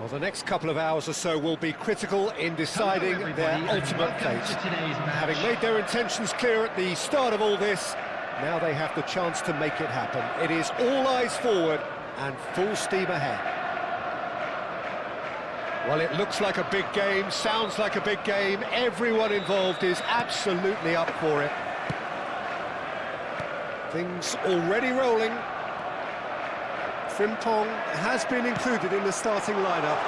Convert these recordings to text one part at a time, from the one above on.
Well, the next couple of hours or so will be critical in deciding their ultimate fate. Having made their intentions clear at the start of all this, now they have the chance to make it happen. It is all eyes forward and full steam ahead. Well, it looks like a big game, sounds like a big game. Everyone involved is absolutely up for it. Things already rolling. Frimpong has been included in the starting lineup.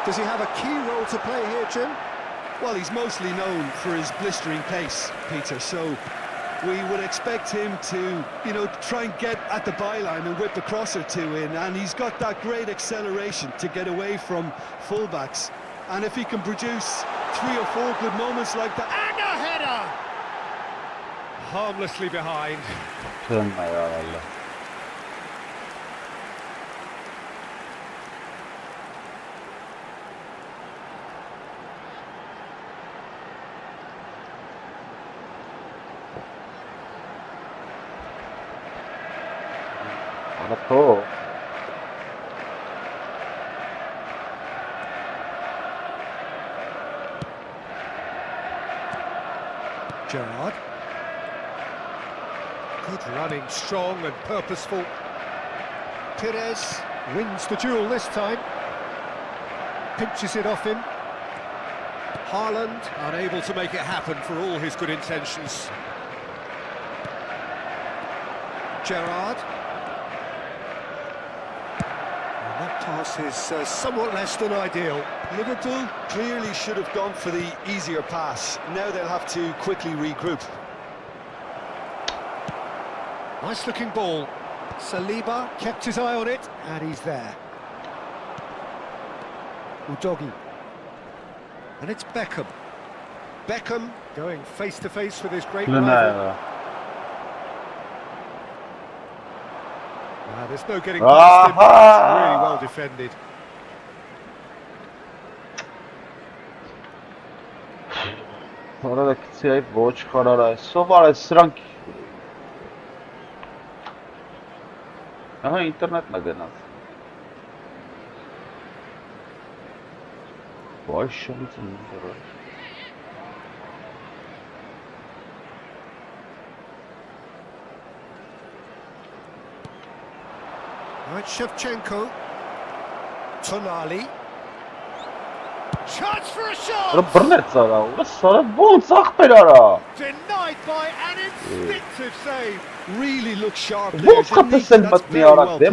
Does he have a key role to play here, Jim? Well, he's mostly known for his blistering pace, Peter, so we would expect him to, try and get at the byline and whip a cross or two in, and he's got that great acceleration to get away from fullbacks. And if he can produce 3 or 4 good moments like that... And a header! Harmlessly behind. Gerrard. Good running, strong and purposeful. Pires wins the duel this time. Pinches it off him. Haaland unable to make it happen for all his good intentions. Gerrard. And that pass is somewhat less than ideal. Liverpool clearly should have gone for the easier pass. Now they'll have to quickly regroup. Nice looking ball. Saliba kept his eye on it, and he's there. Udogi. And it's Beckham. Beckham going face to face with his great rival. There's no getting past him. It's really well defended. Internet nagana. Right, Shevchenko. Tonali. Chance for a shot! Denied by an instinctive save. Really looks sharp there. That's very well played.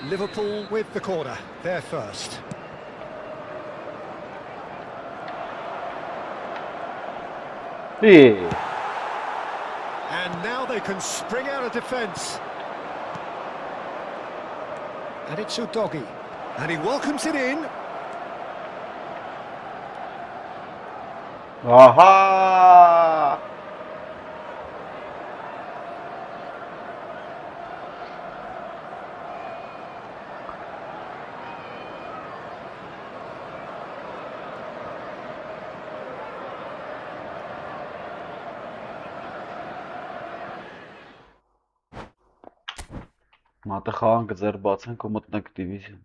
Liverpool with the corner, they're first. Yeah. And now they can spring out of defence. And it's Udogi. And he welcomes it in. Aha! Մատը խաղան կձեր բացենք ու մտնենք դիվիզիոն։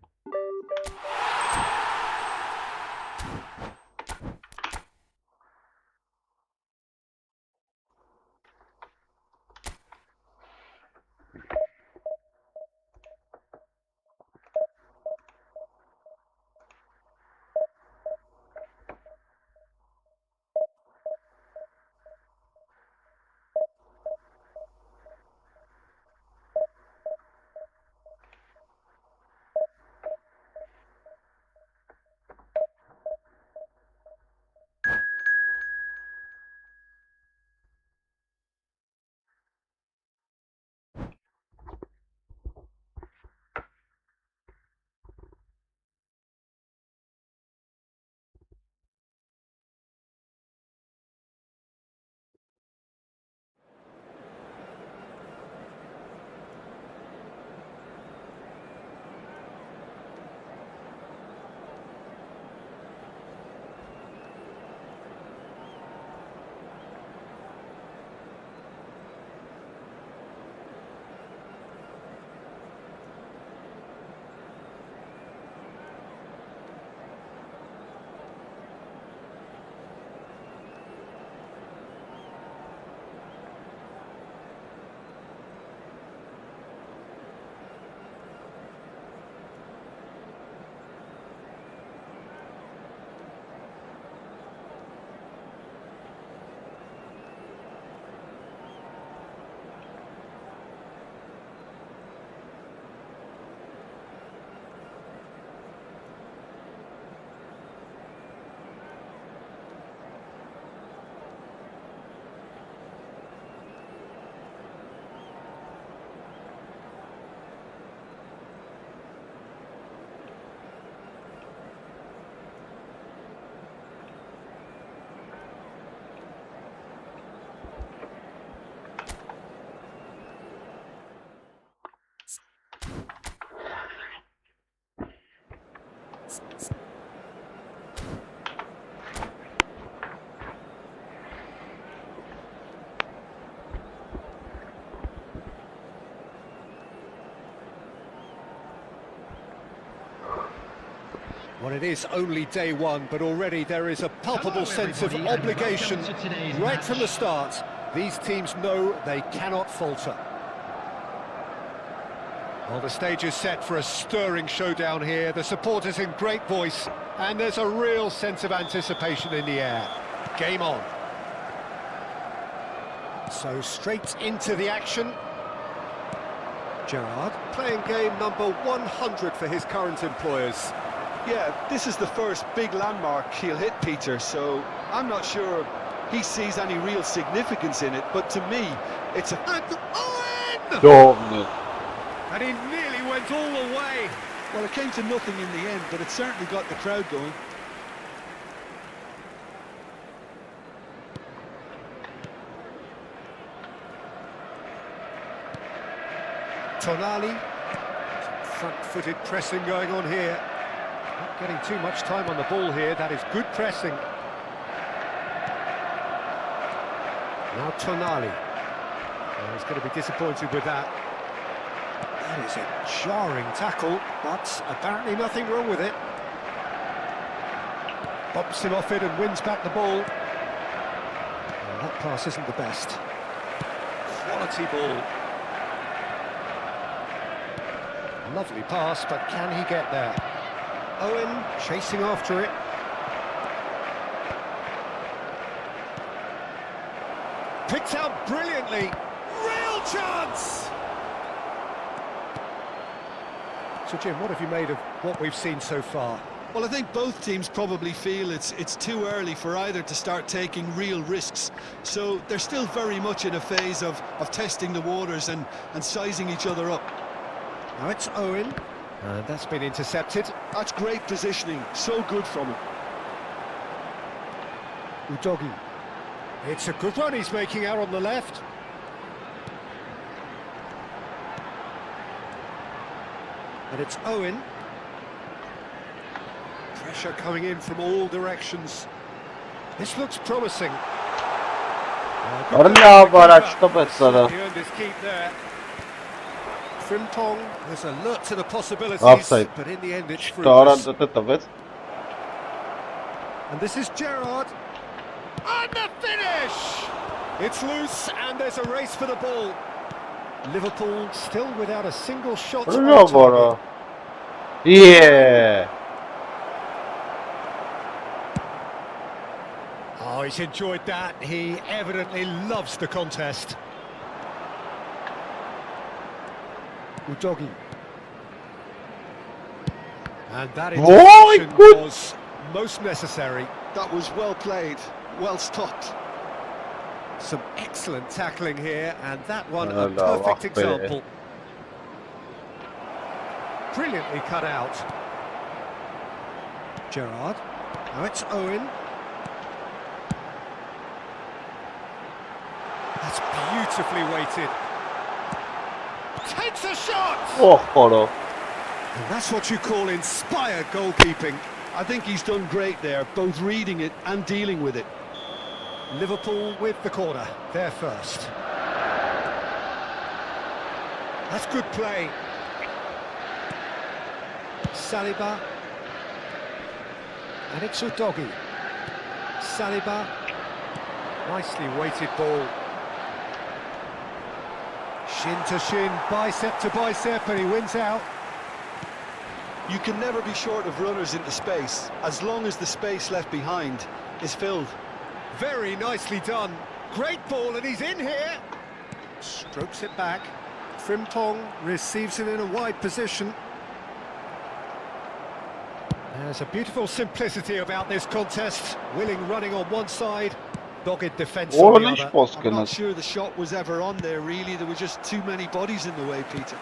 Well, it is only day one, but already there is a palpable sense of obligation right from the start. These teams know they cannot falter. Well, the stage is set for a stirring showdown here. The supporters in great voice, and there's a real sense of anticipation in the air. Game on. So straight into the action. Gerrard playing game number 100 for his current employers. Yeah, this is the first big landmark he'll hit, Peter, so I'm not sure he sees any real significance in it, but to me, it's a... And Owen! Dominant. And he nearly went all the way. Well, it came to nothing in the end, but it certainly got the crowd going. Tonali, some front-footed pressing going on here. Not getting too much time on the ball here. That is good pressing. Now Tonali. Well, he's going to be disappointed with that. That is a jarring tackle, but apparently nothing wrong with it. Bumps him off it and wins back the ball. Well, that pass isn't the best. Quality ball. Lovely pass, but can he get there? Owen chasing after it. Picked out brilliantly. Real chance! So Jim, what have you made of what we've seen so far? Well, I think both teams probably feel it's too early for either to start taking real risks. So they're still very much in a phase of testing the waters and sizing each other up. Now it's Owen, and that's been intercepted. That's great positioning, so good from him. Udogi. It's a good run he's making out on the left. And it's Owen. Pressure coming in from all directions. This looks promising. He earned his keep there. Frimpong was alert to the possibilities, Offside. but in the end it's fruitless. And this is Gerrard. And the finish! It's loose and there's a race for the ball. Liverpool still without a single shot on target. Yeah. Oh, he's enjoyed that. He evidently loves the contest. Udogi. And that interception was most necessary. That was well played, well stopped. Some excellent tackling here, and that one a perfect example. Brilliantly cut out. Gerrard. Now it's Owen. That's beautifully weighted. Takes a shot! And that's what you call inspired goalkeeping. I think he's done great there, both reading it and dealing with it. Liverpool with the corner, they're first. That's good play. Saliba. And it's Udogi. Saliba. Nicely weighted ball. Shin to shin, bicep to bicep, and he wins out. You can never be short of runners into space, as long as the space left behind is filled. Very nicely done. Great ball, and he's in here. Strokes it back. Frimpong receives it in a wide position. There's a beautiful simplicity about this contest. Willing running on one side, dogged defence on the other. I'm not sure the shot was ever on there, really. There were just too many bodies in the way, Peter.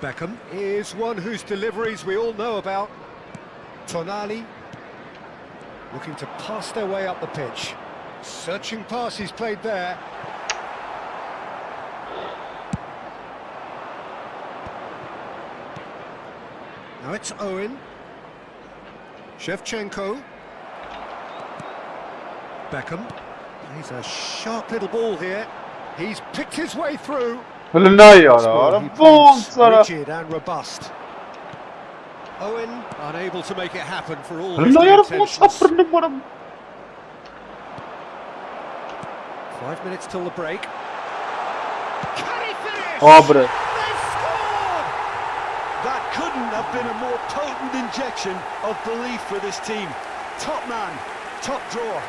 Beckham is one whose deliveries we all know about. Tonali looking to pass their way up the pitch. Searching pass he's played there. Now it's Owen. Shevchenko. Beckham. He's a sharp little ball here. He's picked his way through. Rigid and robust. Owen unable to make it happen for all his Hala good yaar bu intentions. sabır numaram. 5 minutes till the break. Can he finish? Abre. They've scored! That couldn't have been a more potent injection of belief for this team. Top man, top drawer.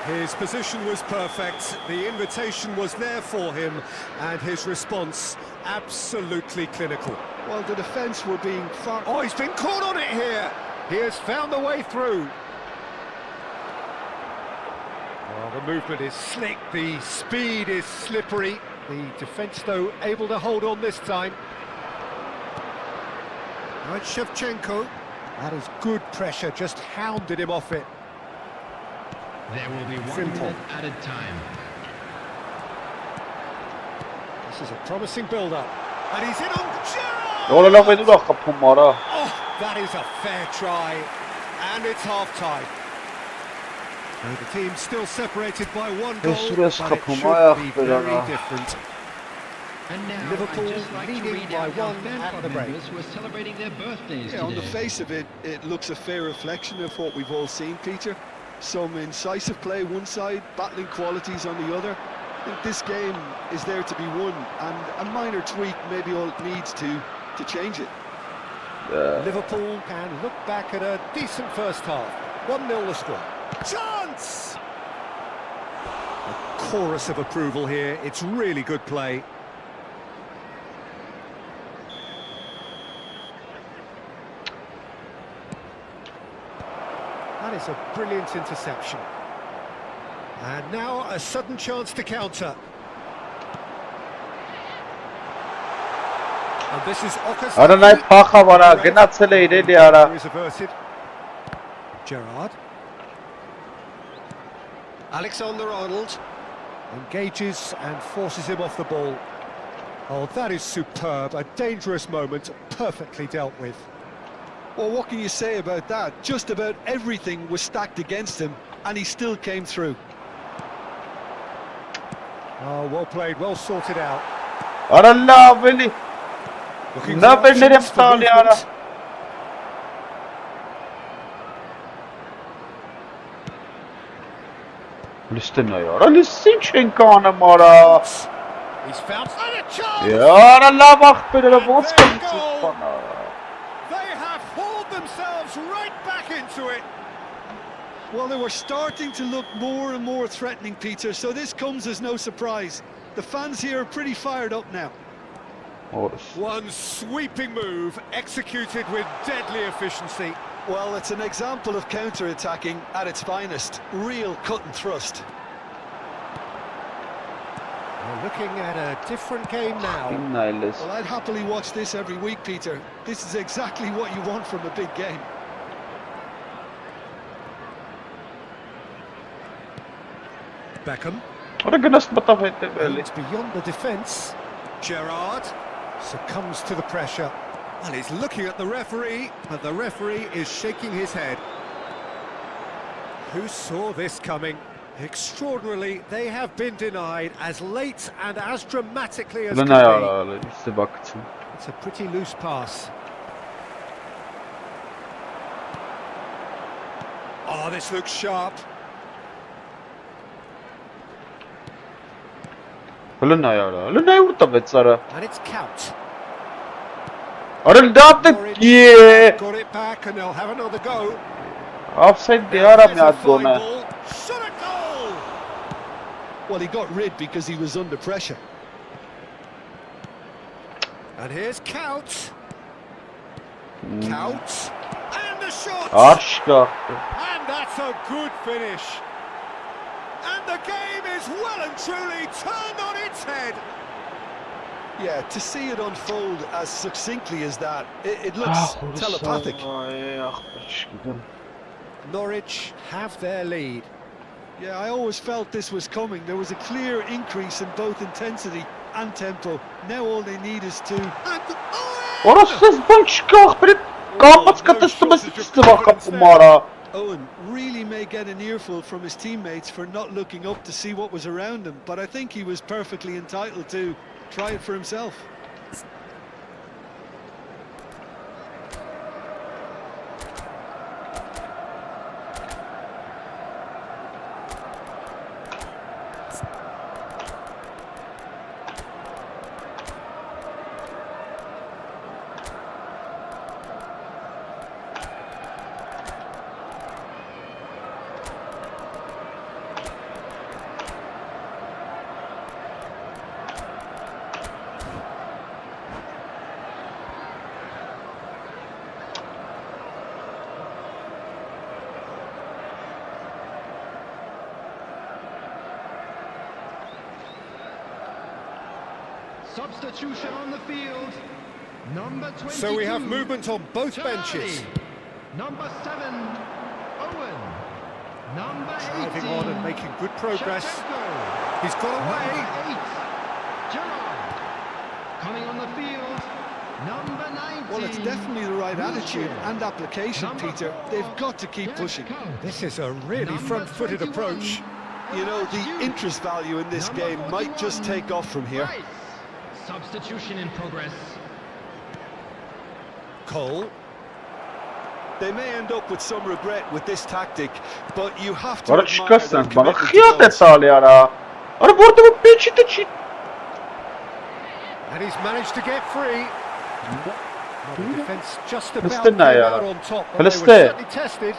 His position was perfect, the invitation was there for him, and his response absolutely clinical. Well, the defence were being far... Oh, he's been caught on it here! He has found the way through. Well, the movement is slick, the speed is slippery. The defence, though, able to hold on this time. Now it's Shevchenko. That is good pressure, just hounded him off it. There will be 1 Simple. minute added time. This is a promising build-up. And he's in on Gerrard! Ola la vedu la kapım ara. Oh, that is a fair try. And it's half-time. So the team still separated by one goal, Süre but it kapımaya should be very ya. different. And now Liverpool I'd just like to leading read by out our one fan at club the break. members who are celebrating their birthdays Yeah, on the today. face of it, it looks a fair reflection of what we've all seen, Peter. Some incisive play one side, battling qualities on the other. I think this game is there to be won, and a minor tweak maybe all it needs to change it. Liverpool can look back at a decent first half. 1-0 the score. Chance! A chorus of approval here. It's really good play. That is a brilliant interception. And now a sudden chance to counter. And this is Ara nay փախա վրա գնացել է իրելի արա. is averted. Gerrard. Alexander-Arnold engages and forces him off the ball. Oh, that is superb. A dangerous moment, perfectly dealt with. Well, what can you say about that? Just about everything was stacked against him, and he still came through. Oh, well played, well sorted out. Ara la veli. Looking Na for vernerem options for tali ara. movement. Listen yaar. Listen ինչ անում արա. He's found a chance. Yaara la ախպերերը And ոնց there կմիցես goal. բանա. They have hauled themselves right back into it. Well, they were starting to look more and more threatening, Peter, so this comes as no surprise. The fans here are pretty fired up now. Orս. One sweeping move executed with deadly efficiency. Well, it's an example of counter-attacking at its finest. Real cut and thrust. We're looking at a different game now. Իննայլես. Well, I'd happily watch this every week, Peter. This is exactly what you want from a big game. Beckham. Ora գնաս մտավ հետևելի. It's beyond the defence. Gerrard succumbs to the pressure. Well, he's looking at the referee, but the referee is shaking his head. Who saw this coming? Extraordinarily, they have been denied as late and as dramatically as could Լնայ be. արա, սեվակցում. It's a pretty loose pass. Oh, this looks sharp. Լնայ արա. Լնայ ուր տվեց արա. And it's Count. Արա դատը կի։ Got it back and they'll have another go. Offside դի արա մի հատ գոնը։ Shot a goal! Well, he got rid because he was under pressure. And here's Count. Count. And the shot! Արշկա։ And that's a good finish. And the game is well and truly turned on its head. Yeah, to see it unfold as succinctly as that, it looks telepathic. Norwich have their lead. Yeah, I always felt this was coming. There was a clear increase in both intensity and tempo. Now all they need is to... And Օրոսս բան չկա, ախպերի կապած կտստում ես ստվախապում արա։ Owen really may get an earful from his teammates for not looking up to see what was around him, but I think he was perfectly entitled to try it for himself. Substitution on the field. Number 22. So we have movement on both benches. Number 7, Owen. Number 18. Driving on and making good progress. Shevchenko. He's got away. Number 8, Gerrard. Coming on the field. Number 19. Well, it's definitely the right attitude and application, Peter. They've got to keep pushing. This is a really front-footed approach. You know, the interest value in this game might just take off from here. Rice. Substitution in progress. Cole. They may end up with some regret with this tactic, but you have to Bana admire their çıkarsan bana commitment to hıyat goals. et al ya. Ara bu arada bu peçete çit. And he's managed to get free. Well, the defence just about Palestin came ya. out on top, but they were Palestin. certainly tested.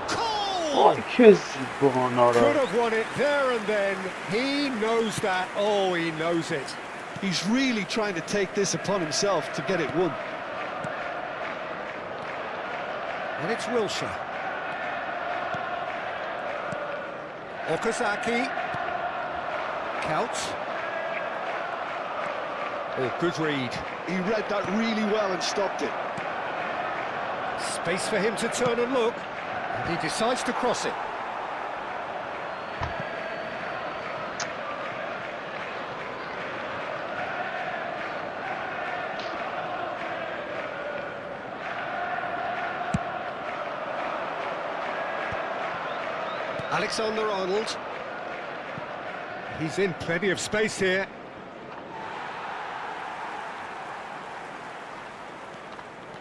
Cole! Ay kez bu Could ara. have won it there and then. He knows that. Oh, he knows it. He's really trying to take this upon himself to get it won. And it's Wilshere. Okazaki. Counts. Oh, good read. He read that really well and stopped it. Space for him to turn and look. And he decides to cross it. Alexander-Arnold. He's in plenty of space here.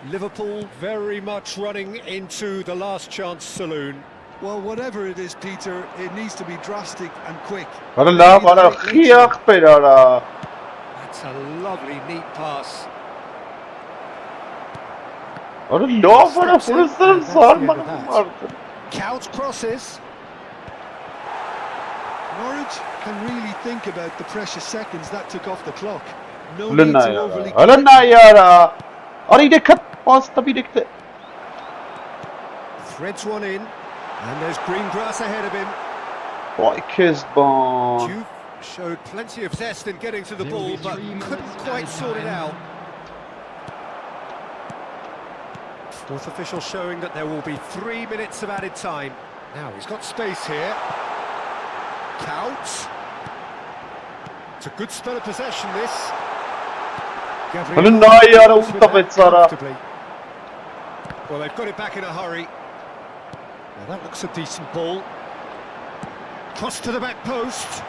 Liverpool very much running into the last chance saloon. Well, whatever it is, Peter, it needs to be drastic and quick. Ara la bana hıyat be ara. That's a lovely, neat pass. Ara la bana fırsatım sarmak vardı. Couch crosses. Norwich can really think about the precious seconds that took off the clock. No Ulan need na to ya. overly... Ulan na ya. Ara yine kat pasta birlikte. Threads one in. And there's green grass ahead of him. Ay kez ban. Juve showed plenty of zest in getting to the There will ball, be but 3 minutes couldn't quite added sort it time. out. Fourth official showing that there will be 3 minutes of added time. Now he's got space here. Counts. It's a good spell of possession, this. Ulan na ya usta bet sara. Comfortably. Well, they've got it back in a hurry. Well, that looks a decent ball. Cross to the back post.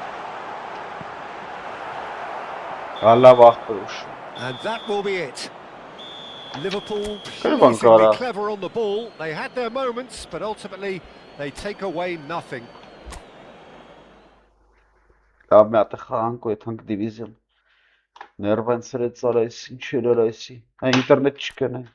Allah bahtır. And that will be it. Liverpool Good one, pleasingly Cara. clever on the ball. They had their moments, but ultimately they take away nothing. Da me atacan cu tank division. Nervan sred sara sincer rasi. Ay internet çıkane.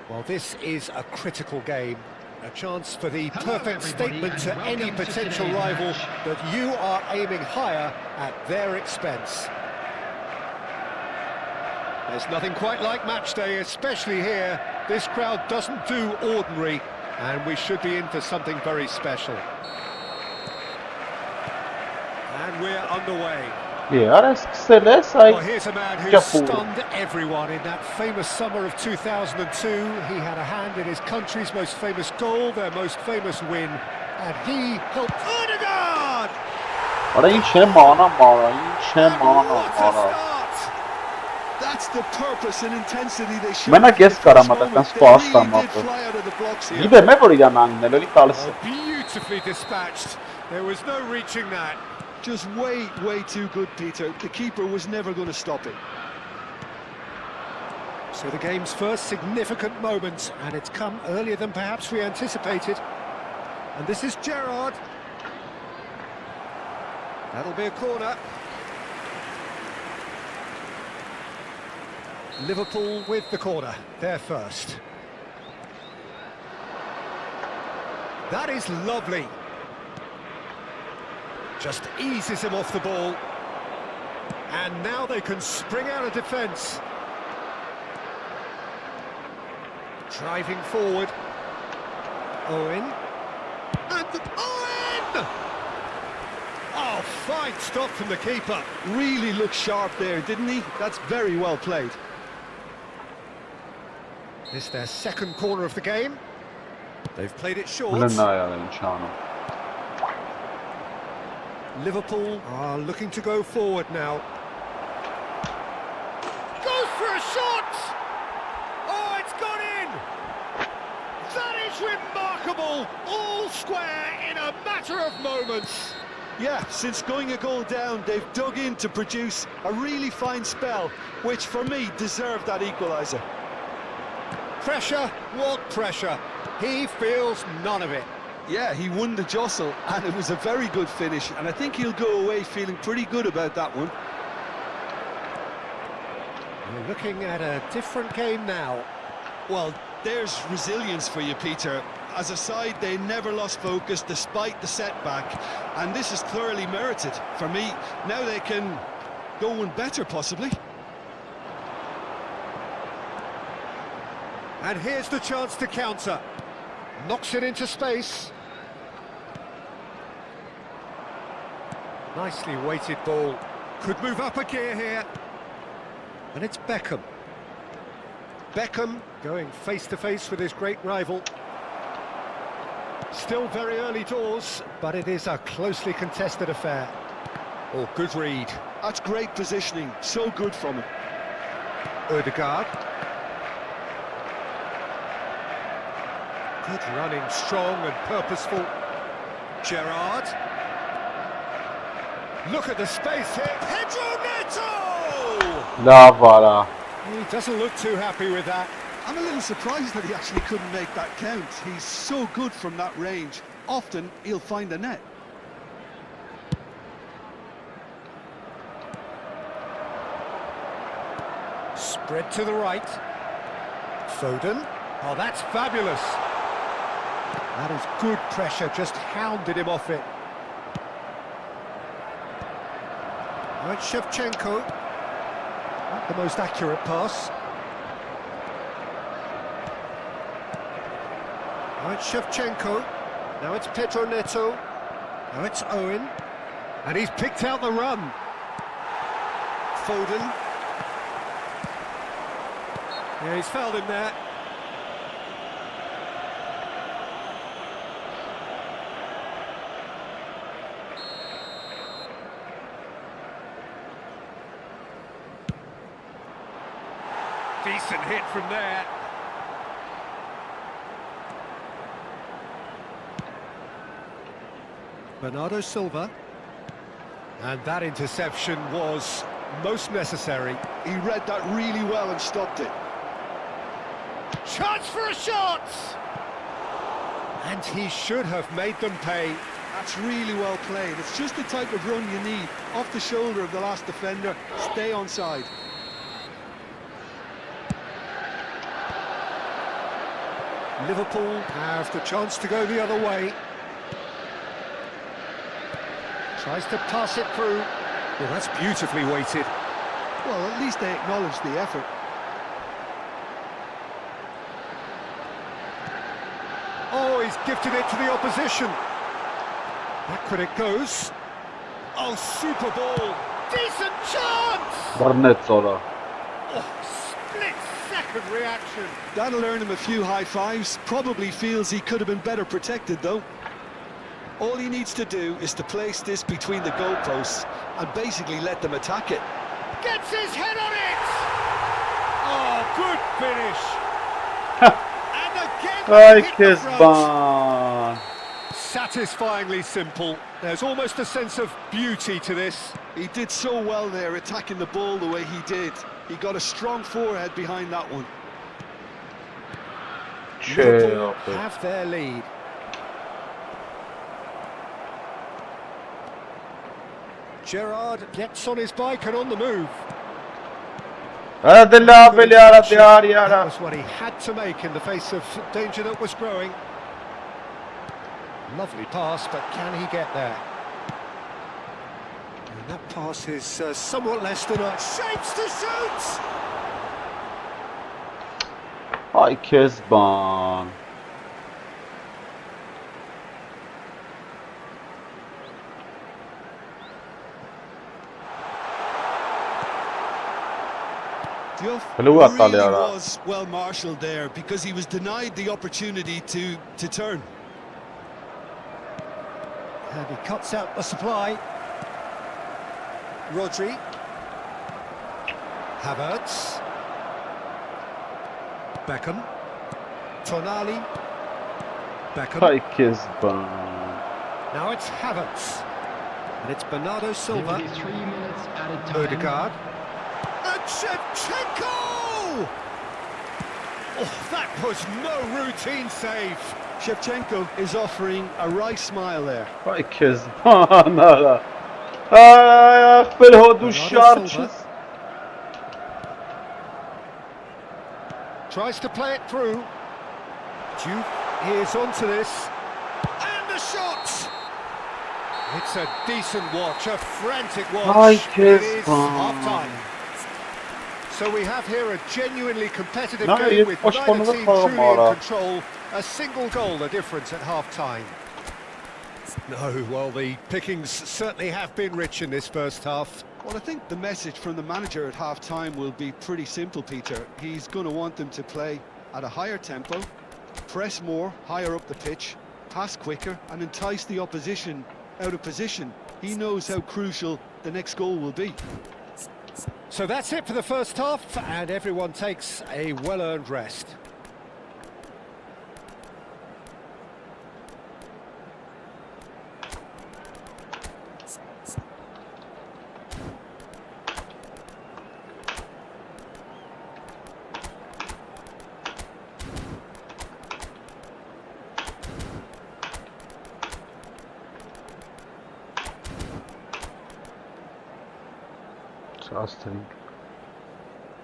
Well, this is a critical game. A chance for the perfect statement to any potential rival that you are aiming higher at their expense. There's nothing quite like match day, especially here. This crowd doesn't do ordinary, and we should be in for something very special. And we're underway. Well, Here's a man who stunned everyone in that famous summer of 2002. He had a hand in his country's most famous goal, their most famous win, and he helped Odegaard! That's the purpose and intensity they showed. Մենակ ես կարամ ատական սպաստ ամատը։ Իբեմ է որ իրան անգնել, էլի տալս է։ Beautifully dispatched. There was no reaching that. Just way too good, Peter. The keeper was never going to stop it. So the game's first significant moment, and it's come earlier than perhaps we anticipated. And this is Gerrard. That'll be a corner. Liverpool with the corner, they're first. That is lovely. Just eases him off the ball. And now they can spring out of defence. Driving forward. Owen. And Owen! Oh, fine stop from the keeper. Really looked sharp there, didn't he? That's very well played. This is their second corner of the game. They've played it short. Liverpool are looking to go forward now. Goes for a shot! Oh, it's gone in! That is remarkable! All square in a matter of moments. Yeah, since going a goal down, they've dug in to produce a really fine spell, which for me deserved that equaliser. Pressure? What pressure? He feels none of it. Yeah, he won the jostle, and it was a very good finish, and I think he'll go away feeling pretty good about that one. We're looking at a different game now. Well, there's resilience for you, Peter. As a side, they never lost focus despite the setback, and this is thoroughly merited. For me, now they can go one better, possibly. And here's the chance to counter. Knocks it into space. Nicely weighted ball. Could move up a gear here. And it's Beckham. Beckham going face-to-face with his great rival. Still very early doors, but it is a closely contested affair. Oh, good read. That's great positioning. So good from him. Odegaard. Good running, strong and purposeful. Gerrard. Look at the space here. Pedro Neto! He doesn't look too happy with that. I'm a little surprised that he actually couldn't make that count. He's so good from that range. Often he'll find the net. Spread to the right. Foden. Oh, that's fabulous. That is good pressure, just hounded him off it. Now it's Shevchenko. Not the most accurate pass. Now it's Shevchenko. Now it's Pedro Neto. Now it's Owen. And he's picked out the run. Foden. Yeah, he's fouled him there. Decent hit from there. Bernardo Silva. And that interception was most necessary. He read that really well and stopped it. Chance for a shot! And he should have made them pay. That's really well played. It's just the type of run you need. Off the shoulder of the last defender, stay onside. Liverpool have the chance to go the other way. Tries to pass it through. Well, that's beautifully weighted. Well, at least they acknowledge the effort. Oh, he's gifted it to the opposition. Back when it goes. Oh, super ball. Decent chance! Barnetzola. Oh, split-second reaction. That'll earn him a few high fives. Probably feels he could have been better protected, though. All he needs to do is to place this between the goalposts and basically let them attack it. Gets his head on it! Oh, good finish. And again, hit the front. Alik-GAMING. Satisfyingly simple. There's almost a sense of beauty to this. He did so well there, attacking the ball the way he did. He got a strong forehead behind that one. Liverpool have their lead. Gerrard gets on his bike and on the move. That was what he had to make in the face of danger that was growing. Lovely pass, but can he get there? And that pass is somewhat less than a shapes to shoot! Alik-GAMING. Really was well marshalled there because he was denied the opportunity to turn. And he cuts out the supply. Rodri. Havertz. Beckham. Tonali. Beckham. Alik-GAMING. Now it's Havertz. And it's Bernardo Silva. 3 minutes added time. Odegaard. And Shevchenko! Oh, that was no routine save. Shevchenko is offering a wry smile there. Alik-GAMING. لا اقبله دوشارتشز. Tries to play it through. Duke is onto this. And the shot! It's a decent watch, a frantic watch. It is half-time. So we have here a genuinely competitive game with neither team truly in control. A single goal the difference at half-time. No, well, the pickings certainly have been rich in this first half. Well, I think the message from the manager at half-time will be pretty simple, Peter. He's going to want them to play at a higher tempo, press more, higher up the pitch, pass quicker, and entice the opposition out of position. He knows how crucial the next goal will be. So that's it for the first half, and everyone takes a well-earned rest.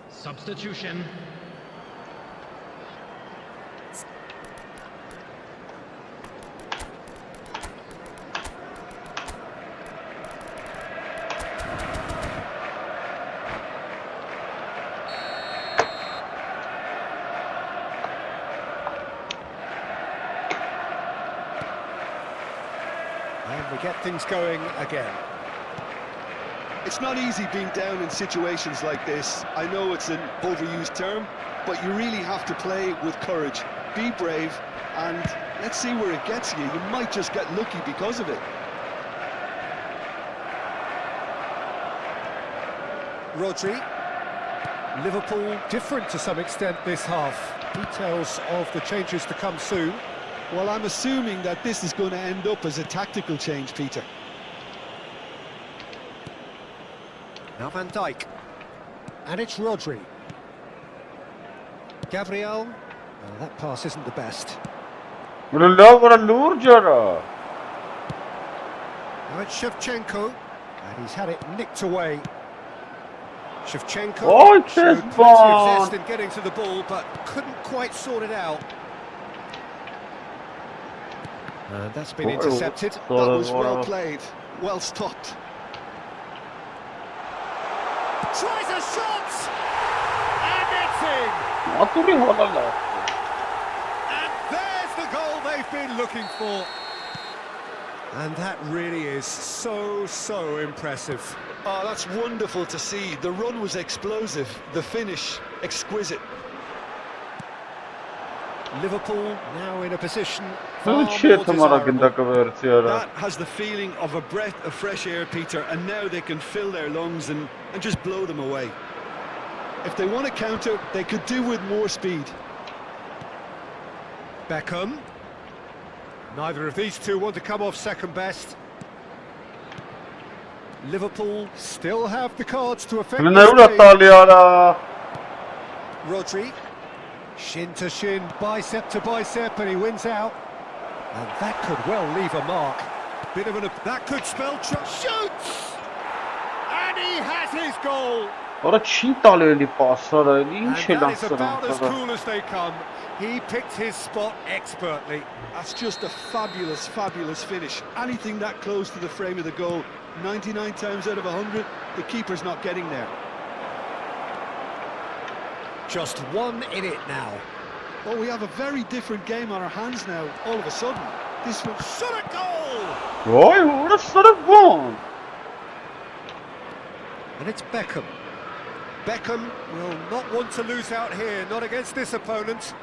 Substitution. And we get things going again. It's not easy being down in situations like this. I know it's an overused term, but you really have to play with courage. Be brave, and let's see where it gets you. You might just get lucky because of it. Rodri. Liverpool different to some extent this half. Details of the changes to come soon. Well, I'm assuming that this is going to end up as a tactical change, Peter. Now Van Dijk. And it's Rodri. Gabriel. Oh, that pass isn't the best. Now it's Shevchenko. And he's had it nicked away. Shevchenko showed plenty of zest in getting to the ball, but couldn't quite sort it out. And that's been intercepted. That was well played, well stopped. Tries a shot! And it's in! And there's the goal they've been looking for. And that really is so impressive. Oh, that's wonderful to see. The run was explosive, the finish exquisite. Liverpool now in a position That has the feeling of a breath of fresh air, Peter, and now they can fill their lungs and just blow them away. If they want to counter, they could do with more speed. Beckham. Neither of these two want to come off second best. Liverpool still have the cards to affect this game. Rodri. Shin to shin, bicep to bicep, and he wins out. And that could well leave a mark. Bit of that could spell shoots! And he has his goal! And that is about as cool as they come. He picked his spot expertly. That's just a fabulous finish. Anything that close to the frame of the goal, 99 times out of 100, the keeper's not getting there. Just one in it now. Well, we have a very different game on our hands now, all of a sudden. This was shot a goal! And it's Beckham. Beckham will not want to lose out here, not against this opponent.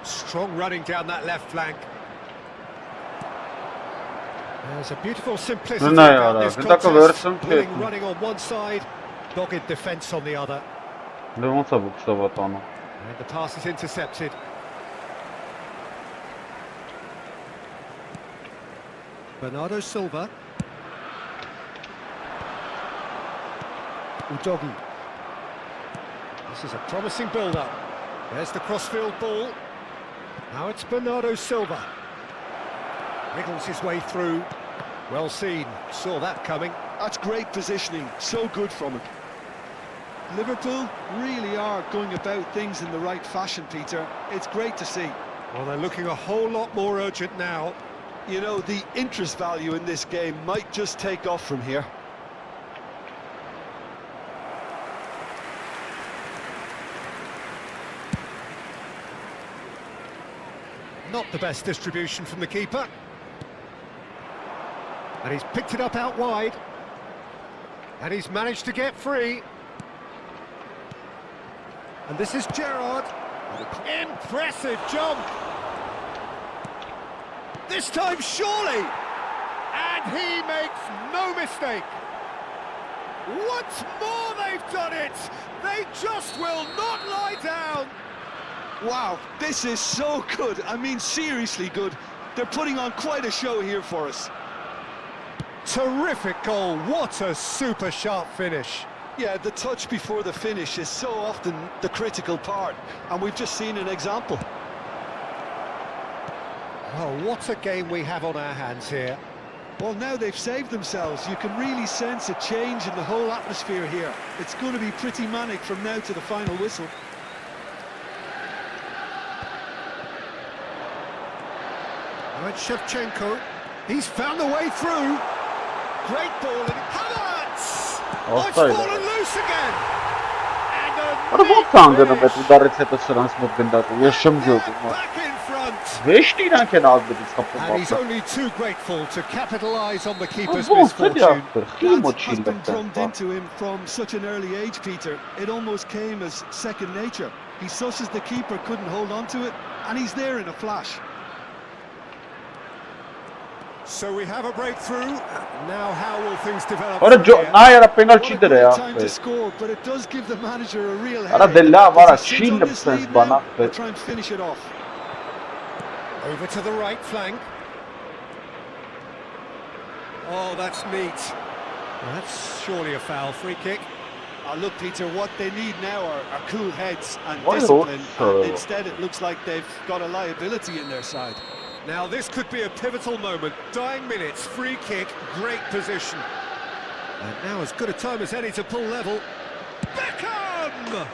Strong running down that left flank. There's a beautiful simplicity about this contest. Running on one side, dogged defence on the other. And the pass is intercepted. Bernardo Silva. Udogi. This is a promising build-up. There's the crossfield ball. Now it's Bernardo Silva. Wriggles his way through. Well seen. Saw that coming. That's great positioning. So good from him. Liverpool really are going about things in the right fashion, Peter. It's great to see. Well, they're looking a whole lot more urgent now. You know, the interest value in this game might just take off from here. Not the best distribution from the keeper. And he's picked it up out wide. And he's managed to get free. And this is Gerrard. Impressive jump. This time surely. And he makes no mistake. Once more they've done it. They just will not lie down. Wow, this is so good. I mean, seriously good. They're putting on quite a show here for us. Terrific goal. What a super sharp finish. Yeah, the touch before the finish is so often the critical part, and we've just seen an example. Well, what a game we have on our hands here. Well, now they've saved themselves. You can really sense a change in the whole atmosphere here. It's going to be pretty manic from now to the final whistle. Now it's Shevchenko. He's found the way through. Great ball, and Havertz! Oh, it's fallen loose again! And back in front! And he's only too grateful to capitalise on the keeper's misfortune. That has been drummed into him from such an early age, Peter. It almost came as second nature. He susses the keeper couldn't hold on to it, and he's there in a flash. So we have a breakthrough. Now how will things develop? What a great time to score, but it does give the manager a real headache. Try and finish it off. Over to the right flank. Oh, that's neat. Well, that's surely a foul. Free kick. Look, Peter, what they need now are cool heads and discipline. And instead, it looks like they've got a liability in their side. Now this could be a pivotal moment. Dying minutes, free kick, great position. And now as good a time as any to pull level. Beckham!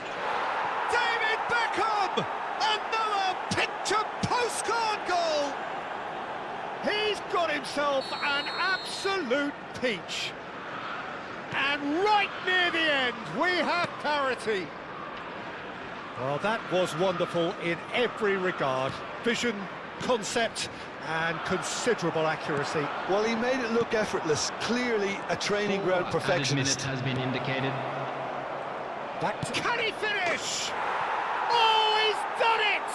David Beckham! Another picture postcard goal! himself an absolute peach. And right near the end, we have parity. Well, that was wonderful in every regard. Vision, concept, and considerable accuracy. Well, he made it look effortless. Clearly a training ground perfectionist. Minute has been indicated. Back to... Can he finish? Oh, he's done it!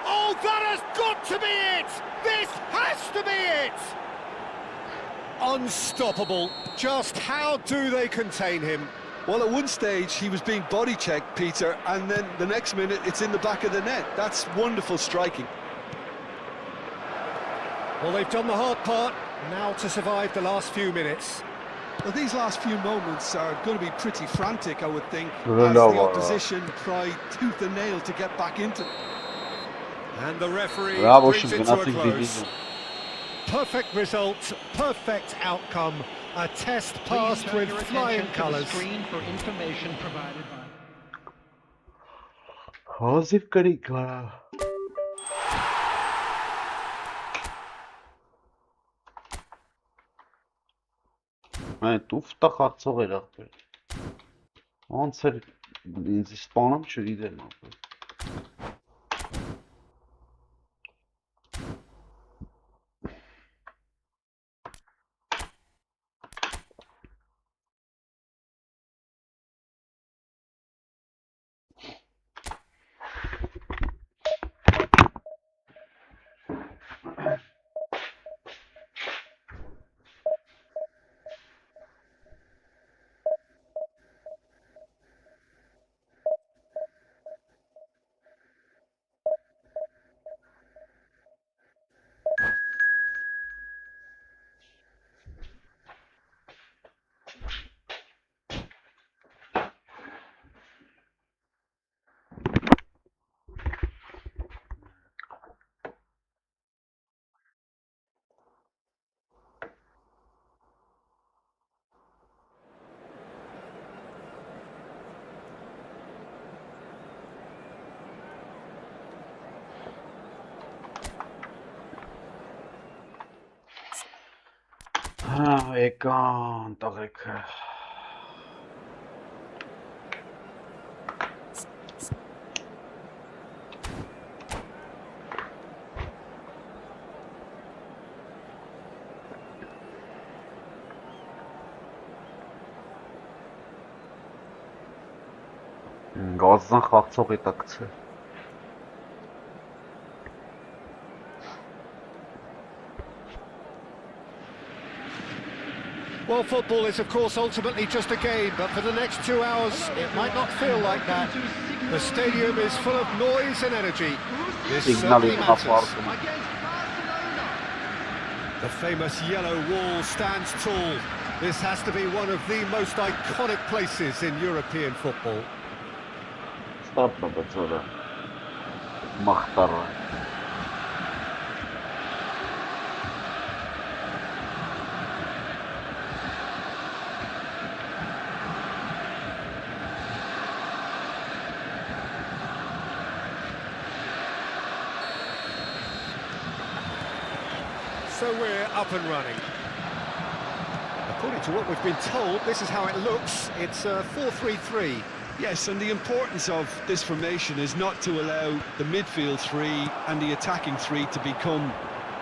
Oh, that has got to be it! This has to be it! Unstoppable. Just how do they contain him? Well, at one stage he was being body checked, Peter, and then the next minute it's in the back of the net. That's wonderful striking. Well, they've done the hard part, now to survive the last few minutes. Well, these last few moments are going to be pretty frantic, I would think, Really as the well, opposition try tooth and nail to get back into it. And the referee Bravo, brings it to a championnat close. division. Perfect result, perfect outcome. A test passed with flying colours. Screen for information provided by. Հազիվ կրի կարա։ Այն տուֆտա խաղցող էր աղբեր։ Ոնց էր ինձ իսպանում չգիտեմ աղբեր։ Եկան տղեկը։ Գազան խաղցող է տակցել։ Well, football is, of course, ultimately just a game, but for the next 2 hours, it might not feel like that. The stadium is full of noise and energy. This certainly matters. The famous yellow wall stands tall. This has to be one of the most iconic places in European football. Stop, Babazola. Mahtara. So we're up and running. According to what we've been told, this is how it looks. It's a 4-3-3. Yes, and the importance of this formation is not to allow the midfield three and the attacking three to become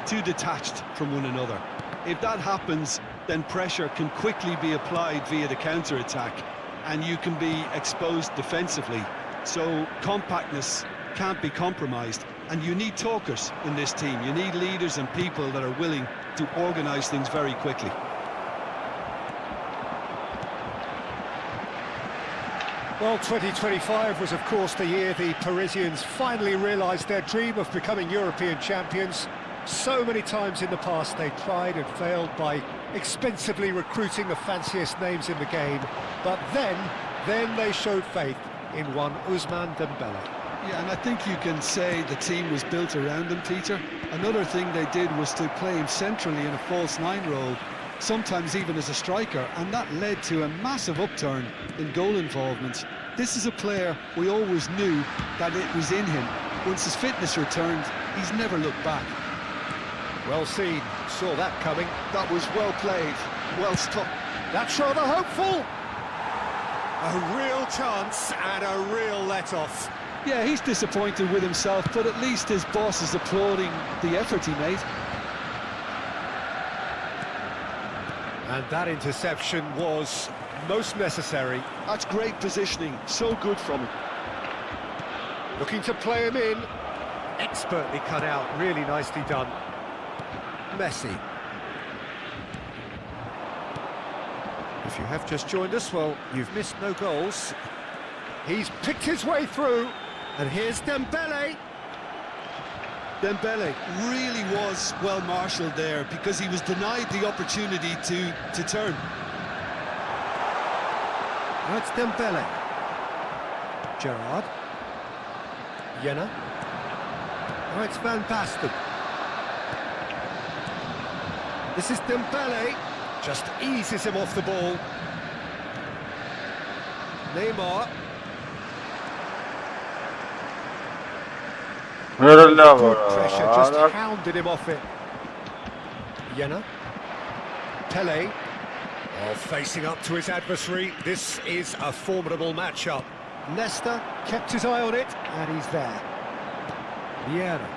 too detached from one another. If that happens, then pressure can quickly be applied via the counter-attack, and you can be exposed defensively. So compactness can't be compromised, and you need talkers in this team. You need leaders and people that are willing to organise things very quickly. Well, 2025 was, of course, the year the Parisians finally realised their dream of becoming European champions. So many times in the past they tried and failed by expensively recruiting the fanciest names in the game. But then they showed faith in one Ousmane Dembele. Yeah, and I think you can say the team was built around him, Peter. Another thing they did was to play him centrally in a false nine role, sometimes even as a striker, and that led to a massive upturn in goal involvement. This is a player we always knew that it was in him. Once his fitness returned, he's never looked back. Well seen, saw that coming. That was well played, well stopped. That's rather hopeful. A real chance and a real let-off. Yeah, he's disappointed with himself, but at least his boss is applauding the effort he made. And that interception was most necessary. That's great positioning, so good from him. Looking to play him in. Expertly cut out, really nicely done. Messi. If you have just joined us, well, you've missed no goals. He's picked his way through, and here's Dembele. Dembele really was well marshalled there because he was denied the opportunity to turn. Now it's Dembele. Gerrard. Jenna. Now it's Van Basten. This is Dembele. Just eases him off the ball. Neymar. Good pressure, just hounded him off it. Jenna. Pele. Oh, facing up to his adversary. This is a formidable matchup. Nesta kept his eye on it, and he's there. Vieira.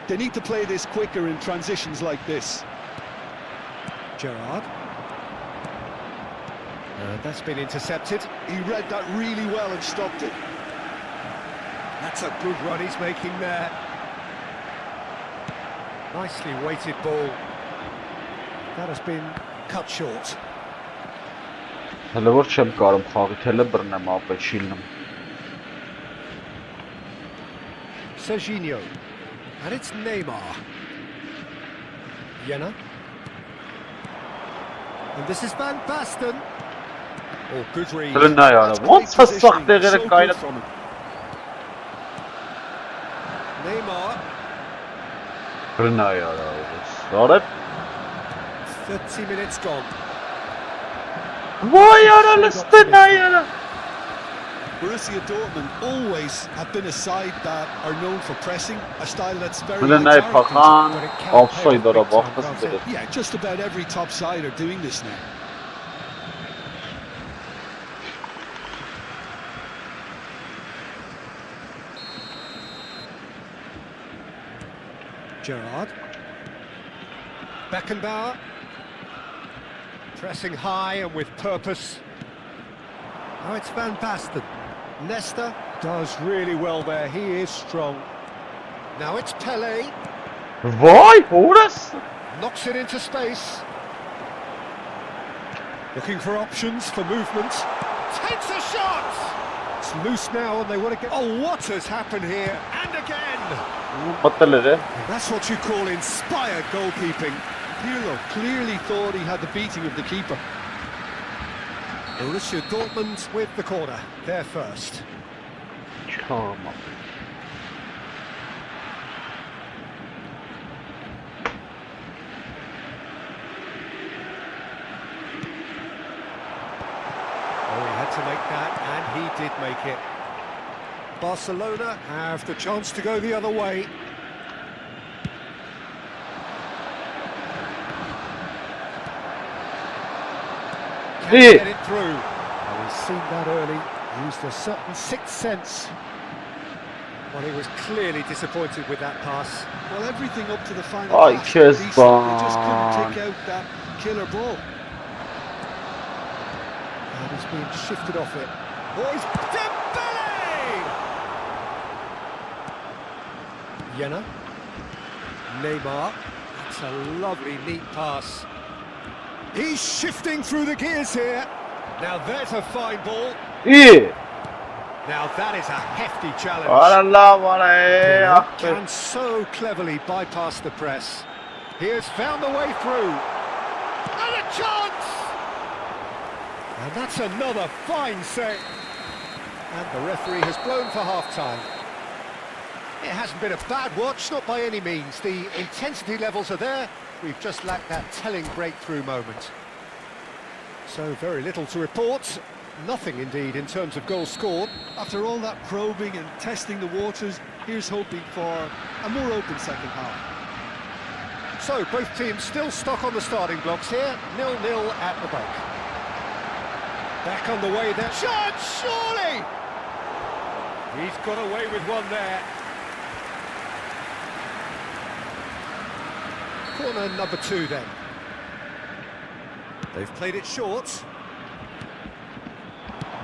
They need to play this quicker in transitions like this. Gerrard. That's been intercepted. He read that really well and stopped it. That's a good run he's making there. Nicely weighted ball. That has been cut short. Հələ որ չեմ կարում խաղի թելը բռնեմ ապե չիլնում։ Serginho. And it's Neymar. Jenna. And this is Van Basten. Oh, good read. Հələ նա յարա, ոնց է սաղ տեղերը կայնը։ Neymar. Հələ նա յարա, սարեփ։ 30 minutes gone. Վայ յարա, լստե նա յարա։ Borussia Dortmund always have been a side that are known for pressing, a style that's very Հələ նա է փախան, offside արա բախտս դերը։ Yeah, just about every top side are doing this now. Gerrard. Beckenbauer. Pressing high and with purpose. Now it's Van Basten. Nesta does really well there. He is strong. Now it's Pele. Vay, Horus. Knocks it into space. Looking for options for movement. Takes a shot! It's loose now and they want to get... Oh, what has happened here? And again! That's what you call inspired goalkeeping. Pirlo clearly thought he had the beating of the keeper. Borussia Dortmund with the corner. They're first. Oh, he had to make that, and he did make it. Barcelona have the chance to go the other way. Can get it through. Oh, he's seen that early, used a certain sixth sense. Well, he was clearly disappointed with that pass. Well, everything up to the final pass, they just couldn't take out that killer ball. And he's being shifted off it. Oh, he's Dembele! Jenna. Neymar. That's a lovely, neat pass. He's shifting through the gears here. Now there's a fine ball. Yeah. Now that is a hefty challenge. Can so cleverly bypass the press. He has found the way through. And a chance! And that's another fine save. And the referee has blown for half-time. It hasn't been a bad watch, not by any means. The intensity levels are there. We've just lacked that telling breakthrough moment. So very little to report. Nothing, indeed, in terms of goals scored. After all that probing and testing the waters, here's hoping for a more open second half. So, both teams still stuck on the starting blocks here, 0-0 at the break. Back on the way there. Chance, surely! He's got away with one there. Corner number 2 then. They've played it short.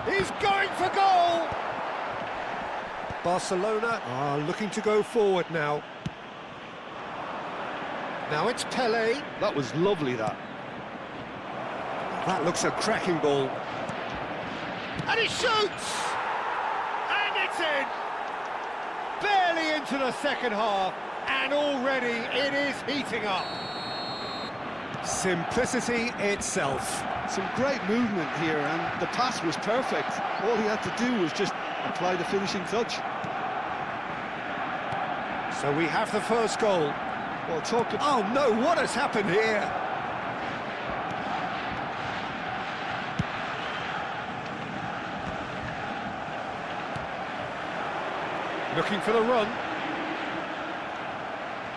He's going for goal! Barcelona are looking to go forward now. Now it's Pelé. That was lovely, that. That looks a cracking ball. And he shoots! And it's in! Barely into the second half, and already it is heating up. Simplicity itself. Some great movement here, and the pass was perfect. All he had to do was just apply the finishing touch. So we have the first goal. Well, Oh no, what has happened here? Looking for the run.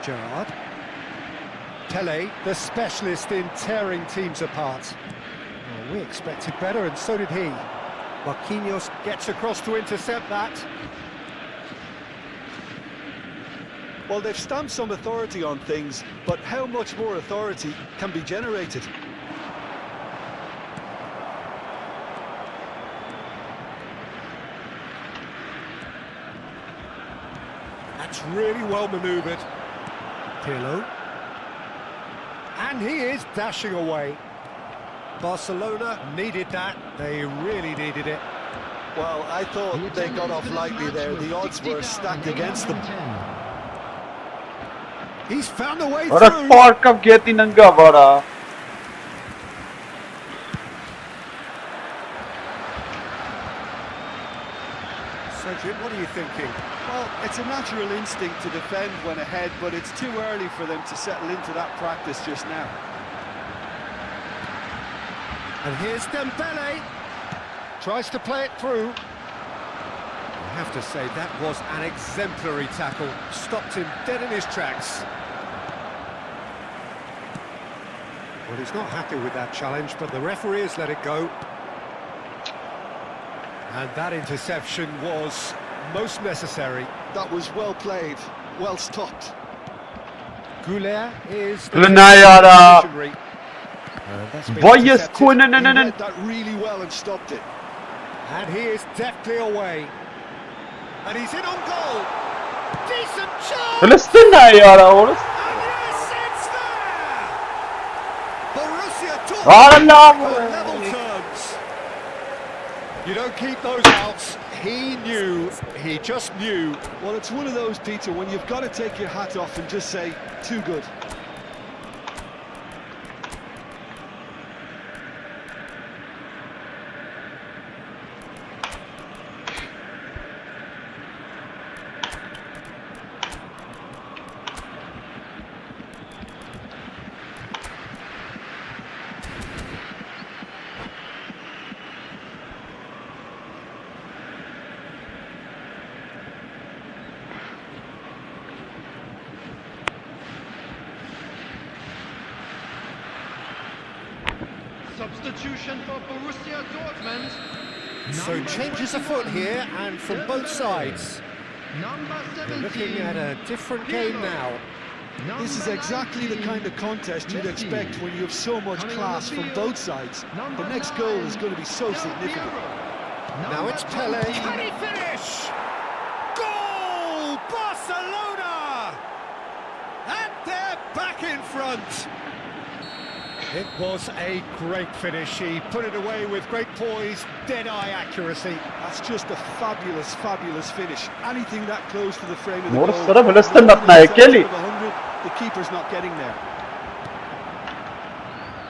Gerrard. Pelé, the specialist in tearing teams apart. Well, we expected better, and so did he. Marquinhos gets across to intercept that. Well, they've stamped some authority on things, but how much more authority can be generated? That's really well manoeuvred. Pirlo. And he is dashing away. Barcelona needed that. They really needed it. Well, I thought they got off lightly there. The odds were stacked against them. He's found a way Ora through. park up getting and gavara. Cedric, what are you thinking? Well, it's a natural instinct to defend when ahead, but it's too early for them to settle into that practice just now. And here's Dembele. Tries to play it through. I have to say, that was an exemplary tackle. Stopped him dead in his tracks. Well, he's not happy with that challenge, but the referee has let it go. And that interception was most necessary. That was well played, well stopped. Goulet is the Lenayara. missionary. That's been Voyes intercepted. He Kunen. read that really well and stopped it. And he is deftly away. And he's in on goal. Decent chance. Lenayara. And yes, it's there. Borussia Dortmund for level terms. You don't keep those outs. He knew. He just knew. Well, it's one of those, Peter, when you've got to take your hat off and just say, too good. Substitution for Borussia Dortmund. So changes afoot here, and from both sides. Number We're 17. looking at a different game now. This is exactly the kind of contest you'd expect when you have so much class from both sides. The next goal is going to be so significant. Now it's Pelé. Can he finish? Goal! Barcelona! And they're back in front. It was a great finish. He put it away with great poise, dead-eye accuracy. That's just a fabulous, fabulous finish. Anything that close to the frame of the More goal. sort of Palestine not na Kelly. The keeper's not getting there.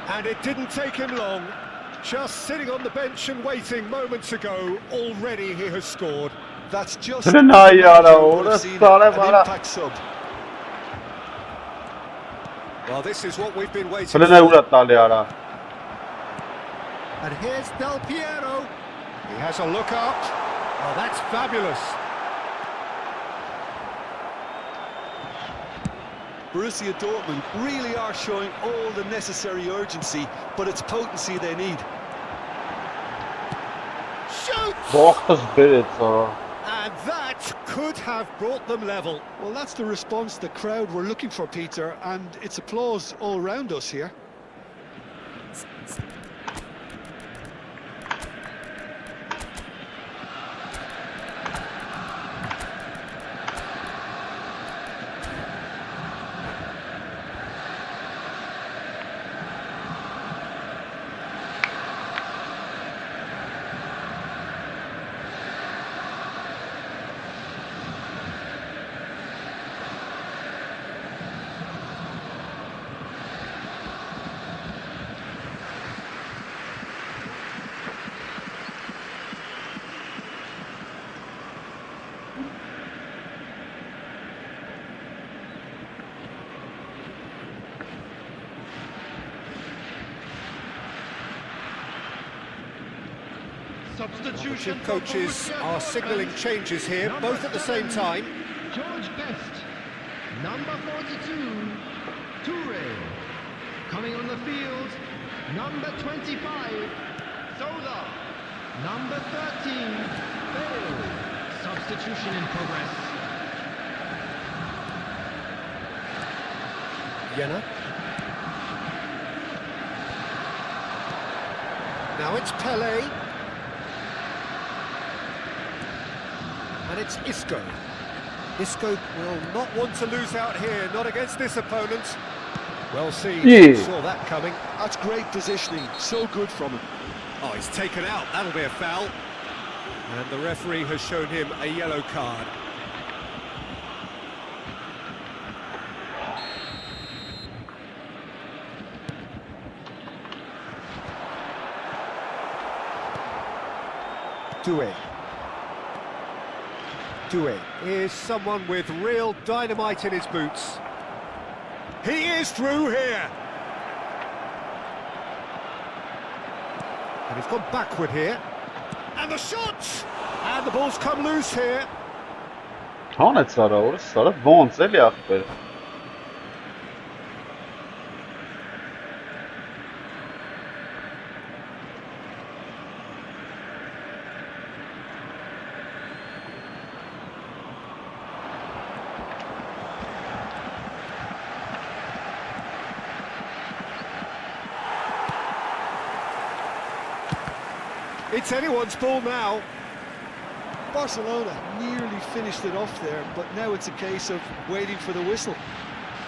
And it didn't take him long. Just sitting on the bench and waiting moments ago, already he has scored. That's just Lenayara. Ora sare an bara. impact sub. Well, this is what we've been waiting for. Lenayara. And here's Del Piero. He has a look up. Oh, that's fabulous. Borussia Dortmund really are showing all the necessary urgency, but it's potency they need. Shoot! Boxers bit so. And that could have brought them level. Well, that's the response the crowd were looking for, Peter, and it's applause all round us here. Two coaches are signalling changes here, both at the same time. George Best, number 42, Toure. Coming on the field, number 25, Zola. Number 13, Bale. Substitution in progress. Jenna. Now it's Pele. And it's Isco. Isco will not want to lose out here, not against this opponent. Well seen, Yeah. Saw that coming. That's great positioning, so good from him. Oh, he's taken out, that'll be a foul. And the referee has shown him a yellow card. Doué. Doué is someone with real dynamite in his boots. He is through here. And he's gone backward here. And the shot! And the ball's come loose here. Հանեց արա, որս արա ոնց էլի ախպեր։ It's anyone's ball now. Barcelona nearly finished it off there, but now it's a case of waiting for the whistle.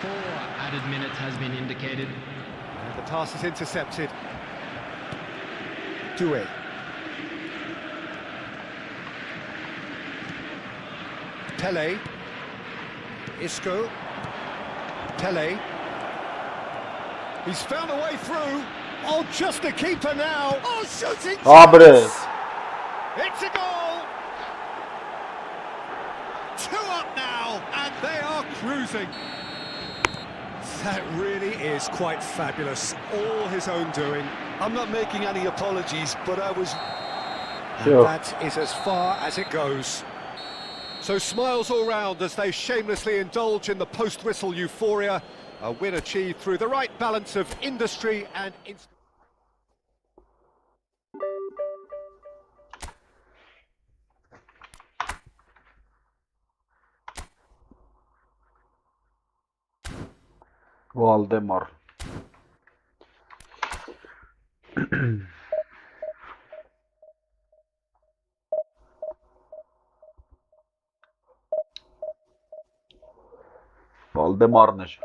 4 added minutes has been indicated. And the pass is intercepted. Doué. Pele. Isco. Pele. He's found a way through. Oh, just the keeper now. Oh, shooting Abre. chance. It's a goal. 2 up now, and they are cruising. That really is quite fabulous. All his own doing. I'm not making any apologies, but I was... And Sure. that is as far as it goes. So smiles all round as they shamelessly indulge in the post-whistle euphoria. A win achieved through the right balance of industry and... Valdemar. Valdemarն էր։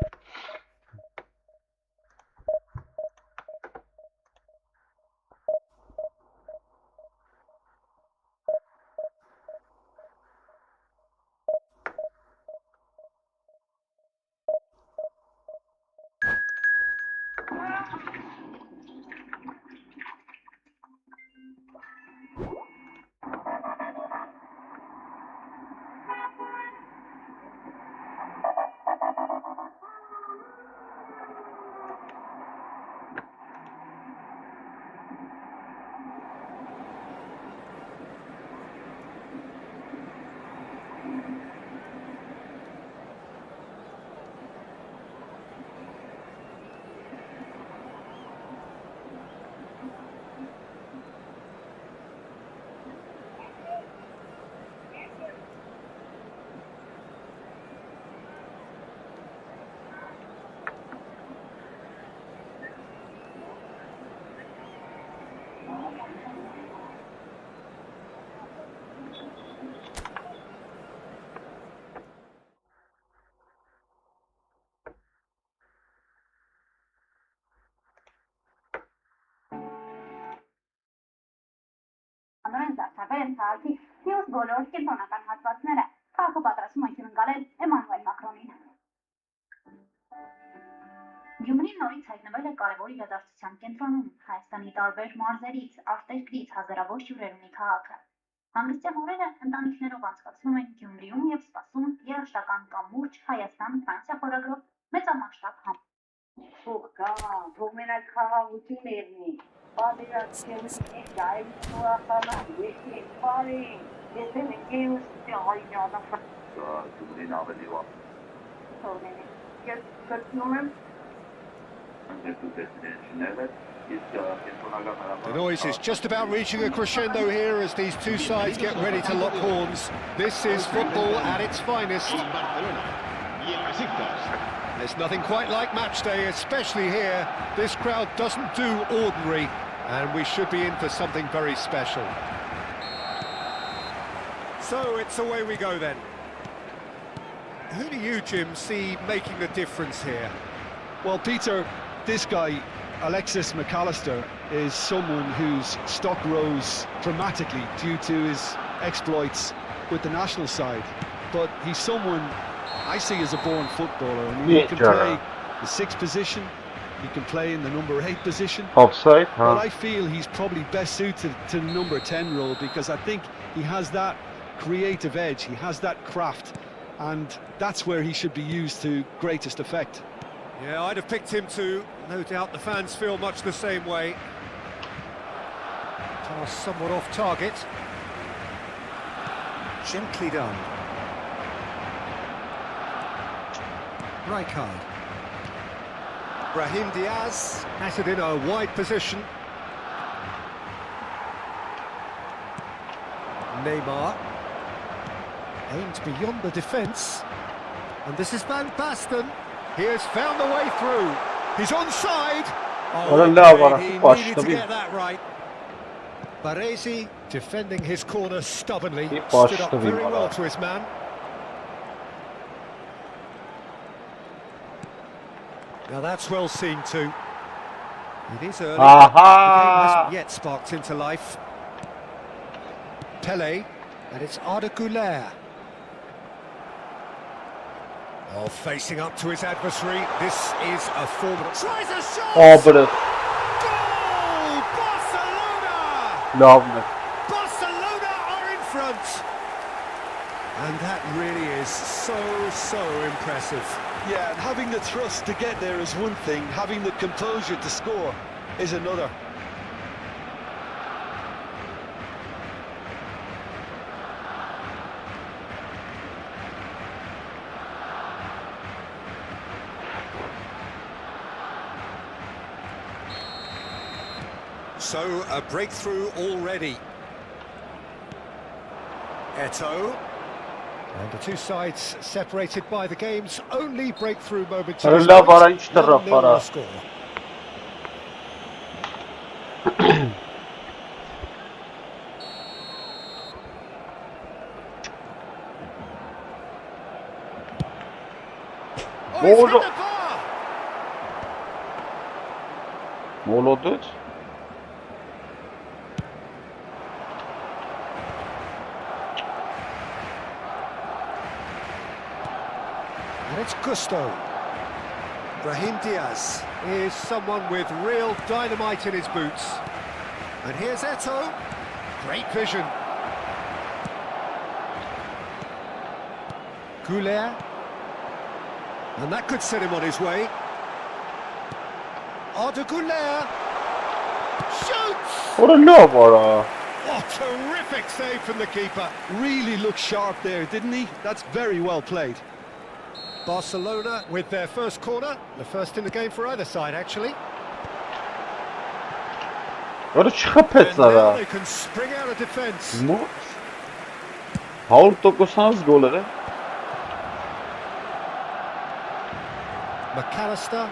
Չեն զարթակել քաղաքի մյուս բոլոր կենտրոնական հատվածները։ Քաղաքը պատրաստվում է հյուրընկալել Էմանուել Մակրոնին։ Գյումրին նորից հայտնվել է կարևոր իրադարձության կենտրոնում։ Հայաստանի տարբեր մարզերից, արտերկրից հազարավոր հյուրեր ունի քաղաքը։ Հանգստյան օրերը ընտանիքներով անցկացնում են Գյումրիում եւ սպասում երաժշտական կամուրջ Հայաստան-Ֆրանսիա խորագրով մեծամասշտաբ համ։ Թող գա, թող մենակ խաղաղություն եղնի, պատերազմի գայլի խորախանա, եկեք բարի, ես եմ ընկերուս հայնյանը Գյումրին ավելի վաղ թողնենի, ես կրտնում եմ The noise is just about reaching a crescendo here as these two sides get ready to lock horns. This is football at its finest. There's nothing quite like match day, especially here. This crowd doesn't do ordinary, and we should be in for something very special. So it's away we go then. Who do you, Jim, see making the difference here? Well, Peter, this guy, Alexis McAllister, is someone whose stock rose dramatically due to his exploits with the national side. But he's someone I see as a born footballer. I mean, he can play the 6th position, he can play in the number 8 position. Offside, But I feel he's probably best suited to the number 10 role because I think he has that creative edge, he has that craft, and that's where he should be used to greatest effect. Yeah, I'd have picked him too. No doubt the fans feel much the same way. Pass somewhat off target. Gently done. Rijkaard. Brahim Diaz has it in a wide position. Neymar aimed beyond the defence. And this is Van Basten. He has found the way through. He's onside. Oh, he needed to get that right. Baresi defending his corner stubbornly. Stood up very well to his man. Now that's well seen too. It is early. The game hasn't yet sparked into life. Pele, and it's Arda Güler. Oh, facing up to his adversary. This is a formidable. Tries a shot. Oh, but Goal! Barcelona! lovely. Barcelona are in front. And that really is so impressive. Yeah, and having the thrust to get there is one thing, having the composure to score is another. So, a breakthrough already. Eto'o. And the two sides separated by the game's only breakthrough moment to this point. 1-0 score. Oh, he's hit the bar! Molodut. And it's Gusto. Brahim Diaz is someone with real dynamite in his boots. And here's Eto'o. Great vision. Güler. And that could set him on his way. Arda Güler. Shoots! What a love, or What a terrific save from the keeper. Really looked sharp there, didn't he? That's very well played. Barcelona with their first corner, the first in the game for either side actually. what a chapet, And now they can spring out of defence. What? Paul Tokosan's goal, eh? McAllister.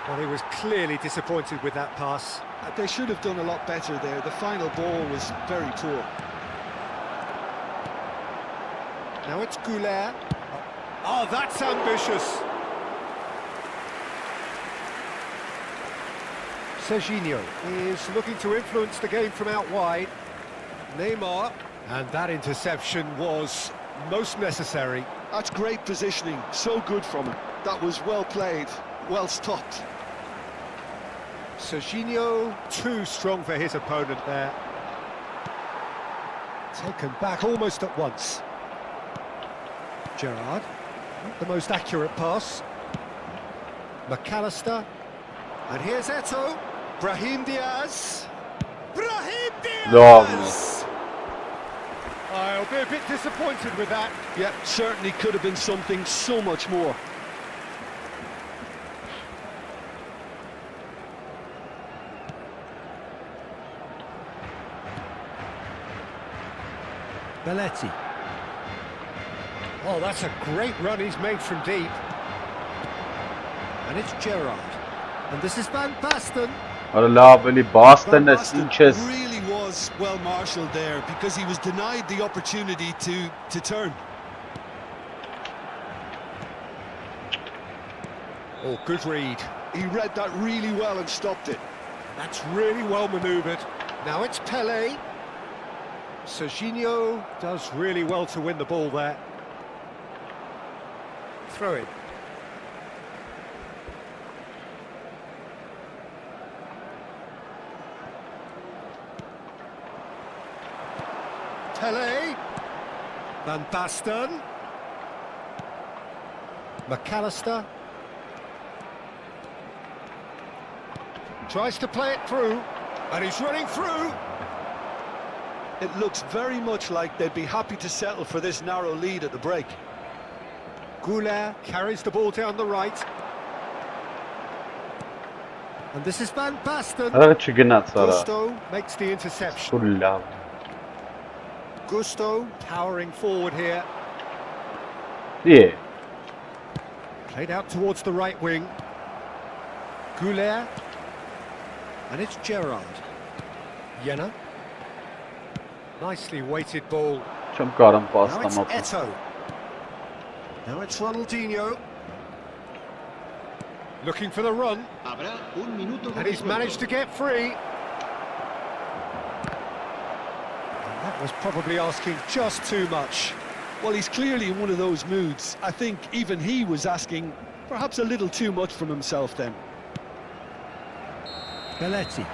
Well, he was clearly disappointed with that pass. They should have done a lot better there. The final ball was very poor. Now it's Güler. Oh, that's ambitious. Serginho is looking to influence the game from out wide. Neymar, and that interception was most necessary. That's great positioning, so good from him. That was well played, well stopped. Serginho, too strong for his opponent there. Taken back almost at once. Gerrard, not the most accurate pass. McAllister, and here's Eto'o. Brahim Diaz. Brahim Diaz! I'll be a bit disappointed with that. Yeah, certainly could have been something so much more. Belletti. Oh, that's a great run he's made from deep. And it's Gerrard. And this is Van Basten. Van Basten really was well marshalled there because he was denied the opportunity to turn. Oh, good read. He read that really well and stopped it. That's really well manoeuvred. Now it's Pelé. Serginho does really well to win the ball there. Throw it. Pelé. Van Basten. McAllister. Tries to play it through, and he's running through. It looks very much like they'd be happy to settle for this narrow lead at the break. Goulet carries the ball down the right. And this is Van Basten. Gusto makes the interception. Gusto powering forward here. Yeah. Played out towards the right wing. Goulet. And it's Gerrard. Jenna. Nicely weighted ball. Now it's Eto'o. Now it's Ronaldinho. Looking for the run. And he's managed to get free. And that was probably asking just too much. Well, he's clearly in one of those moods. I think even he was asking perhaps a little too much from himself then. Belletti.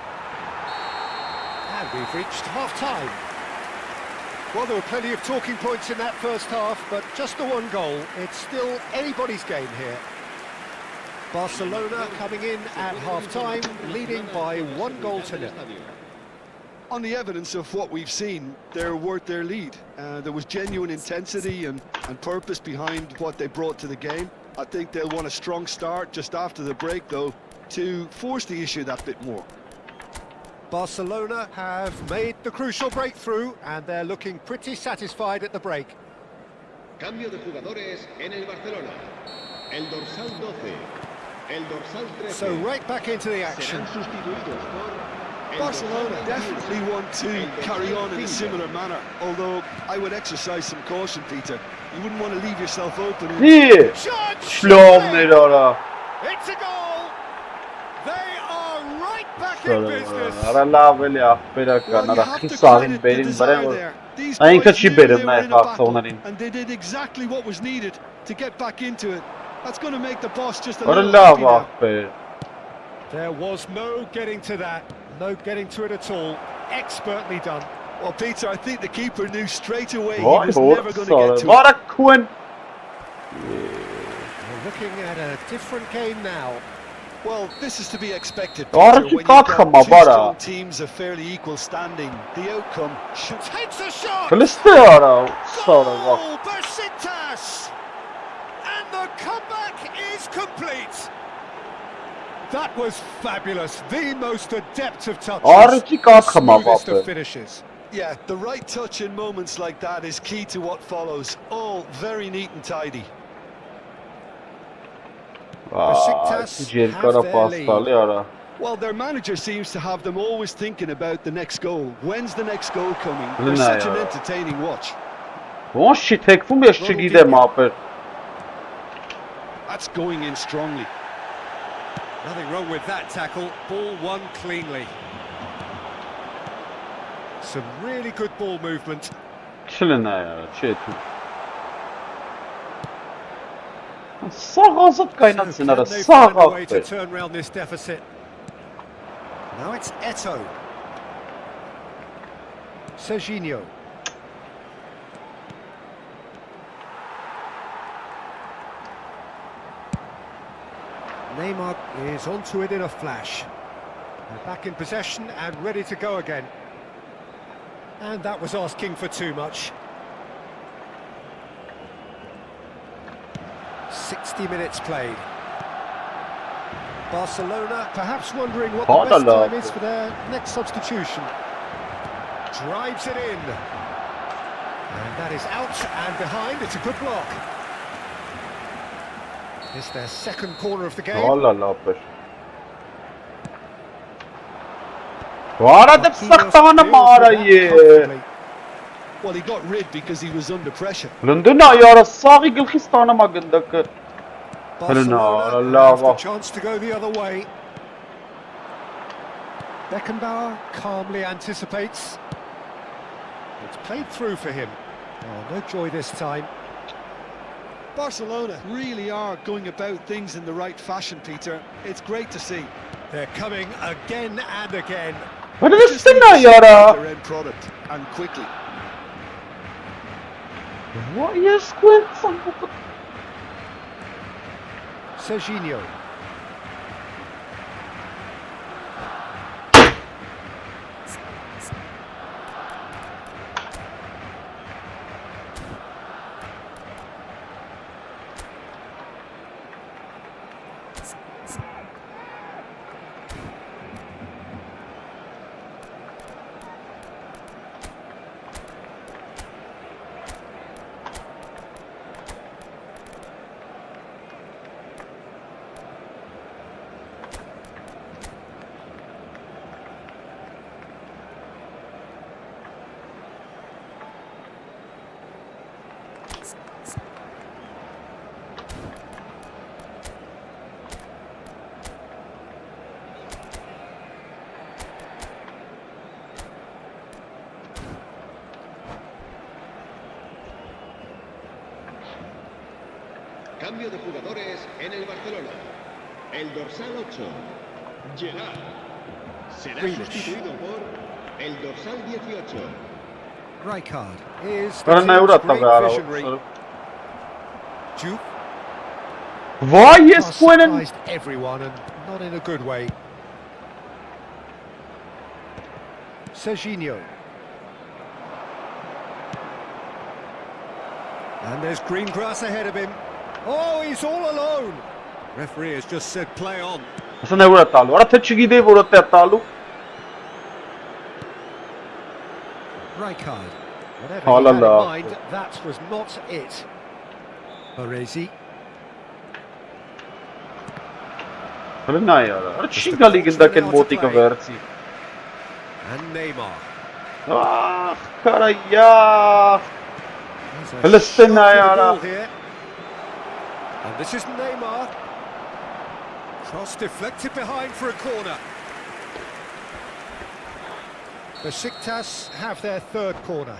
And we've reached half-time. Well, there were plenty of talking points in that first half, but just the one goal. It's still anybody's game here. Barcelona coming in at half-time, leading by 1-0. On the evidence of what we've seen, they're worth their lead. There was genuine intensity and purpose behind what they brought to the game. I think they'll want a strong start just after the break, though, to force the issue that bit more. Barcelona have made the crucial breakthrough and they're looking pretty satisfied at the break. Cambio de jugadores en el Barcelona. El dorsal 12, el dorsal 13. So right back into the action. Barcelona definitely want to carry on in a similar manner, although I would exercise some caution, Peter. You wouldn't want to leave yourself open. Yeah. It's a goal! They are right back in business. Well, you have to credit the desire there. These boys knew they were in a battle, and they did exactly what was needed to get back into it. That's going to make the boss just a little happy now. There was no getting to that, no getting to it at all. Expertly done. Well, Peter, I think the keeper knew straight away he was never going to get to it. We're looking at a different game now. Well, this is to be expected, Peter, when you've got two strong teams of fairly equal standing. The outcome should... Takes a shot! Goal, Besiktas! And the comeback is complete. That was fabulous. The most adept of touches. Smoothest of finishes. Yeah, the right touch in moments like that is key to what follows. All very neat and tidy. Well, their manager seems to have them always thinking about the next goal. When's the next goal coming? They're such an entertaining watch. Ronaldinho. That's going in strongly. Nothing wrong with that tackle, ball won cleanly. Some really good ball movement. Chilling there, shit. Sağ azat kaynatsın ara, Can they sağ find a way to attı. turn round this deficit? Now it's Eto. Serginho. Neymar is onto it in a flash. They're back in possession and ready to go again. And that was asking for too much. 60 minutes played. Barcelona perhaps wondering what the best time is for their next substitution. Drives it in. And that is out and behind. It's a good block. It's their second corner of the game. Allah. Vara da saktamana marayı. Well, he got rid because he was under pressure. Lunduna yara sağı gılxistana magındakı. Barcelona have the chance to go the other way. Beckenbauer calmly anticipates. It's played through for him. Oh, no joy this time. Barcelona really are going about things in the right fashion, Peter. It's great to see. They're coming again and again. What is this yara? Their end product and quickly. What is squinting? Serginho. Cambio de jugadores en el Barcelona. El dorsal 8, Gerard, será sustituido por el dorsal 18. Rijkaard is Para the na team's Euro great tabii visionary. Juke Vay yes squinting. surprised everyone and not in a good way. Serginho. And there's green grass ahead of him. Oh, he's all alone. Referee has just said play on. Sana Euro talu. Ora te çigi de Euro te talu. Rijkaard. Whatever Oh, he had in la. mind, that was not it. Baresi. Hırna yara. Ora çiga ligindeki motika versi. And Neymar. Ah, karaya. There's a Listen, shot for the Ayala. ball here. And this is Neymar. Cross deflected behind for a corner. Besiktas have their third corner.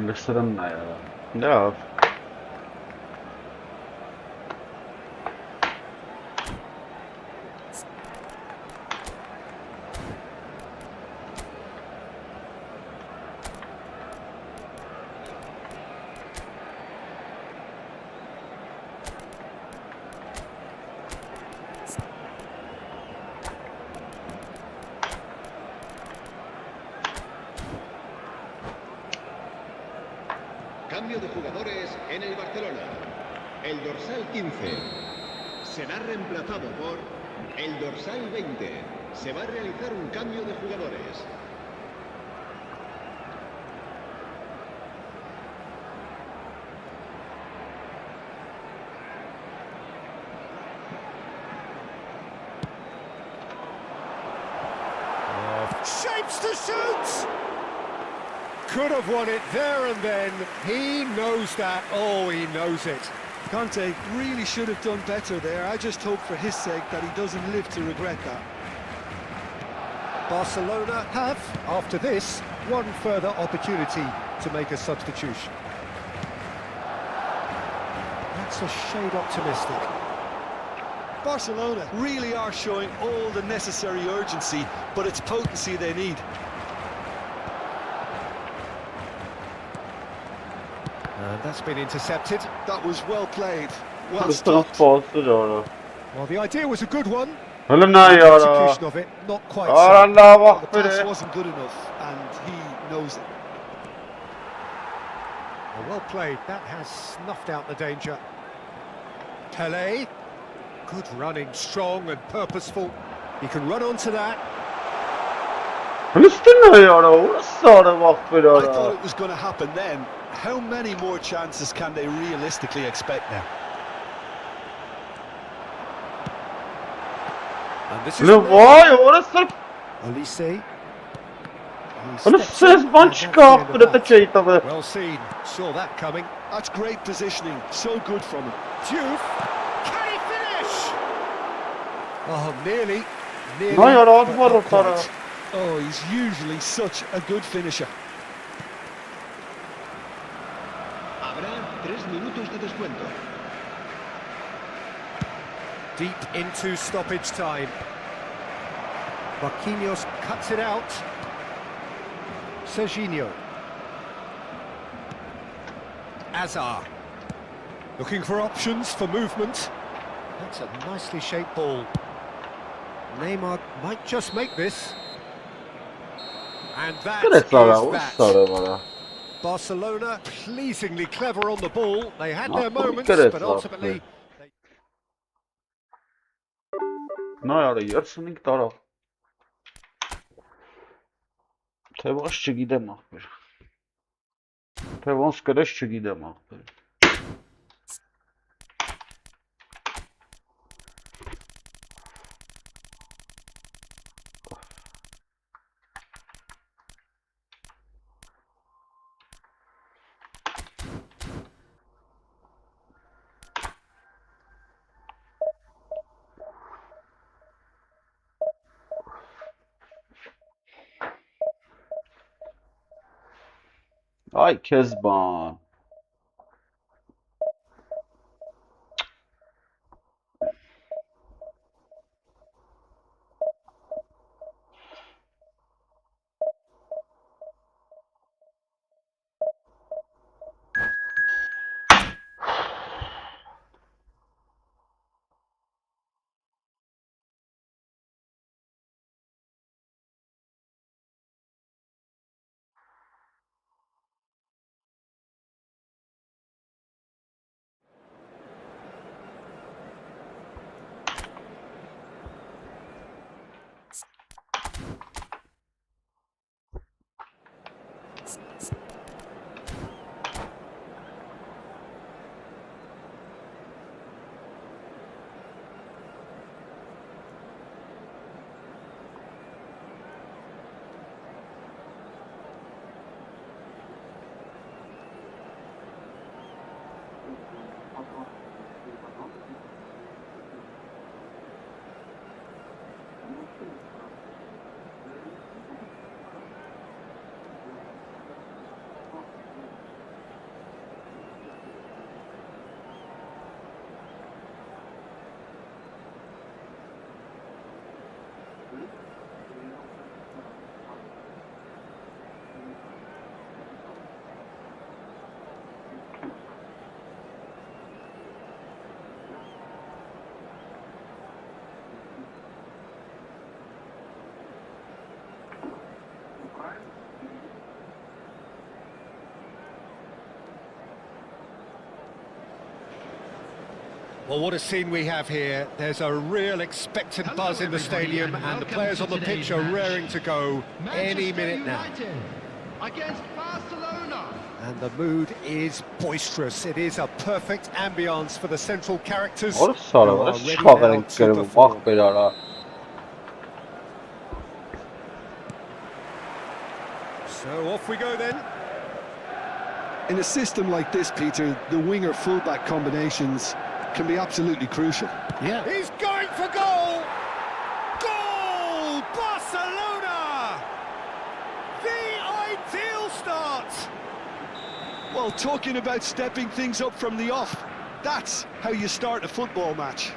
Lısırın yara. Ya. Cambio de jugadores en el Barcelona. El dorsal 15 será reemplazado por el dorsal 20. Se va a realizar un cambio de jugadores. shapes to shoot! Could have won it there and then. He knows that. Oh, he knows it. Conte really should have done better there. I just hope for his sake that he doesn't live to regret that. Barcelona have, after this, one further opportunity to make a substitution. That's a shade optimistic. Barcelona really are showing all the necessary urgency, but it's potency they need. And that's been intercepted. That was well played. Well Stop stopped. Barcelona. Well, the idea was a good one. Hello, The Nayara. execution of it, not quite so. Allah The pass Akbar. wasn't good enough, and he knows it. Well played. That has snuffed out the danger. Pele. Good running, strong and purposeful. He can run onto that. Listen, Nayara. What a sort of I thought Akbar. it was going to happen then. How many more chances can they realistically expect now? And this is No, why? What a sort. Olise. What a says bunch of the cheat of it. Well seen. Saw that coming. That's great positioning. So good from him. Diouf. Can he finish? Oh, nearly. Nearly. Nayara, but what not a quite. sort. Oh, he's usually such a good finisher. Habrá 3 minutos de descuento. Deep into stoppage time. Marquinhos cuts it out. Serginho. Azar. Looking for options for movement. That's a nicely shaped ball. Neymar might just make this. And that Good is at Sara. What a that. sort of. Barcelona pleasingly clever on the ball. They had their Not moments, good at but that, ultimately... Nayara, երսունինք տարավ։ Թե ոնց չգիտեմ ախպեր։ Թե ոնց կրես չգիտեմ ախպեր։ Ay քեզ բան։ Well, what a scene we have here. There's a real expectant buzz in the stadium, and the players on the pitch are raring to go any minute now. Against Barcelona. And the mood is boisterous. It is a perfect ambience for the central characters. What a sort who of. are Let's ready cover now and get to a perform. walk bit out of. So off we go then. In a system like this, Peter, the winger-fullback combinations can be absolutely crucial. Yeah. He's going for goal! Goal! Barcelona! The ideal start! Well, talking about stepping things up from the off, that's how you start a football match.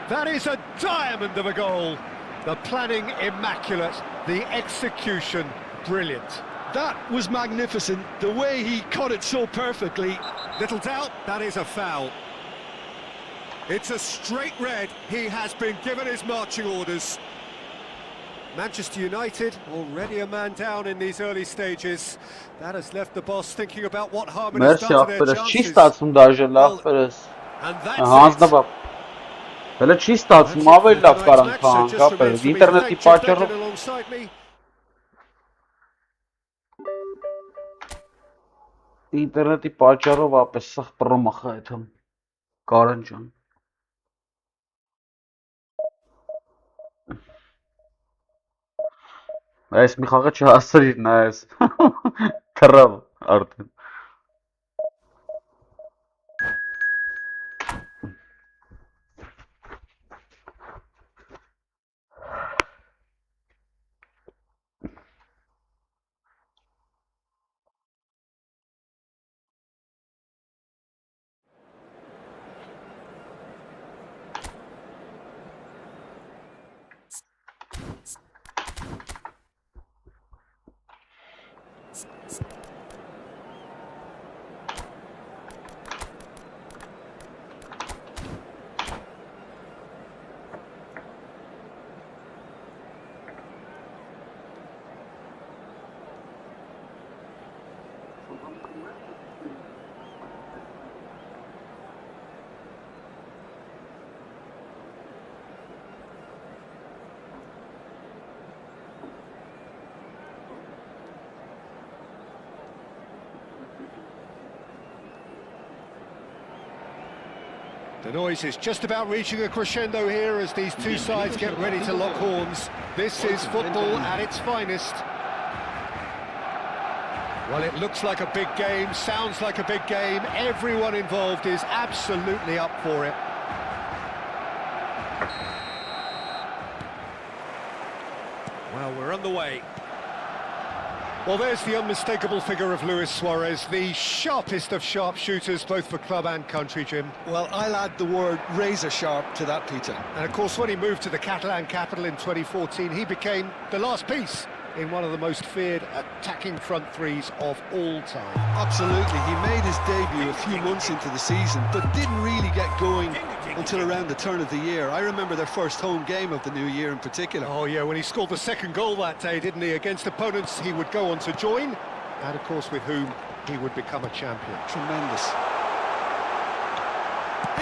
That is a diamond of a goal. The planning immaculate, the execution brilliant. That was magnificent, the way he cut it so perfectly. Little doubt, that is a foul. It's a straight red. He has been given his marching orders. Manchester United already a man down in these early stages. That has left the boss thinking about what harm it has Mersi done to their aferes. Չի chances. ստացվում դաժե լավ ֆերես։ And that's Հանձնաբա։ Հələ չի ստացվում, ավելի լավ կարան it. հանգապել։ Ինտերնետի պատճառով Alongside me. ինտերնետի պատճառով ապես սխ պրոմախա այդում։ Կարեն ջան։ Այս մի խաղը չհասցրիր նայես։ Թռավ արդեն։ The noise is just about reaching a crescendo here as these two sides get ready to lock horns. This is football at its finest. Well, it looks like a big game, sounds like a big game. Everyone involved is absolutely up for it. Well, we're on the way. Well, there's the unmistakable figure of Luis Suarez, the sharpest of sharpshooters, both for club and country, Jim. Well, I'll add the word razor sharp to that, Peter. And of course, when he moved to the Catalan capital in 2014, he became the last piece in one of the most feared attacking front threes of all time. Absolutely, he made his debut a few months into the season, but didn't really get going until around the turn of the year. I remember their first home game of the new year in particular. Oh yeah, when he scored the second goal that day, didn't he? Against opponents he would go on to join, and of course with whom he would become a champion. Tremendous.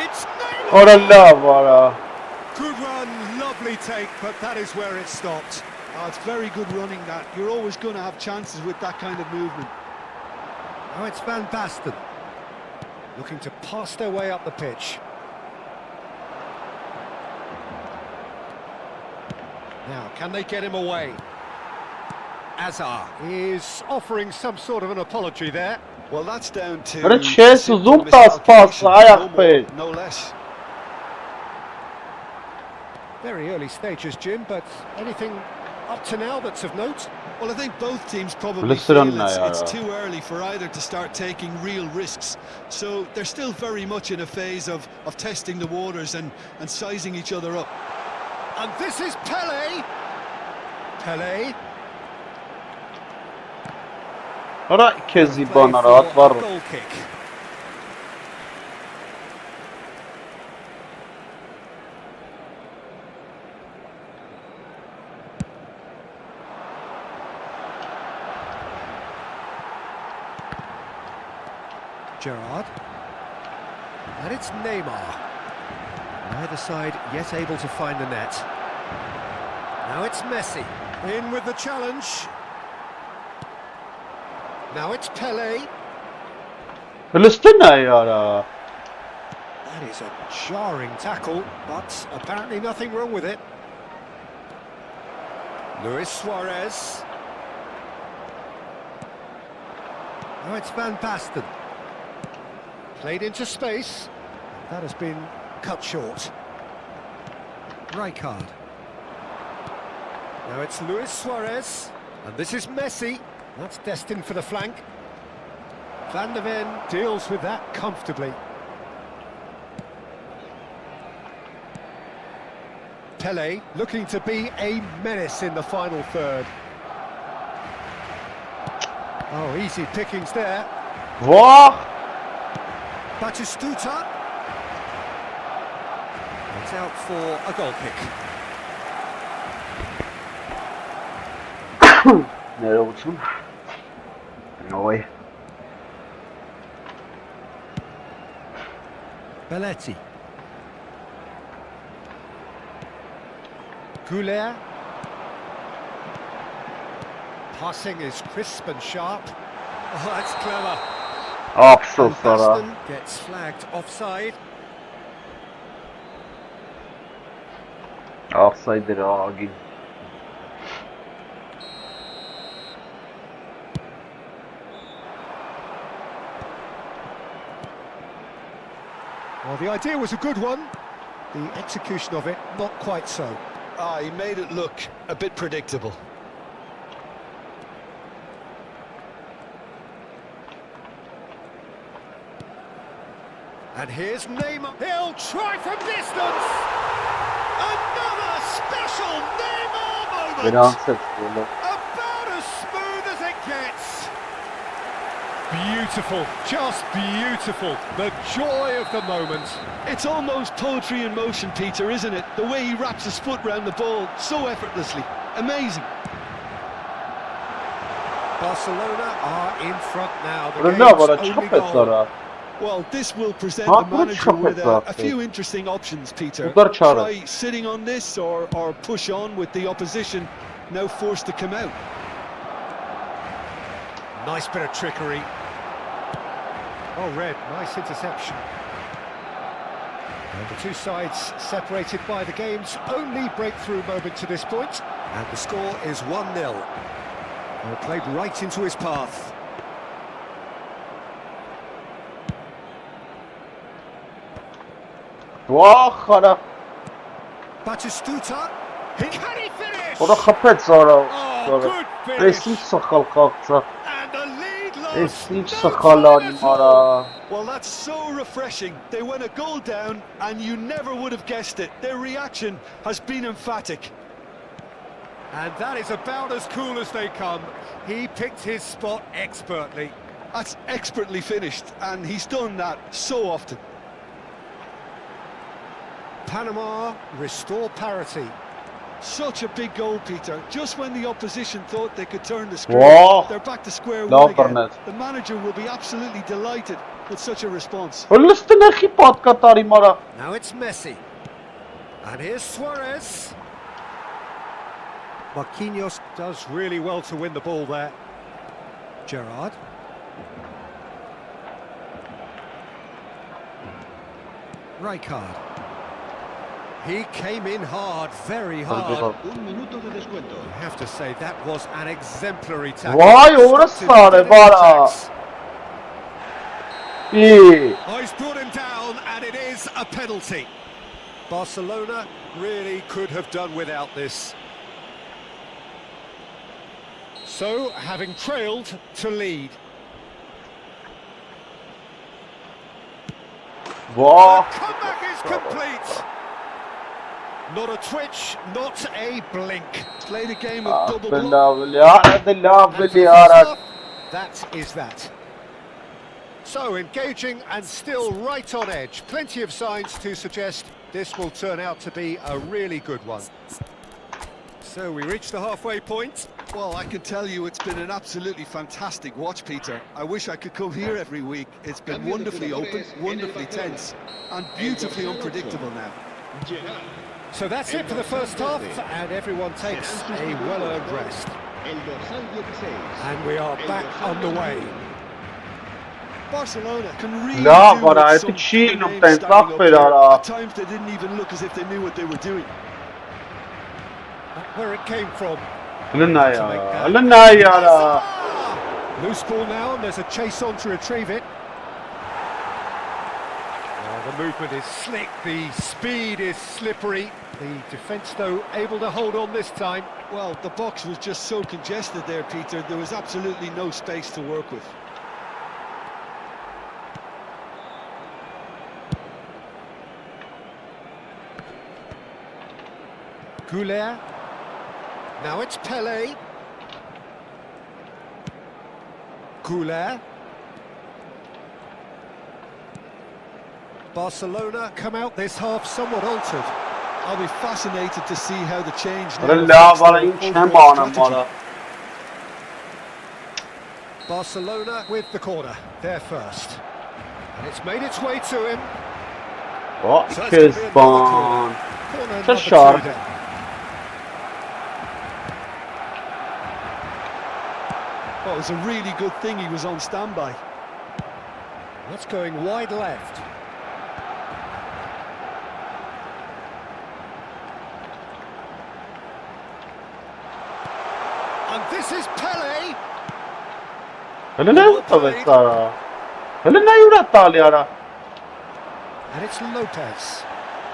It's good run, lovely take, but that is where it stopped. Oh, it's very good running that. You're always going to have chances with that kind of movement. Now it's Van Basten, looking to pass their way up the pitch. Now, can they get him away? Azar is offering some sort of an apology there. Well, that's down to... No less. Very early stages, Jim, but anything up to now that's of note? Well, I think both teams probably feel it's too early for either to start taking real risks. So they're still very much in a phase of testing the waters and sizing each other up. And this is Pelé. Pelé. Goal kick. Gerrard. And it's Neymar. Neither side yet able to find the net. Now it's Messi. In with the challenge. Now it's Pelé. That is a jarring tackle, but apparently nothing wrong with it. Luis Suarez. Now it's Van Basten. Played into space. That has been cut short. Rijkaard. Now it's Luis Suarez. And this is Messi. That's destined for the flank. Van der Ven deals with that comfortably. Pele looking to be a menace in the final third. Oh, easy pickings there. Vah! Batistuta. It's out for a goal kick. Nervosum. Noi. Belletti. Goulet. Passing is crisp and sharp. Oh, that's clever. Absol And Sara. Basten gets flagged offside. Offside Ragi. Well, the idea was a good one. The execution of it, not quite so. Ah, he made it look a bit predictable. And here's Neymar. He'll try from distance. Another special Neymar moment. About as smooth as it gets. Beautiful, just beautiful. The joy of the moment. It's almost poetry in motion, Peter, isn't it? The way he wraps his foot round the ball so effortlessly. Amazing. Barcelona are in front now. The Bravo, game's çok only goal. Sara. Well, this will present Ah, the manager çok with a etraflı. few interesting options, Peter. Bunlar çağrı. Try sitting on this or push on with the opposition now forced to come out. Nice bit of trickery. Oh, red, nice interception. And the two sides separated by the game's only breakthrough moment to this point. And the score is 1-0. Well, played right into his path. Vah xara. Batistuta. Can he finish? Ora xapet Sara. Oh, good finish. Resim saxal qalxa. And the lead lost. Resim No saxalan trouble at all. mara. Well, that's so refreshing. They went a goal down and you never would have guessed it. Their reaction has been emphatic. And that is about as cool as they come. He picked his spot expertly. That's expertly finished, and he's done that so often. Panama restore parity. Such a big goal, Peter. Just when the opposition thought they could turn the screw, Wow. they're back to square No, one again. Bernat. The manager will be absolutely delighted with such a response. Hıllısın eşi patkatari mara. Now it's Messi. And here's Suarez. Marquinhos does really well to win the ball there. Gerrard. Rijkaard. He came in hard, very hard. Un minuto de descuento. I have to say, that was an exemplary tackle. Vay orası Stopped sare it in bara. attacks. İyi. Oh, he's brought him down, and it is a penalty. Barcelona really could have done without this. So, having trailed to lead. Vah. The comeback is complete. Not a twitch, not a blink. Played a game of double block. Bellavli. Arada And for lavli the arak. first half, that is that. So engaging and still right on edge. Plenty of signs to suggest this will turn out to be a really good one. So we reach the halfway point. Well, I can tell you it's been an absolutely fantastic watch, Peter. I wish I could come here every week. It's been wonderfully open, wonderfully tense, and beautifully unpredictable now. Gerrard. So that's it for the first half, and everyone takes a well-earned rest. El dorsal 16. And we are back on the way. Barcelona can really La, do bara, with ett some kilo big names på en standing up straffel there. där. At times they didn't even look as if they knew what they were doing. Where it came from. Lınaya. Lınaya. Loose ball now, and there's a chase on to retrieve it. The movement is slick, the speed is slippery. The defence, though, able to hold on this time. Well, the box was just so congested there, Peter. There was absolutely no space to work with. Goulet. Now it's Pelé. Goulet. Barcelona come out this half somewhat altered. I'll be fascinated to see how the change Barcelona with the corner, there first. And it's made its way to him. Oh, So it's gonna be another corner. Corner number sharp. 2 then. Well, it was a really good thing he was on standby. That's going wide left. And this is Pelé. And it's Lopez.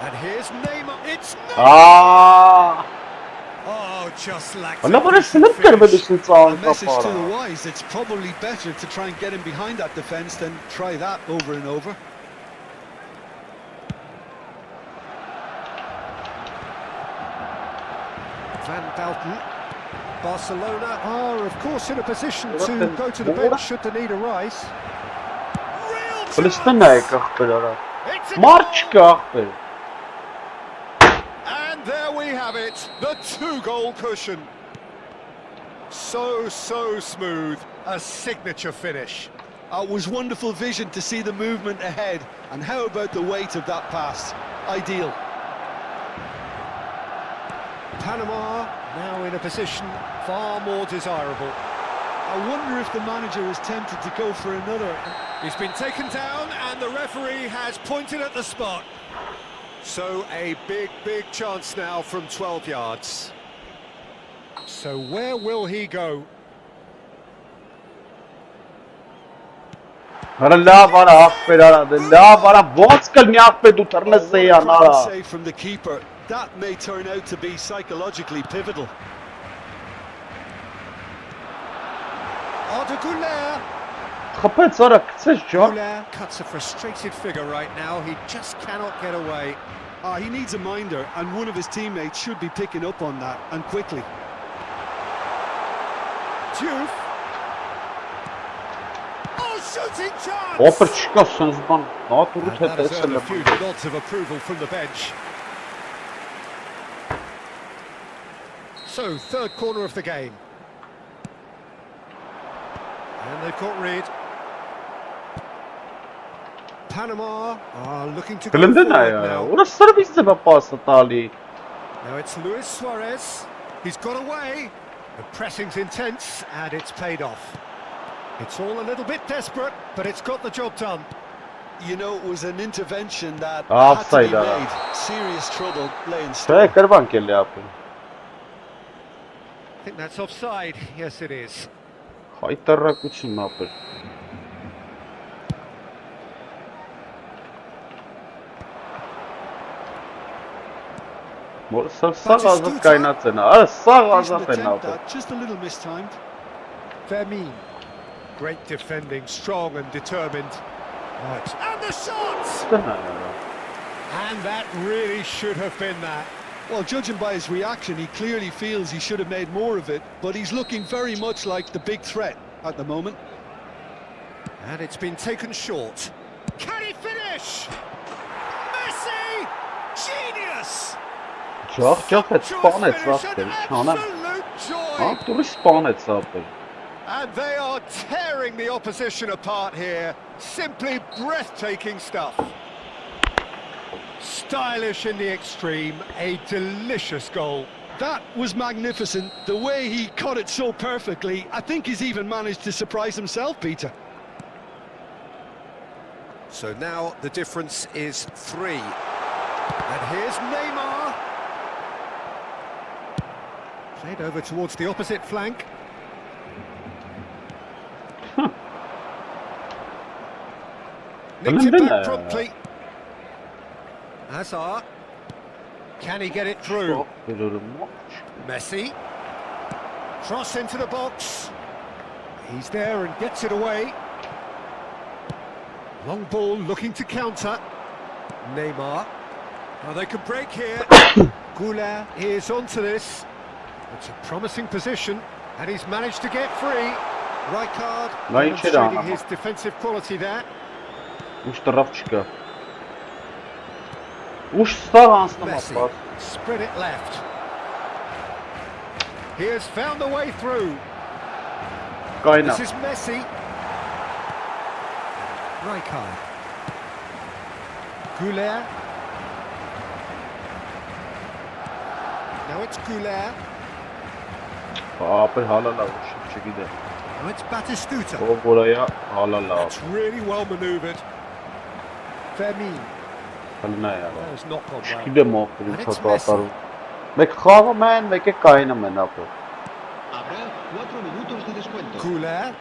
And here's Neymar. It's Neymar. Oh, just like A message to the wise, it's probably better to try and get him behind that defence than try that over and over. Van Dalton. Barcelona are, of course, in a position to go to the bench should the need arise. Real chance. It's a goal. And there we have it, the 2-goal cushion. So smooth, a signature finish. It was wonderful vision to see the movement ahead, and how about the weight of that pass? Ideal. Panama now in a position far more desirable. I wonder if the manager is tempted to go for another. He's been taken down and the referee has pointed at the spot. So a big chance now from 12 yards. So where will he go? Save from the keeper. That may turn out to be psychologically pivotal. Goulet. Goulet cuts a frustrated figure right now. He just cannot get away. He needs a minder, and one of his teammates should be picking up on that, and quickly. Diouf. Oh, shooting chance! And that has earned a few nods of approval from the bench. So, third corner of the game. And they've got rid. Panama are looking to go forward now. Now it's Luis Suarez. He's got away. The pressing's intense and it's paid off. It's all a little bit desperate, but it's got the job done. You know, it was an intervention that had to be made. Serious trouble lay in store. I think that's offside. Yes, it is. Just a little mistimed. Vermin. Great defending, strong and determined. Right. And the shots! And that really should have been that. Well, judging by his reaction, he clearly feels he should have made more of it, but he's looking very much like the big threat at the moment. And it's been taken short. Can he finish? Messi! Genius! Absolute joy! And they are tearing the opposition apart here. Simply breathtaking stuff. Stylish in the extreme, a delicious goal. That was magnificent. The way he caught it so perfectly, I think he's even managed to surprise himself, Peter. So now the difference is 3. And here's Neymar. Played over towards the opposite flank. Nicked it back promptly. Hazard. Can he get it through? Messi. Cross into the box. He's there and gets it away. Long ball looking to counter. Neymar. Oh, they can break here. Goulart is onto this. It's a promising position, and he's managed to get free. Rijkaard demonstrating his defensive quality there. Messi spread it left. He has found the way through. This is Messi. Rijkaard. Goulart. Now it's Goulart. Now it's Batistuta. That's really well manoeuvred. Fermin. That has not gone well. And it's Messi. Habrá 4 minutos de descuento. Goulart.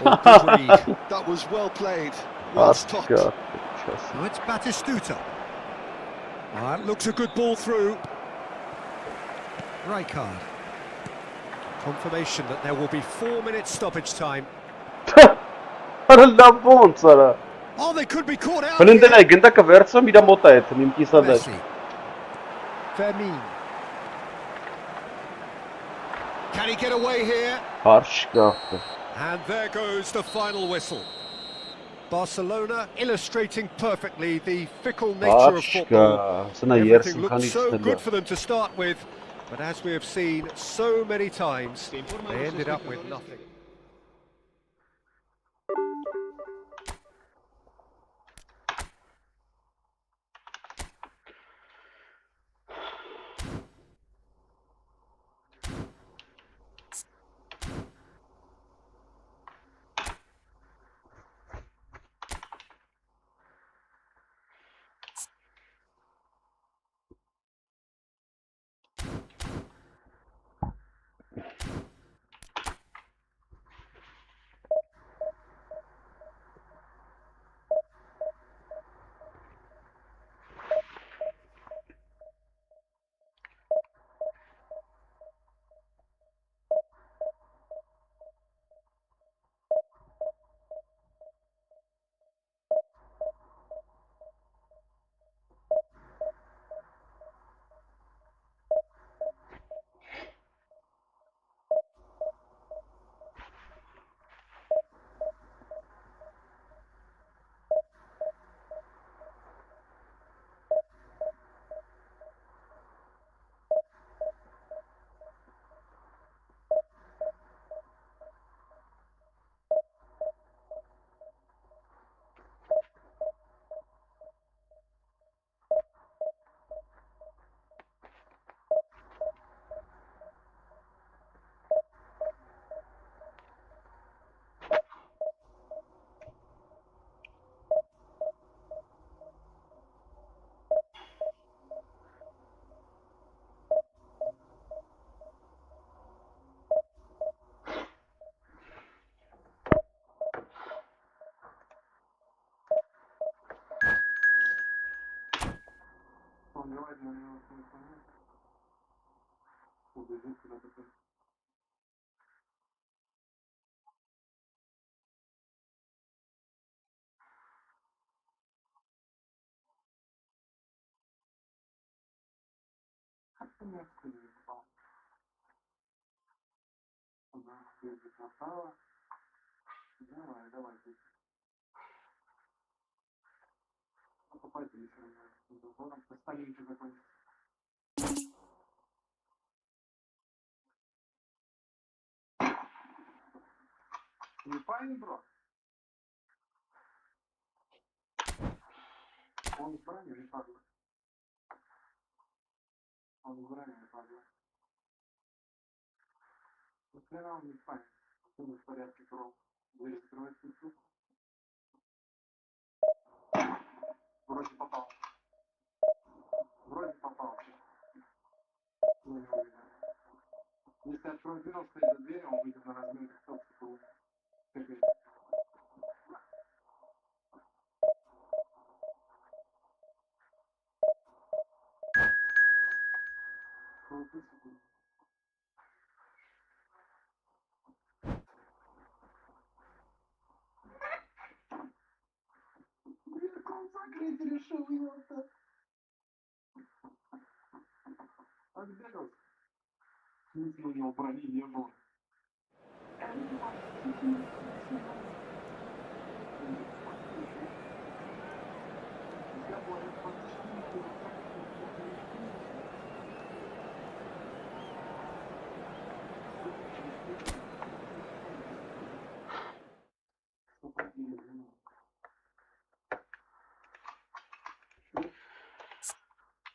Oh, good read. That was well played, well stopped. Now it's Batistuta. That looks a good ball through. Rijkaard. Confirmation that there will be 4 minutes stoppage time. Oh, they could be caught out here. Messi. Fermin. Can he get away here? And there goes the final whistle. Barcelona illustrating perfectly the fickle nature of football. Everything looked so good for them to start with, but as we have seen so many times, they ended up with nothing.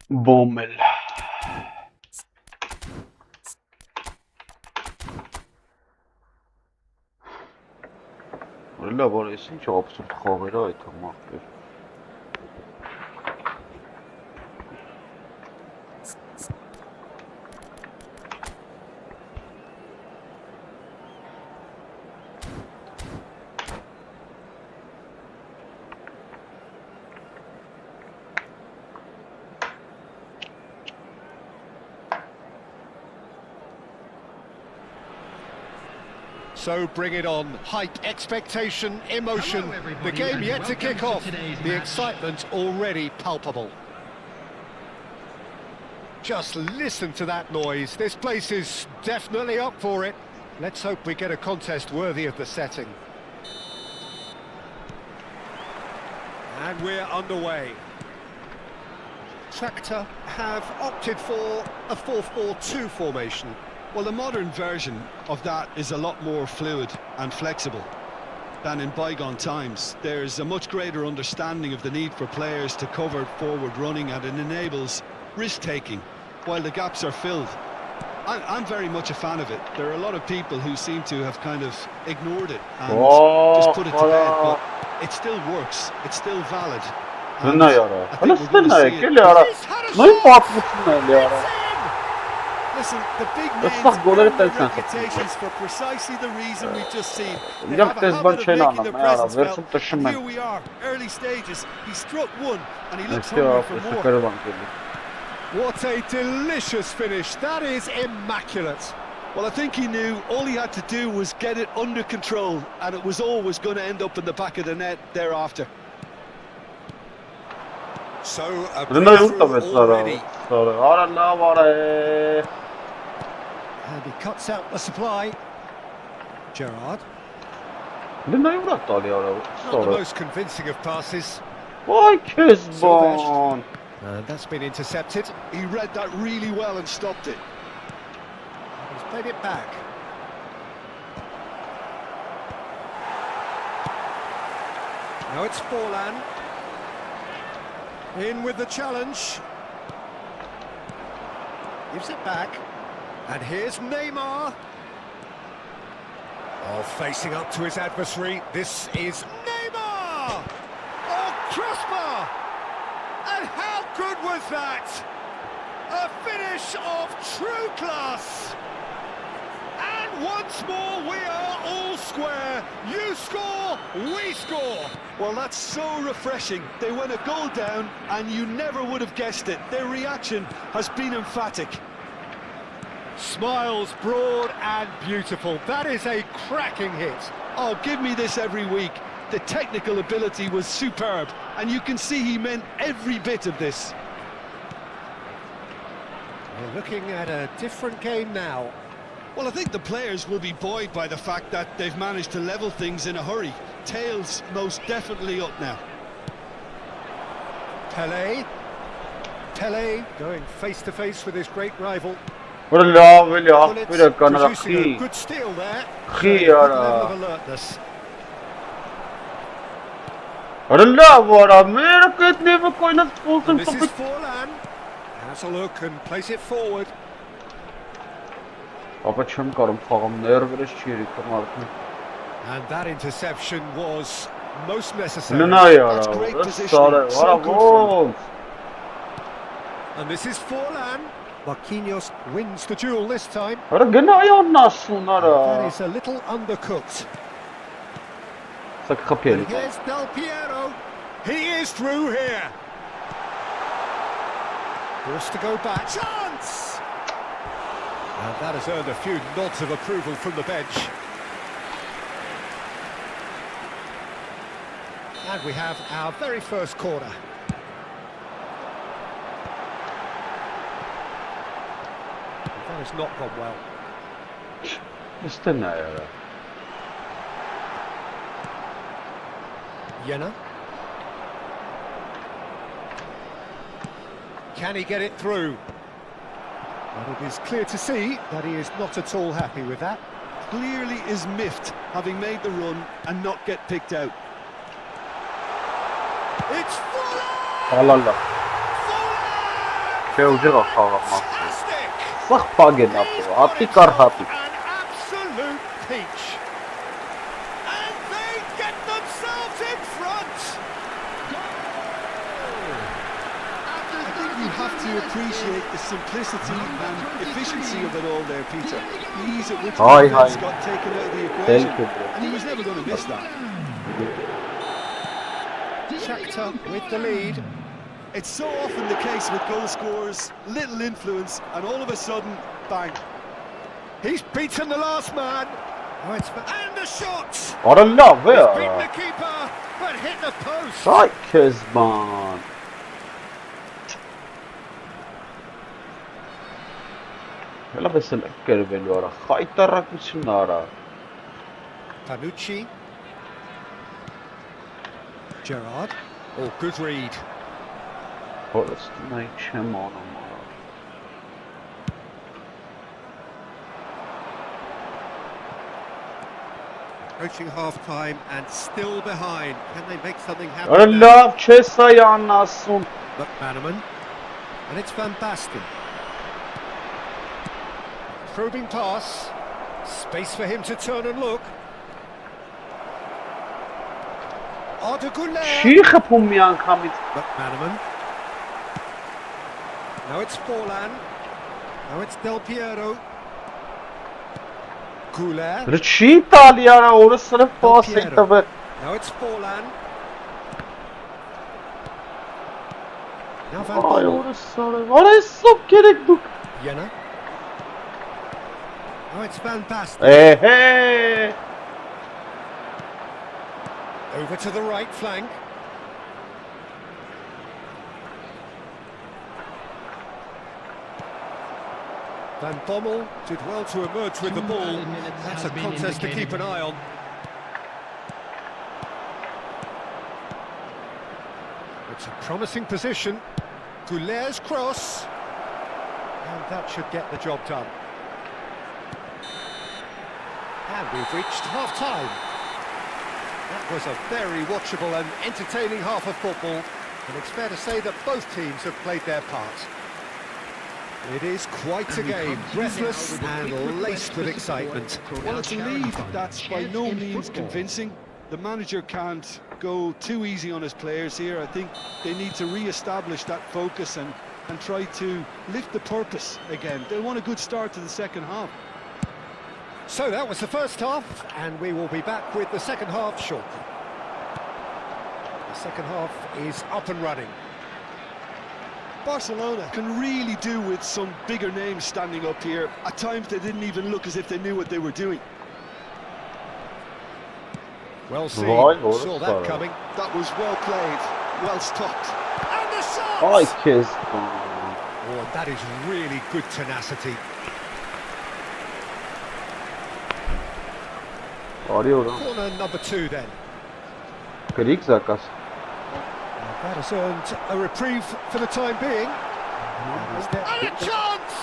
Bommel. Valla var esin ki absürt haberi ait ama. So bring it on. Hype, expectation, emotion. The game yet to kick off. The excitement already palpable. Just listen to that noise. This place is definitely up for it. Let's hope we get a contest worthy of the setting. And we're underway. Tractor have opted for a 4-4-2 formation. Well, the modern version of that is a lot more fluid and flexible than in bygone times. There's a much greater understanding of the need for players to cover forward running, and it enables risk-taking while the gaps are filled. I'm very much a fan of it. There are a lot of people who seem to have kind of ignored it and just put it to bed, but it still works, it's still valid. Stână iară, ăla stână, că le iară, nu-i poate puțină le iară. Listen, the big names have their reputations for precisely the reason we've just seen. They have a habit of making their presence felt, and here we are, early stages. He struck one, and he looks hungry for more. What a delicious finish. That is immaculate. Well, I think he knew all he had to do was get it under control, and it was always going to end up in the back of the net thereafter. So, a breakthrough already. And he cuts out the supply. Gerrard. Not the most convincing of passes. Vay Kezban! And that's been intercepted. He read that really well and stopped it. He's played it back. Now it's Forlan. In with the challenge. Gives it back. And here's Neymar. Oh, facing up to his adversary. This is Neymar! Oh, crossbar! And how good was that? A finish of true class. And once more we are all square. You score, we score. Well, that's so refreshing. They went a goal down and you never would have guessed it. Their reaction has been emphatic. Smiles broad and beautiful. That is a cracking hit. Oh, give me this every week. The technical ability was superb, and you can see he meant every bit of this. We're looking at a different game now. Well, I think the players will be buoyed by the fact that they've managed to level things in a hurry. Tails most definitely up now. Pelé going face to face with his great rival. Producing a good steal there. Good level of alertness. And this is Forlan. Has a look and plays it forward. And that interception was most necessary. That's great positioning. So good from him. And this is Forlan. Marquinhos wins the duel this time. That is a little undercooked. And here's Del Piero. He is through here. Forced to go back. Chance! And that has earned a few nods of approval from the bench. And we have our very first corner. That has not gone well. İşte ne ya? Jenna. Can he get it through? Well, it is clear to see that he is not at all happy with that. Clearly is miffed, having made the run and not get picked out. It's Fuller! Allah Allah. Şey ucu kalkamaz. Fantastic! Sık pagen yaptı. Hati kar hati. An absolute peach. And they get themselves in front. I think you have to appreciate the simplicity and efficiency of it all there, Peter. The ease at which the defence got taken out of the equation, and he was never going to miss that. Shakhtar with the lead. It's so often the case with goal scorers, little influence, and all of a sudden, bang. He's beaten the last man. Oh, it's and the shot. Allah He's beaten be. the keeper, but hit the post. Say Kezban. Vela mesela kerveli ora. Haytarak için ara. Panucci. Gerrard. Oh, good read. Orası ne içem onu. Approaching half-time and still behind. Can they make something happen? Allah çesa anlasın. McManaman. And it's Van Basten. Probing pass. Space for him to turn and look. Arda Güler. Çiğ yapılmayan kamit. McManaman. Now it's Forlan. Now it's Del Piero. Güler. Rıçı İtalyana orasını pas etti ve. Now it's Forlan. Now Van Ay Bommel. orası oraya sok gerek duk. Jenna. Now it's Van Basten. Ehe. Over to the right flank. Van Bommel did well to emerge with the ball. That's a contest to keep an eye on. It's a promising position. Goulet's cross. And that should get the job done. And we've reached half-time. That was a very watchable and entertaining half of football, and it's fair to say that both teams have played their part. It is quite a game, breathless and laced with excitement. Well, it's a lead that's by no means convincing. The manager can't go too easy on his players here. I think they need to re-establish that focus and try to lift the purpose again. They want a good start to the second half. So that was the first half, and we will be back with the second half shortly. The second half is up and running. Barcelona can really do with some bigger names standing up here. At times they didn't even look as if they knew what they were doing. Well seen, Vay, saw that coming. That was well played, well stopped. And the shot! Ay Kezban. Oh, that is really good tenacity. Arıyorum. Corner number 2 then. Kırık zakas. That has earned a reprieve for the time being. And a chance!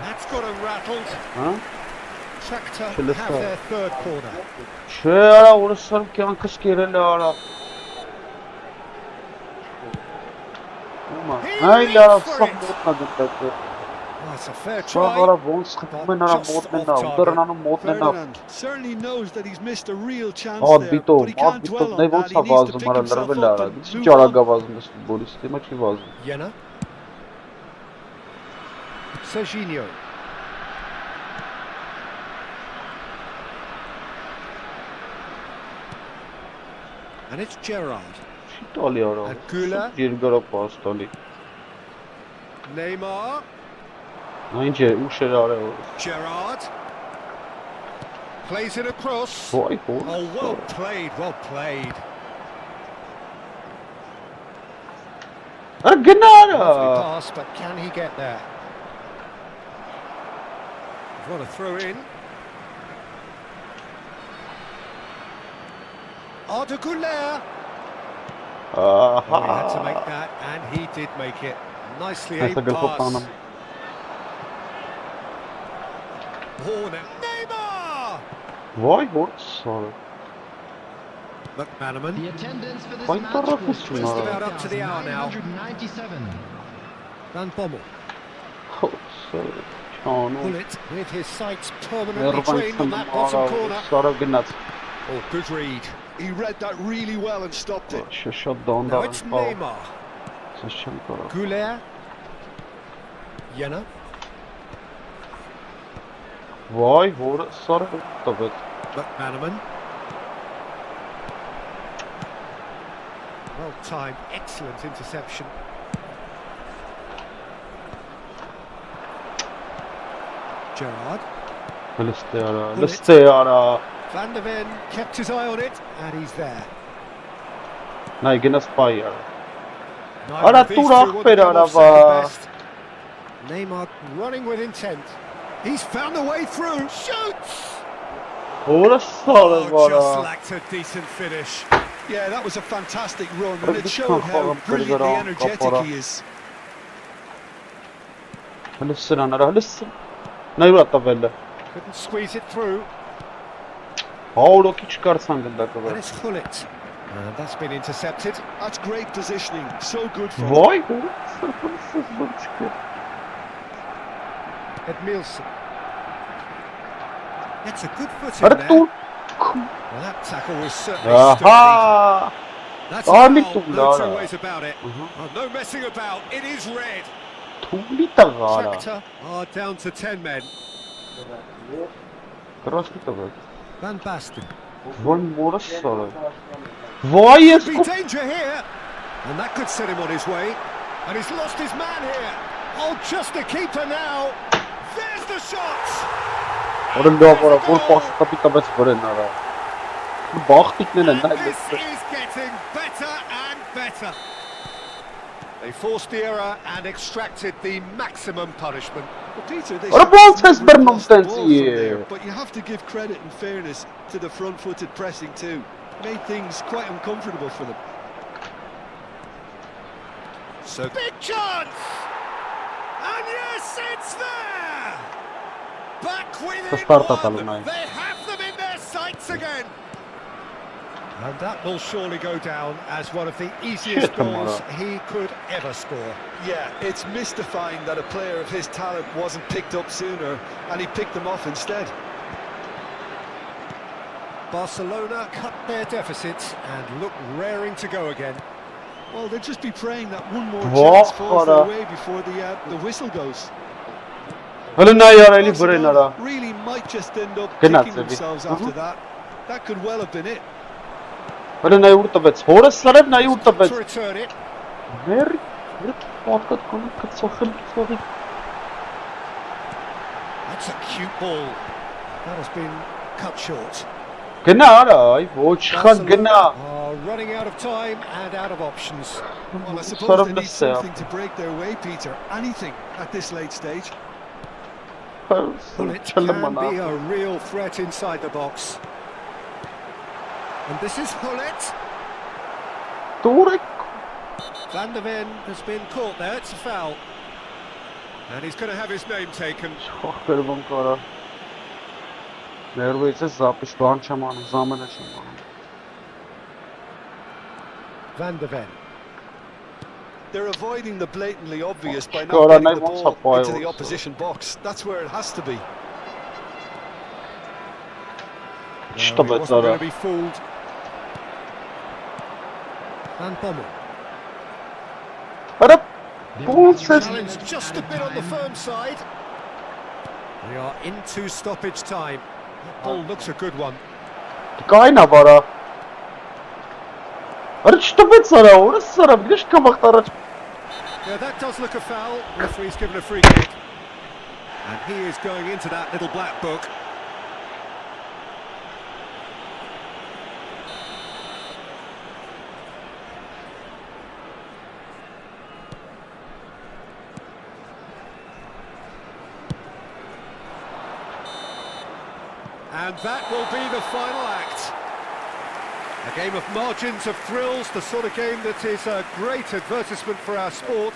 That's got them rattled. Ha? Shakhtar Şöyle have sağ. their third corner. Şöyle orası ki an kış gereli ara. Ama hala sapmadım tabii. Oh, it's a fair try. Sonra bon sıkıntı nara modnena, udarnanın modnena. Ferdinand certainly knows that he's missed a real chance there, Abito, but he can't abito, dwell ne on von that. He needs to savazım pick aralara himself böyle up ara. and Hiç move on. ara gavazım futbolist, maçı vazım. Jenna. Serginho. And it's Gerrard. Shit oluyor o. And Güler. Bir gara pastoli. Neymar. Այնջ է ուշ էր արել։ Gerrard. Plays it across. Ոայ, Oh, well played, well played. Գնարա։ Lovely pass, but can he get there? What a throw in. Arda Güler. Oh, he had to make that, and he did make it. Nicely aimed pass. Horner. Neymar! Ոայ, որ սարը։ McManaman. The attendance for this Why match don't was you know? Just about up to the hour now. 997. Van Bommel. Սարը, չանու։ Bullet with his sights permanently trained on that bottom corner. Սարը գնաց։ Oh, good read. He read that really well and stopped it. Շատ դանդաղ։ Now it's Neymar. Սա չեմ կարող։ Güler. Jenna. Ոայ, որ սարը տվեց։ McManaman. Well timed, excellent interception. Gerrard. Լստե արա։ Van der Ven kept his eye on it, and he's there. Նայ գնաց պայ արա։ Neither Արա of these դուր two want to ախպեր come արա off վա։ second best. Neymar running with intent. He's found a way through. Shoots! Որը սարը Oh, վարա։ just lacked a decent finish. Yeah, that was a fantastic run, But and it this showed can't how fall up brilliantly pretty good energetic on he is. Լսեն արա, լսեն։ Նայ ուրա տվել։ Couldn't squeeze it through. Հաուրո քիչ կարծան գնդա And կվեր։ it's Hullet. And that's been intercepted. That's great positioning, so good for him. Ոայ, որը սարը։ Edmilson. That's a good foot in Արա there. դու։ Well, that tackle was certainly sturdy. Ահա։ That's a Army foul, too, no Lara. two ways about it. Oh, no messing about, it is red. Թուլի տղա արա։ Shakhtar are down to 10 men. Կրոսի տվել։ Van Basten. Ոն որը սարը։ Ոայ, ես Be danger here. And that could set him on his way. And he's lost his man here. Oh, just a keeper now. There's the shot. Որը լավ արա, որ փախտապի տվեց վրեն արա։ Բախտիկներն են And նայ this լսը։ is getting better and better. They forced the error and extracted the maximum punishment. Well, Peter, they Ora, should ball never says have Bernard lost the ball from Stenzi. there, but you have to give credit and fairness to the front-footed pressing too. Made things quite uncomfortable for them. So big chance! And yes, it's there! Back within one. They have them in their sights again. And that will surely go down as one of the easiest goals he could ever score. Yeah, it's mystifying that a player of his talent wasn't picked up sooner, and he picked them off instead. Barcelona cut their deficit and look raring to go again. Well, they'll just be praying that one more chance falls their way before the whistle goes. Barcelona really might just end up kicking themselves after that. That could well have been it. Հələ նայ ուր տվեց, հորը սարև նայ ուր To տվեց։ return it. Մերի, պատկատ կոնը կծախել ծողի։ That's a cute ball. That has been cut short. Գնա արա, այ ոչ խան գնա։ Are running out of time and out of options. Well, I suppose they need something to break their way, Peter. Anything at this late stage. Bullet can be a real threat inside the box. And this is Hullet. Դուրը Van der Ven has been caught there, it's a foul. And he's going to have his name taken. խախտեր բան կարա։ Ներվից է զապիս բան չեմ անում, զամենը չեմ անում։ Van der Ven. They're avoiding the blatantly obvious by not getting the ball into the opposition box. That's where it has to be. No, he wasn't going to be fooled. Van Bommel. Արա, բոնսես։ Challenge just a bit on the firm side. We are into stoppage time. That ball looks a good one. Կային ավարա։ Արա չտվեց արա, որը սարավ, գիշ կամախտ առաջ։ Yeah, that does look a foul. Referee's given a free kick. And he is going into that little black book. And that will be the final act. A game of margins, of thrills, the sort of game that is a great advertisement for our sport.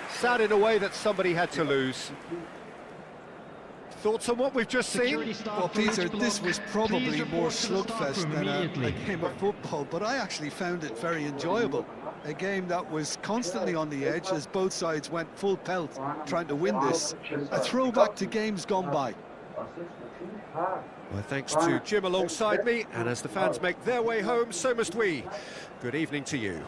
Sad in a way that somebody had to lose. Thoughts on what we've just seen? Well, Peter, this was probably more slugfest than a game of football, but I actually found it very enjoyable. A game that was constantly on the edge as both sides went full pelt trying to win this. A throwback to games gone by. Well, thanks to Jim alongside me, and as the fans make their way home, so must we. Good evening to you.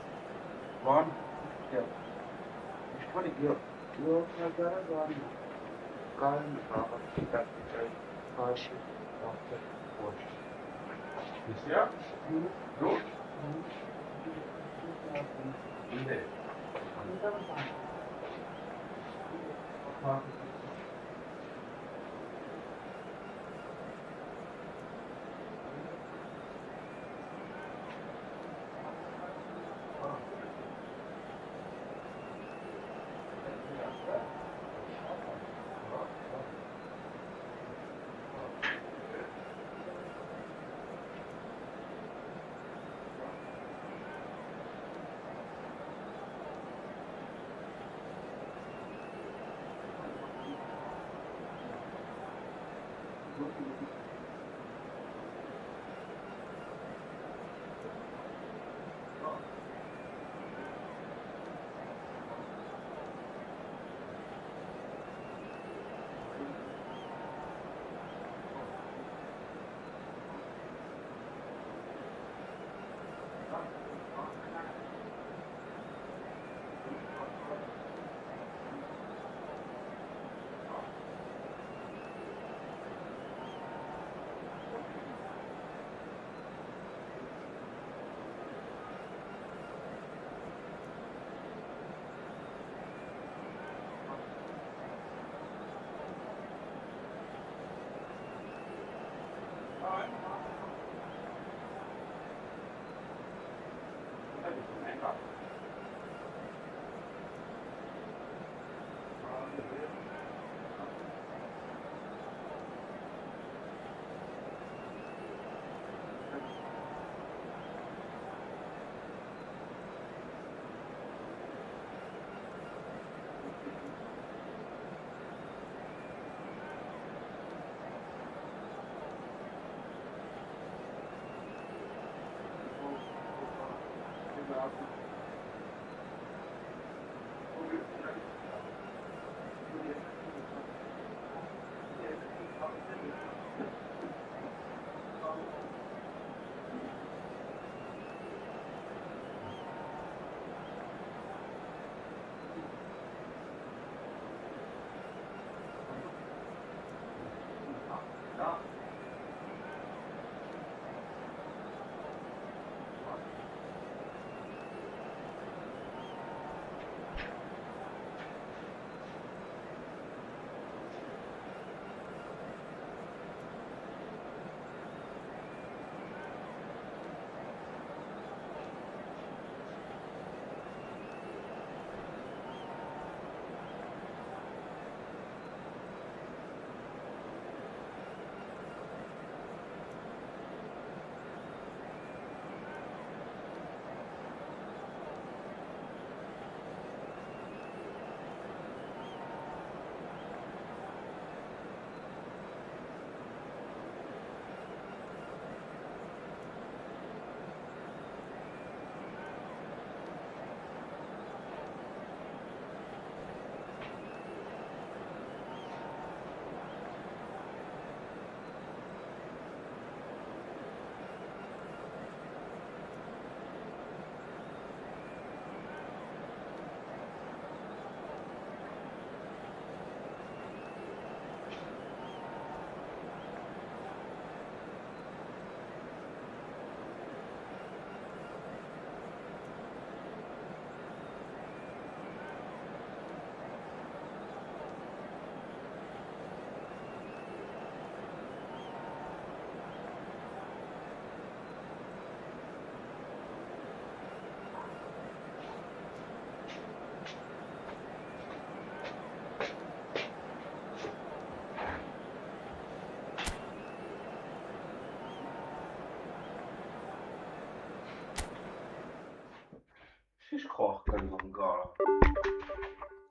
Շիշ խաղ կրվում գարա։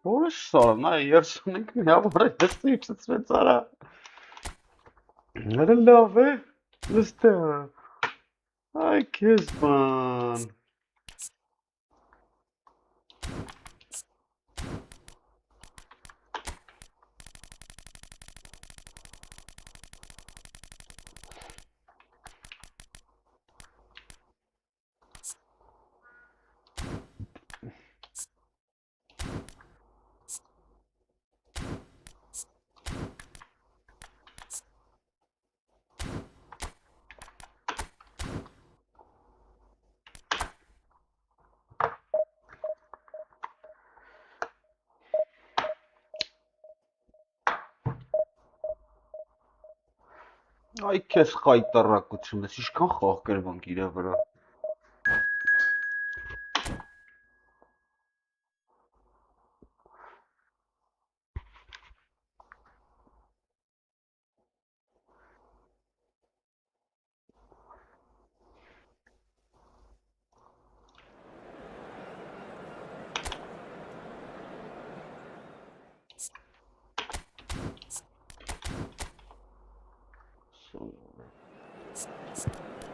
Որը շարն է, երսունենք միավոր է, դստի իպսծվեց արա։ Ները լավ է, նստը։ Այ կեզ բան։ Այ քեզ խայտարակությունս, ինչքան խաղ կրվանք իրա վրա։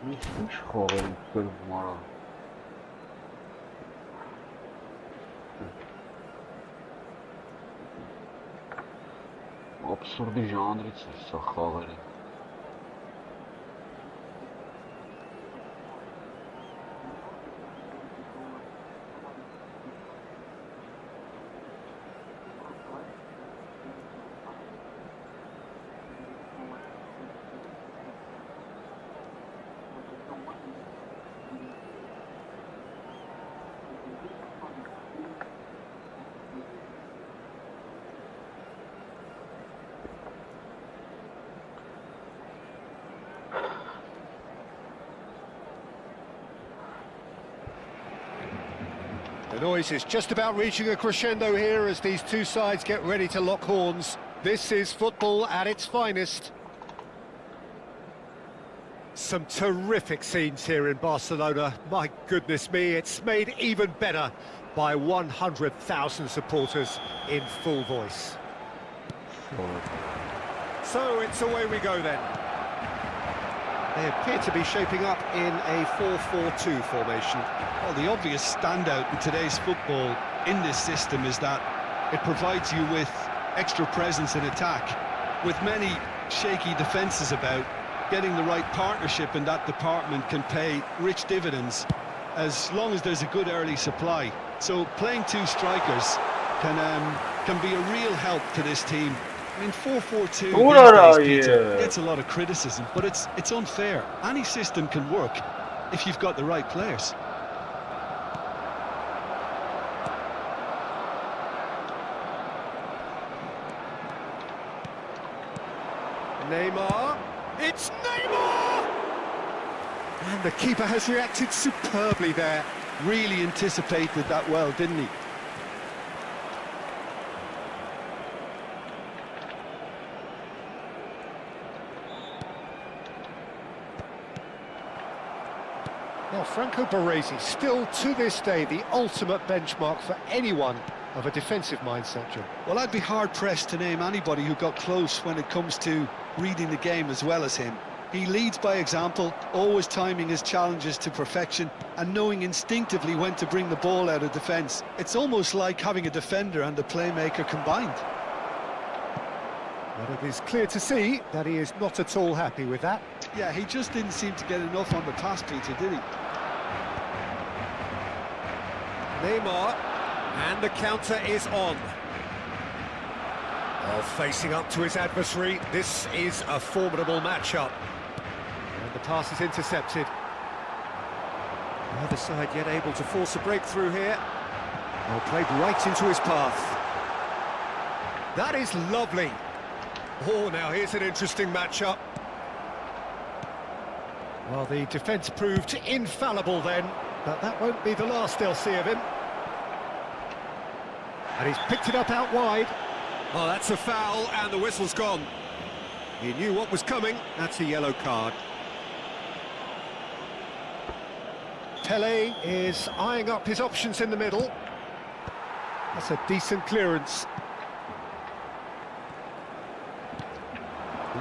Ինչ խաղ ենք կրվում արա։ Absurdi ժանրից է սա խաղերը։ The noise is just about reaching a crescendo here as these two sides get ready to lock horns. This is football at its finest. Some terrific scenes here in Barcelona. My goodness me, it's made even better by 100,000 supporters in full voice. So it's away we go then. They appear to be shaping up in a 4-4-2 formation. Well, the obvious standout in today's football in this system is that it provides you with extra presence in attack. With many shaky defences about, getting the right partnership in that department can pay rich dividends as long as there's a good early supply. So playing two strikers can be a real help to this team. I mean, 4-4-2 these days, Peter, gets a lot of criticism, but it's unfair. Any system can work if you've got the right players. Neymar, it's Neymar! And the keeper has reacted superbly there. Really anticipated that well, didn't he? Now, Franco Baresi, still to this day the ultimate benchmark for anyone of a defensive mindset, Jim. Well, I'd be hard-pressed to name anybody who got close when it comes to reading the game as well as him. He leads by example, always timing his challenges to perfection and knowing instinctively when to bring the ball out of defence. It's almost like having a defender and a playmaker combined. But it is clear to see that he is not at all happy with that. Yeah, he just didn't seem to get enough on the pass, Peter, did he? Neymar, and the counter is on. Well, facing up to his adversary, this is a formidable matchup. And the pass is intercepted. The other side yet able to force a breakthrough here. Well, played right into his path. That is lovely. Oh, now here's an interesting matchup. Well, the defence proved infallible then, but that won't be the last they'll see of him. And he's picked it up out wide. Oh, that's a foul, and the whistle's gone. He knew what was coming. That's a yellow card. Pele is eyeing up his options in the middle. That's a decent clearance.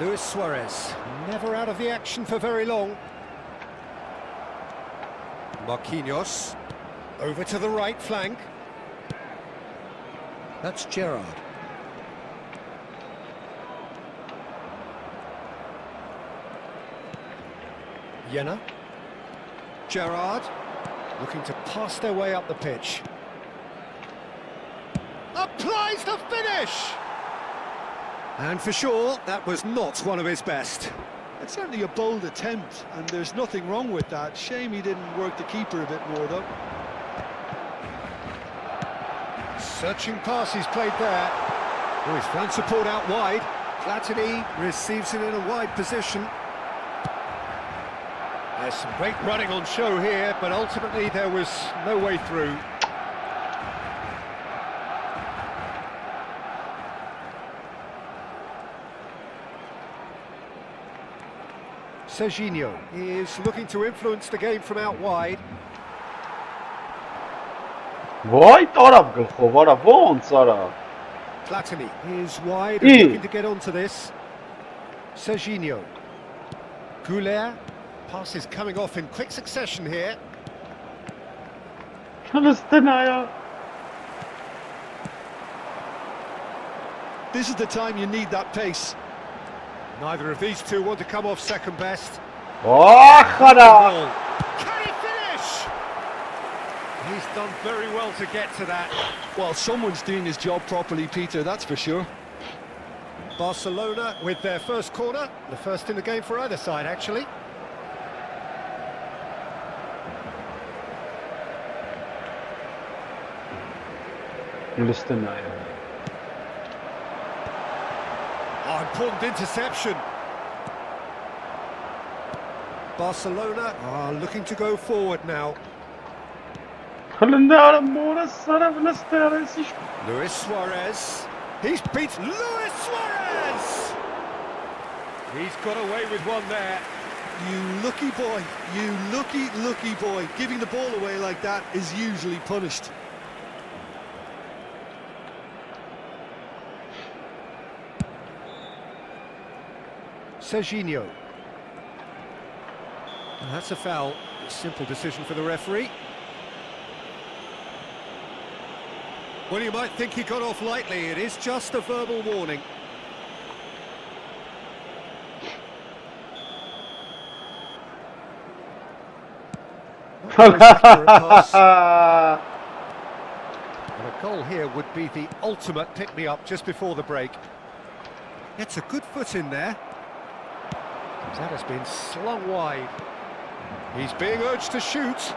Luis Suarez, never out of the action for very long. Marquinhos, over to the right flank. That's Gerrard. Jena. Gerrard, looking to pass their way up the pitch. Applies the finish! And for sure, that was not one of his best. It's certainly a bold attempt, and there's nothing wrong with that. Shame he didn't work the keeper a bit more, though. Searching pass he's played there. Oh, he's found support out wide. Platini receives it in a wide position. There's some great running on show here, but ultimately there was no way through. Serginho is looking to influence the game from out wide. Vay taraf gılxov, ara, ոնց ara. Platini is wide and looking to get onto this. Serginho. Goulet. Pass is coming off in quick succession here. Kılıstınaya. This is the time you need that pace. Neither of these two want to come off second best. Ah, ara. Can he finish? He's done very well to get to that. Well, someone's doing his job properly, Peter, that's for sure. Barcelona with their first corner, the first in the game for either side, actually. Kılıstınaya. Oh, important interception. Barcelona are looking to go forward now. Kılındı mora sarı kılıstınaya. Luis Suarez. He's beat Luis Suarez! He's got away with one there. You lucky boy, you lucky boy. Giving the ball away like that is usually punished. Serginho. And that's a foul. A simple decision for the referee. Well, you might think he got off lightly. It is just a verbal warning. And a goal here would be the ultimate pick-me-up just before the break. Gets a good foot in there. That has been slung wide. He's being urged to shoot.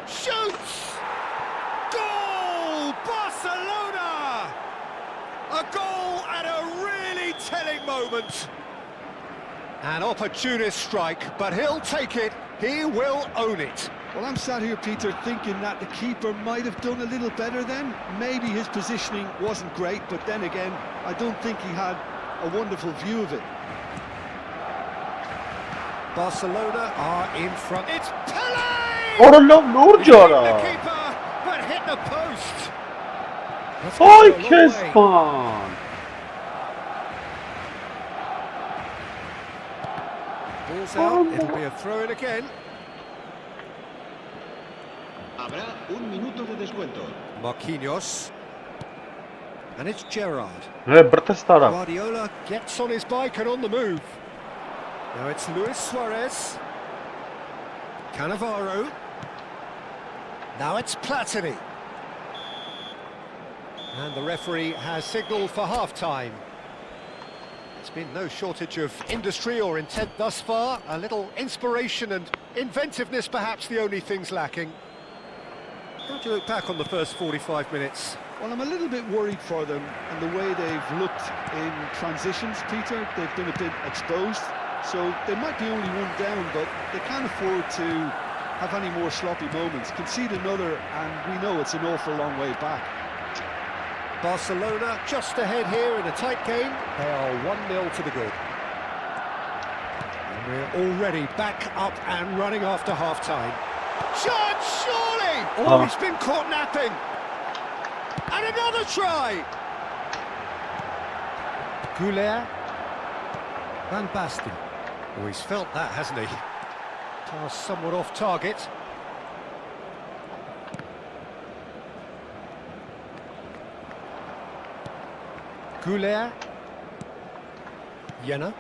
Shoots! Goal! Barcelona! A goal at a really telling moment. An opportunist strike, but he'll take it. He will own it. Well, I'm sat here, Peter, thinking that the keeper might have done a little better then. Maybe his positioning wasn't great, but then again, I don't think he had a wonderful view of it. Barcelona are in front. It's Pele! Ora lan ne The olacak? keeper, but hit the post. That's Ay gone a long way. Kesman. Ball's out. It'll be a throw-in again. Habrá un minuto de descuento. Marquinhos. And it's Gerrard. Brtes taraf. Guardiola gets on his bike and on the move. Now it's Luis Suarez. Cannavaro. Now it's Platini. And the referee has signalled for half-time. There's been no shortage of industry or intent thus far. A little inspiration and inventiveness, perhaps the only things lacking. How do you look back on the first 45 minutes? Well, I'm a little bit worried for them and the way they've looked in transitions, Peter. They've been a bit exposed, so they might be only one down, but they can't afford to have any more sloppy moments. Concede another, and we know it's an awful long way back. Barcelona just ahead here in a tight game. They are 1-0 to the good. And We're already back up and running after half-time. Shot, surely! Oh. He's been caught napping. And another try! Goulet. Van Basten. Oh, he's felt that, hasn't he? Pass somewhat off target. Goulet. Jenner.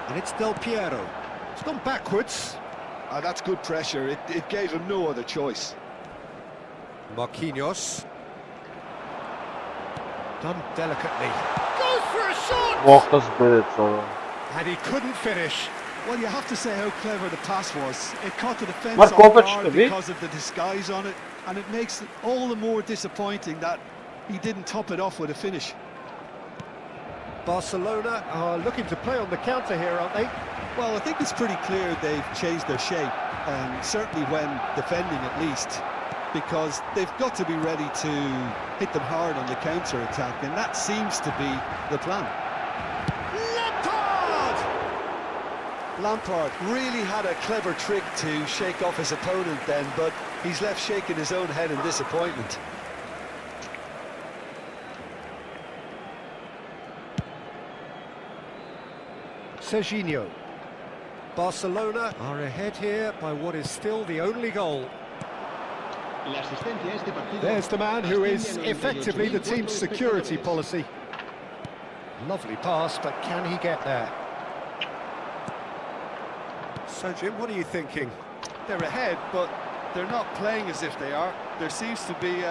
And it's Del Piero. It's gone backwards. That's good pressure. It gave him no other choice. Marquinhos. Done delicately. Goes for a shot! Walked bit so. And he couldn't finish. Well, you have to say how clever the pass was. It caught the defence Mark off Kovac guard tabii. because of the disguise on it, and it makes it all the more disappointing that he didn't top it off with a finish. Barcelona are looking to play on the counter here, aren't they? Well, I think it's pretty clear they've changed their shape, certainly when defending at least, because they've got to be ready to hit them hard on the counter-attack, and that seems to be the plan. Lampard really had a clever trick to shake off his opponent then, but he's left shaking his own head in disappointment. Serginho. Barcelona are ahead here by what is still the only goal. There's the man who is effectively the team's security policy. Lovely pass, but can he get there? So, Jim, what are you thinking? They're ahead, but they're not playing as if they are. There seems to be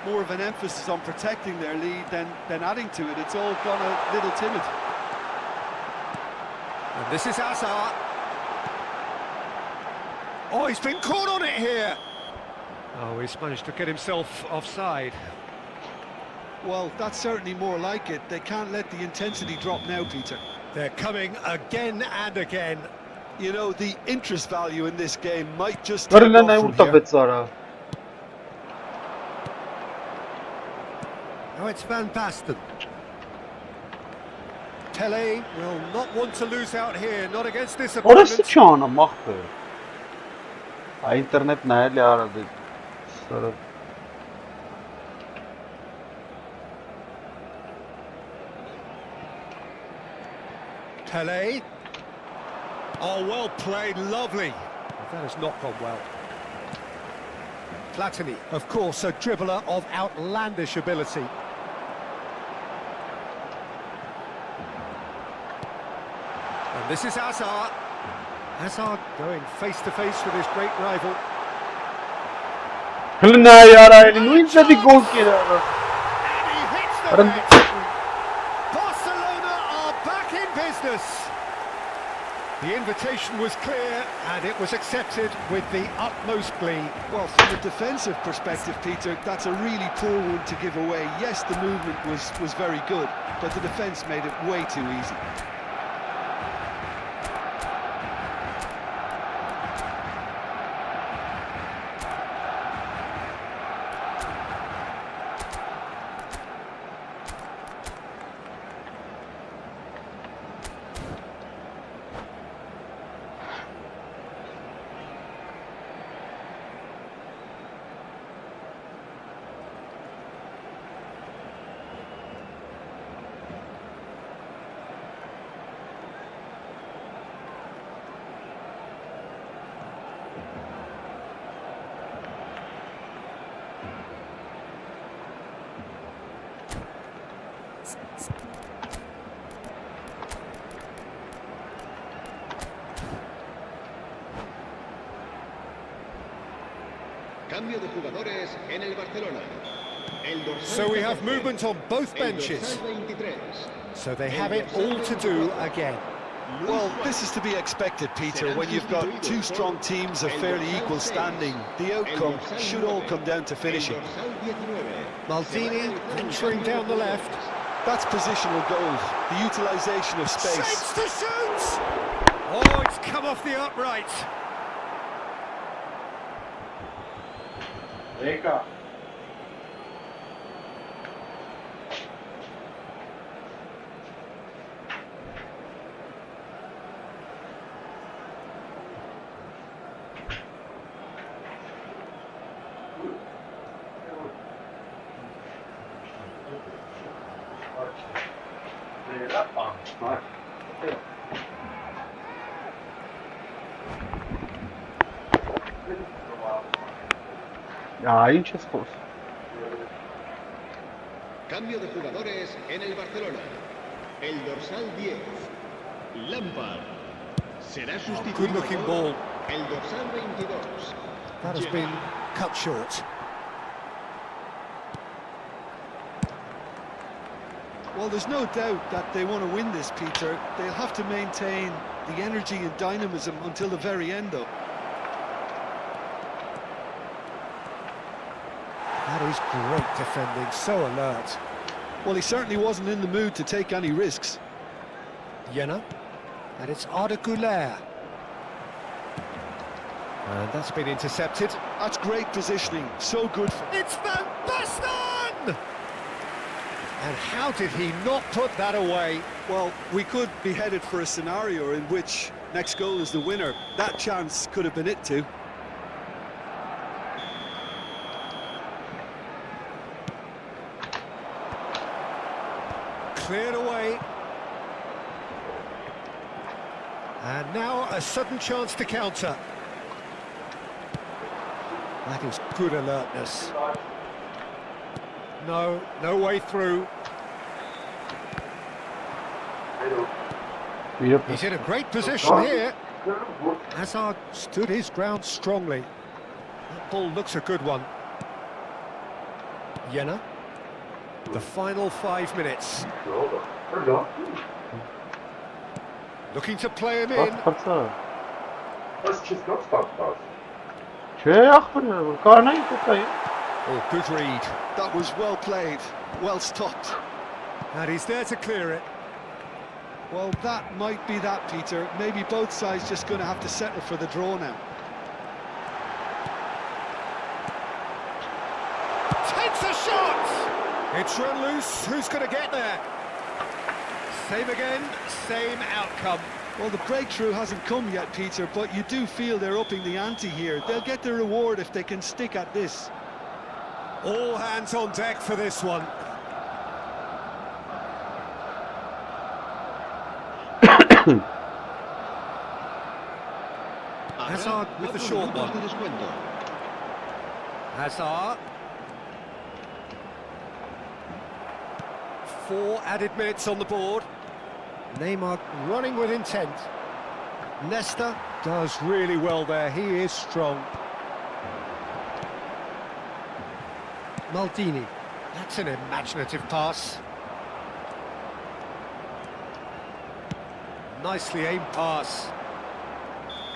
more of an emphasis on protecting their lead than adding to it. It's all gone a little timid. And this is Hazard. Oh, he's been caught on it here. Oh, he's managed to get himself offside. Well, that's certainly more like it. They can't let the intensity drop now, Peter. They're coming again and again. You know, the interest value in this game might just Where take did I off from here. Zara? Oh, it's Van Basten. Tele will not want to lose out here, not against this Orası opponent. çağına mahtı. Ha internet neyle aradı? Sonra Tele. Oh, well played, lovely. That has not gone well. Platini, of course, a dribbler of outlandish ability. And this is Hazard. Hazard going face-to-face with his great rival. Hılına yaraylı. Nu izledi gol kere. And he hits the net. Barcelona are back in business. The invitation was clear and it was accepted with the utmost glee. Well, from a defensive perspective, Peter, that's a really poor one to give away. Yes, the movement was very good, but the defence made it way too easy. Cambio de jugadores en el Barcelona. So we have movement on both benches. So they have it all to do again. Well, this is to be expected, Peter, when you've got two strong teams of fairly equal standing. The outcome should all come down to finishing. Maldini venturing down the left. That's positional goals, the utilisation of space. Shapes to shoot! Oh, it's come off the upright. Ինչ ես խոս։ Cambio de jugadores en el Barcelona. El dorsal 10, Lampard. Será Good sustituido looking por ball. el dorsal 22. That has been cut short. Well, there's no doubt that they want to win this, Peter. They'll have to maintain the energy and dynamism until the very end, though. That is great defending, so alert. Well, he certainly wasn't in the mood to take any risks. Jenna, and it's Arda Güler. And that's been intercepted. That's great positioning, so good. It's Van Basten! And how did he not put that away? Well, we could be headed for a scenario in which next goal is the winner. That chance could have been it too. Cleared away. And now a sudden chance to counter. That is good alertness. No way through. He's in a great position here. Hazard stood his ground strongly. That ball looks a good one. Jenna. The final 5 minutes. Looking to play him in. Oh, good read. That was well played, well stopped. And he's there to clear it. Well, that might be that, Peter. Maybe both sides just going to have to settle for the draw now. Takes a shot! It's run loose. Who's going to get there? Same again, same outcome. Well, the breakthrough hasn't come yet, Peter, but you do feel they're upping the ante here. They'll get the reward if they can stick at this. All hands on deck for this one. Hazard with the short one. Hazard. 4 added minutes on the board. Neymar running with intent. Nesta does really well there. He is strong. Maldini. That's an imaginative pass. Nicely aimed pass.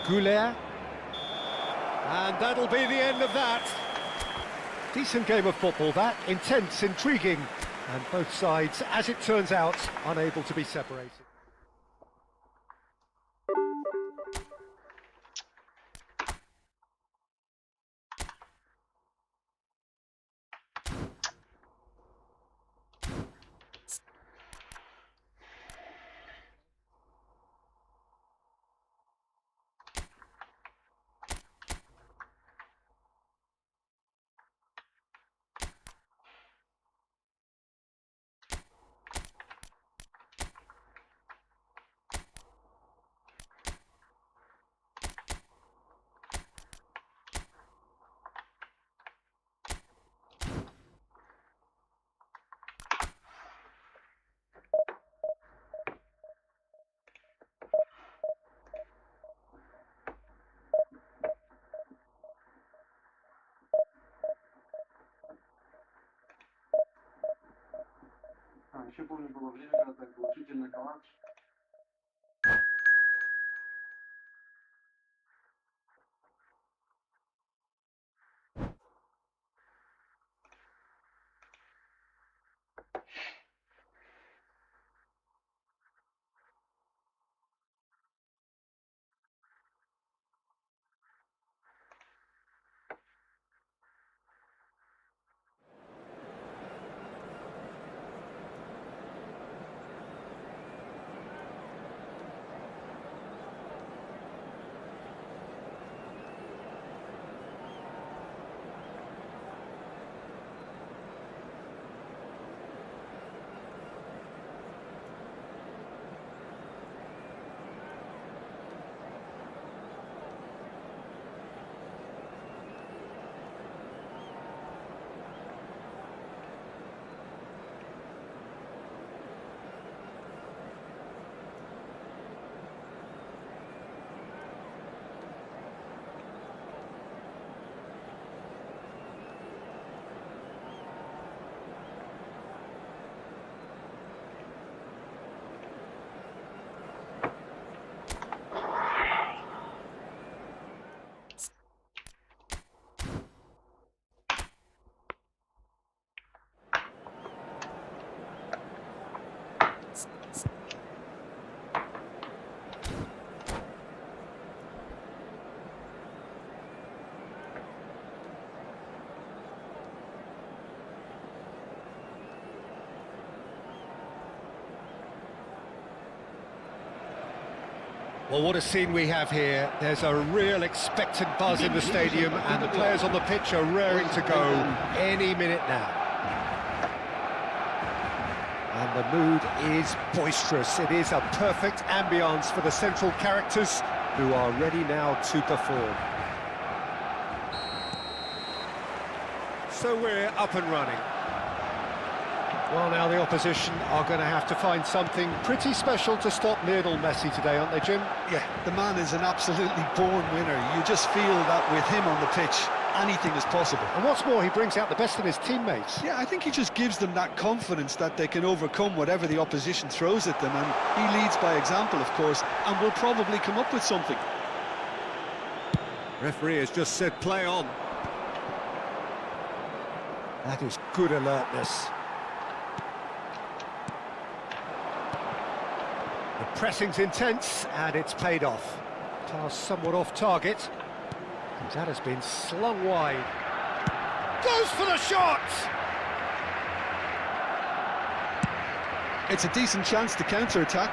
Güler. And that'll be the end of that. Decent game of football, that. Intense, intriguing. And both sides, as it turns out, unable to be separated. Еще помню, было время, когда так учитель на калач. Well, what a scene we have here. There's a real expectant buzz in the stadium, and the players on the pitch are raring to go any minute now. And the mood is boisterous. It is a perfect ambience for the central characters who are ready now to perform. So we're up and running. Well, now the opposition are going to have to find something pretty special to stop Lionel Messi today, aren't they, Jim? Yeah, the man is an absolutely born winner. You just feel that with him on the pitch, anything is possible. And what's more, he brings out the best in his teammates. Yeah, I think he just gives them that confidence that they can overcome whatever the opposition throws at them, and he leads by example, of course, and will probably come up with something. Referee has just said play on. That is good alertness. The pressing's intense, and it's paid off. Pass somewhat off target. And that has been slung wide. Goes for the shot! It's a decent chance to counter-attack.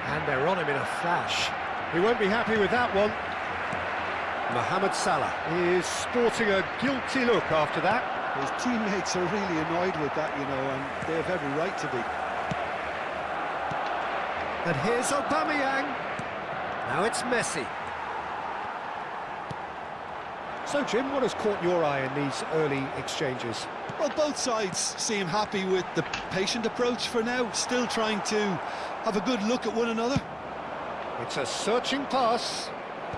And they're on him in a flash. He won't be happy with that one. Mohamed Salah is sporting a guilty look after that. His teammates are really annoyed with that, you know, and they have every right to be. And here's Aubameyang. Now it's Messi. So, Jim, what has caught your eye in these early exchanges? Well, both sides seem happy with the patient approach for now, still trying to have a good look at one another. It's a searching pass.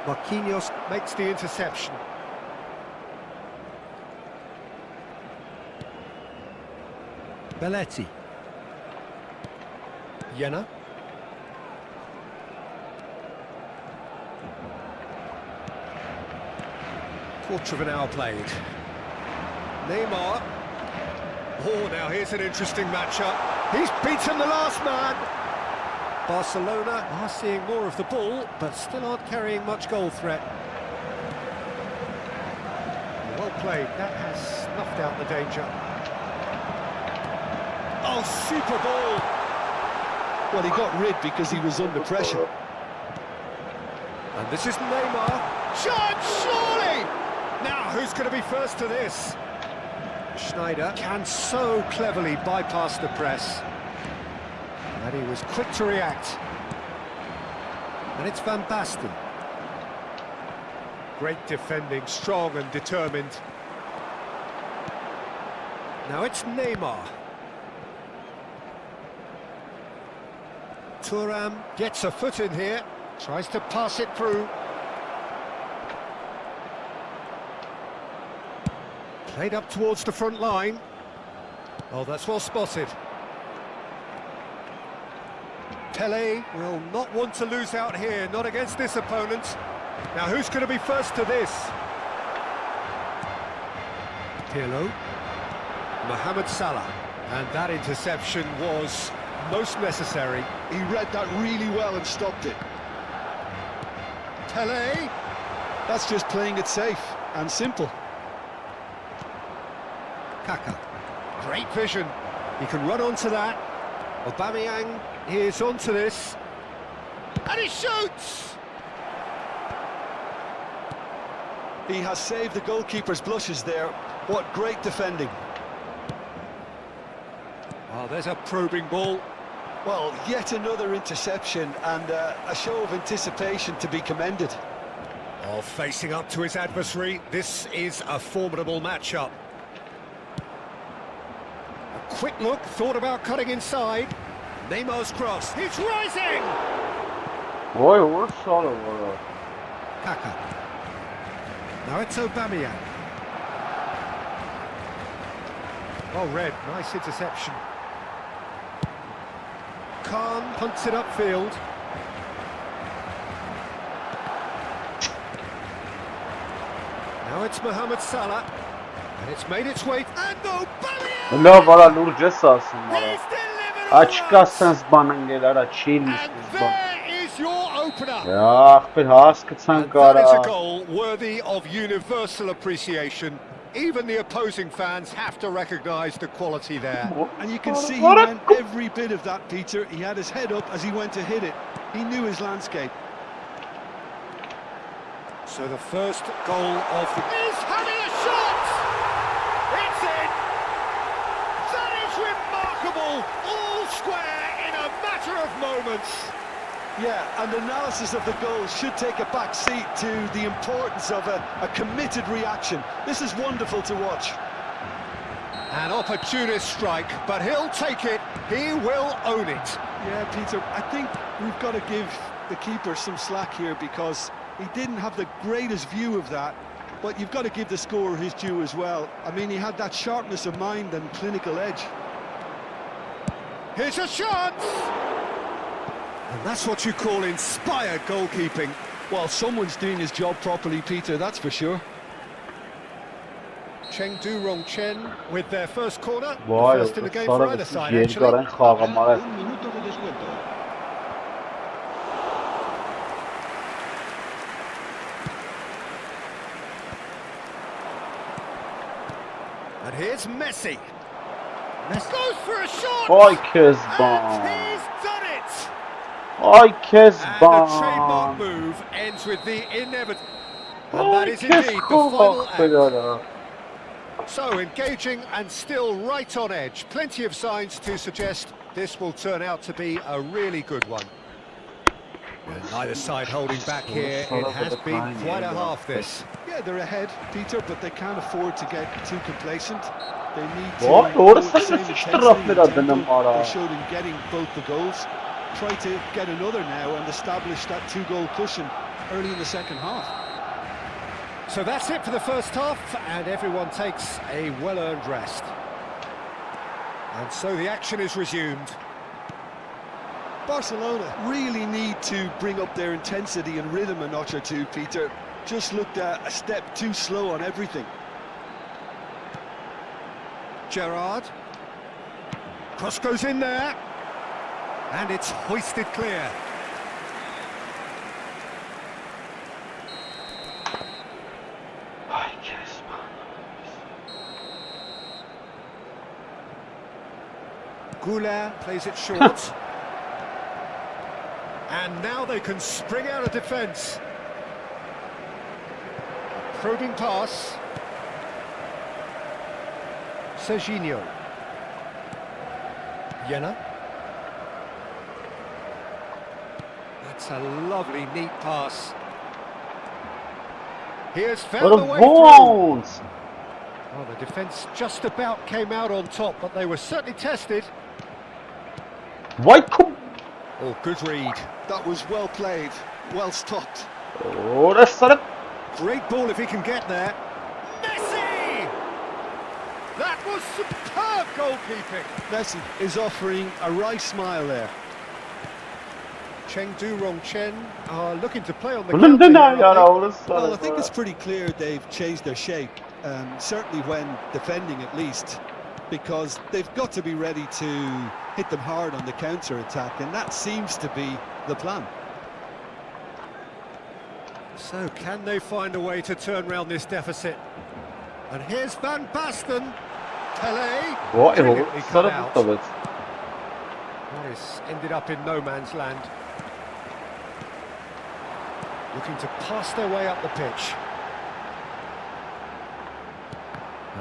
Marquinhos makes the interception. Belletti. Jena. Quarter of an hour played. Neymar. Oh, now here's an interesting matchup. He's beaten the last man. Barcelona are seeing more of the ball, but still aren't carrying much goal threat. Well played. That has snuffed out the danger. Oh, super ball. Well, he got rid because he was under pressure. And this is Neymar. Shot, surely! Now, who's going to be first to this? Schneider can so cleverly bypass the press. And he was quick to react. And it's Van Basten. Great defending, strong and determined. Now it's Neymar. Thuram gets a foot in here, tries to pass it through. Played up towards the front line. Oh, that's well spotted. Pelé will not want to lose out here, not against this opponent. Now, who's going to be first to this? Pirlo. Mohamed Salah. And that interception was most necessary. He read that really well and stopped it. Pelé. That's just playing it safe and simple. Kaka. Great vision. He can run onto that. Aubameyang is onto this. And he shoots! He has saved the goalkeeper's blushes there. What great defending. Oh, there's a probing ball. Well, yet another interception and a show of anticipation to be commended. Oh, facing up to his adversary, this is a formidable matchup. A quick look, thought about cutting inside. Neymar's cross, he's rising! Oy, what solo var. Kaka. Now it's Aubameyang. Well read, nice interception. Khan punts it upfield. Now it's Mohamed Salah. And it's made its way. And Aubameyang! No, valla Nurce sahasın valla. He's delivered Açık asens banın gelir, açıyım And there is your opener. Ya, bir has kıtsan And that is a kara. goal worthy of universal appreciation. Even the opposing fans have to recognise the quality there. And you can see he meant every bit of that, Peter. He had his head up as he went to hit it. He knew his landscape. So the first goal of the... He's having a shot! It's in! That is remarkable! All square in a matter of moments. Yeah, and analysis of the goal should take a back seat to the importance of a committed reaction. This is wonderful to watch. An opportunist strike, but he'll take it. He will own it. Yeah, Peter, I think we've got to give the keeper some slack here because he didn't have the greatest view of that, but you've got to give the scorer his due as well. I mean, he had that sharpness of mind and clinical edge. Here's a chance! And that's what you call inspired goalkeeping. Well, someone's doing his job properly, Peter, that's for sure. Chengdu Chen with their first corner. Vay, First in the game for either side, actually. Yergaren xağamalar. Un minuto de descuento. And here's Messi. Messi goes for a shot! Ay And Kezban. he's done it! Ay And the trademark Kezban. move ends with the inevitable. And Ay that is indeed the final act. Kezban. So engaging and still right on edge. Plenty of signs to suggest this will turn out to be a really good one. And neither side holding back here. It has been quite a half, this. Yeah, they're ahead, Peter, but they can't afford to get too complacent. They need to Vay, go with orası the same nasıl intensity taraf and biraz tempo benim ara. they showed in getting both the goals. Try to get another now and establish that two-goal cushion early in the second half. So that's it for the first half, and everyone takes a well-earned rest. And so the action is resumed. Barcelona really need to bring up their intensity and rhythm a notch or two, Peter. Just looked a step too slow on everything. Gerrard. Cross goes in there. And it's hoisted clear. Ay Kezban. Goulart plays it short. And now they can spring out of defence. Probing pass. Serginho. Jena. That's a lovely, neat pass. Here's found What the a way through. bounce. Well, the defence just about came out on top, but they were certainly tested. Vay kum. Oh, good read. That was well played, well stopped. Orası. Great ball if he can get there. Messi! That was superb goalkeeping. Messi is offering a right smile there. Chengdu Chen are looking to play on the Bunun counter da here, ne aren't ya they? orası. Well, I think it's pretty clear they've changed their shape, certainly when defending at least, because they've got to be ready to hit them hard on the counter-attack, and that seems to be the plan. So can they find a way to turn round this deficit? And here's Van Basten. Pele. Vay Brilliantly cut orası. out. Evet. Morris ended up in no man's land. Looking to pass their way up the pitch.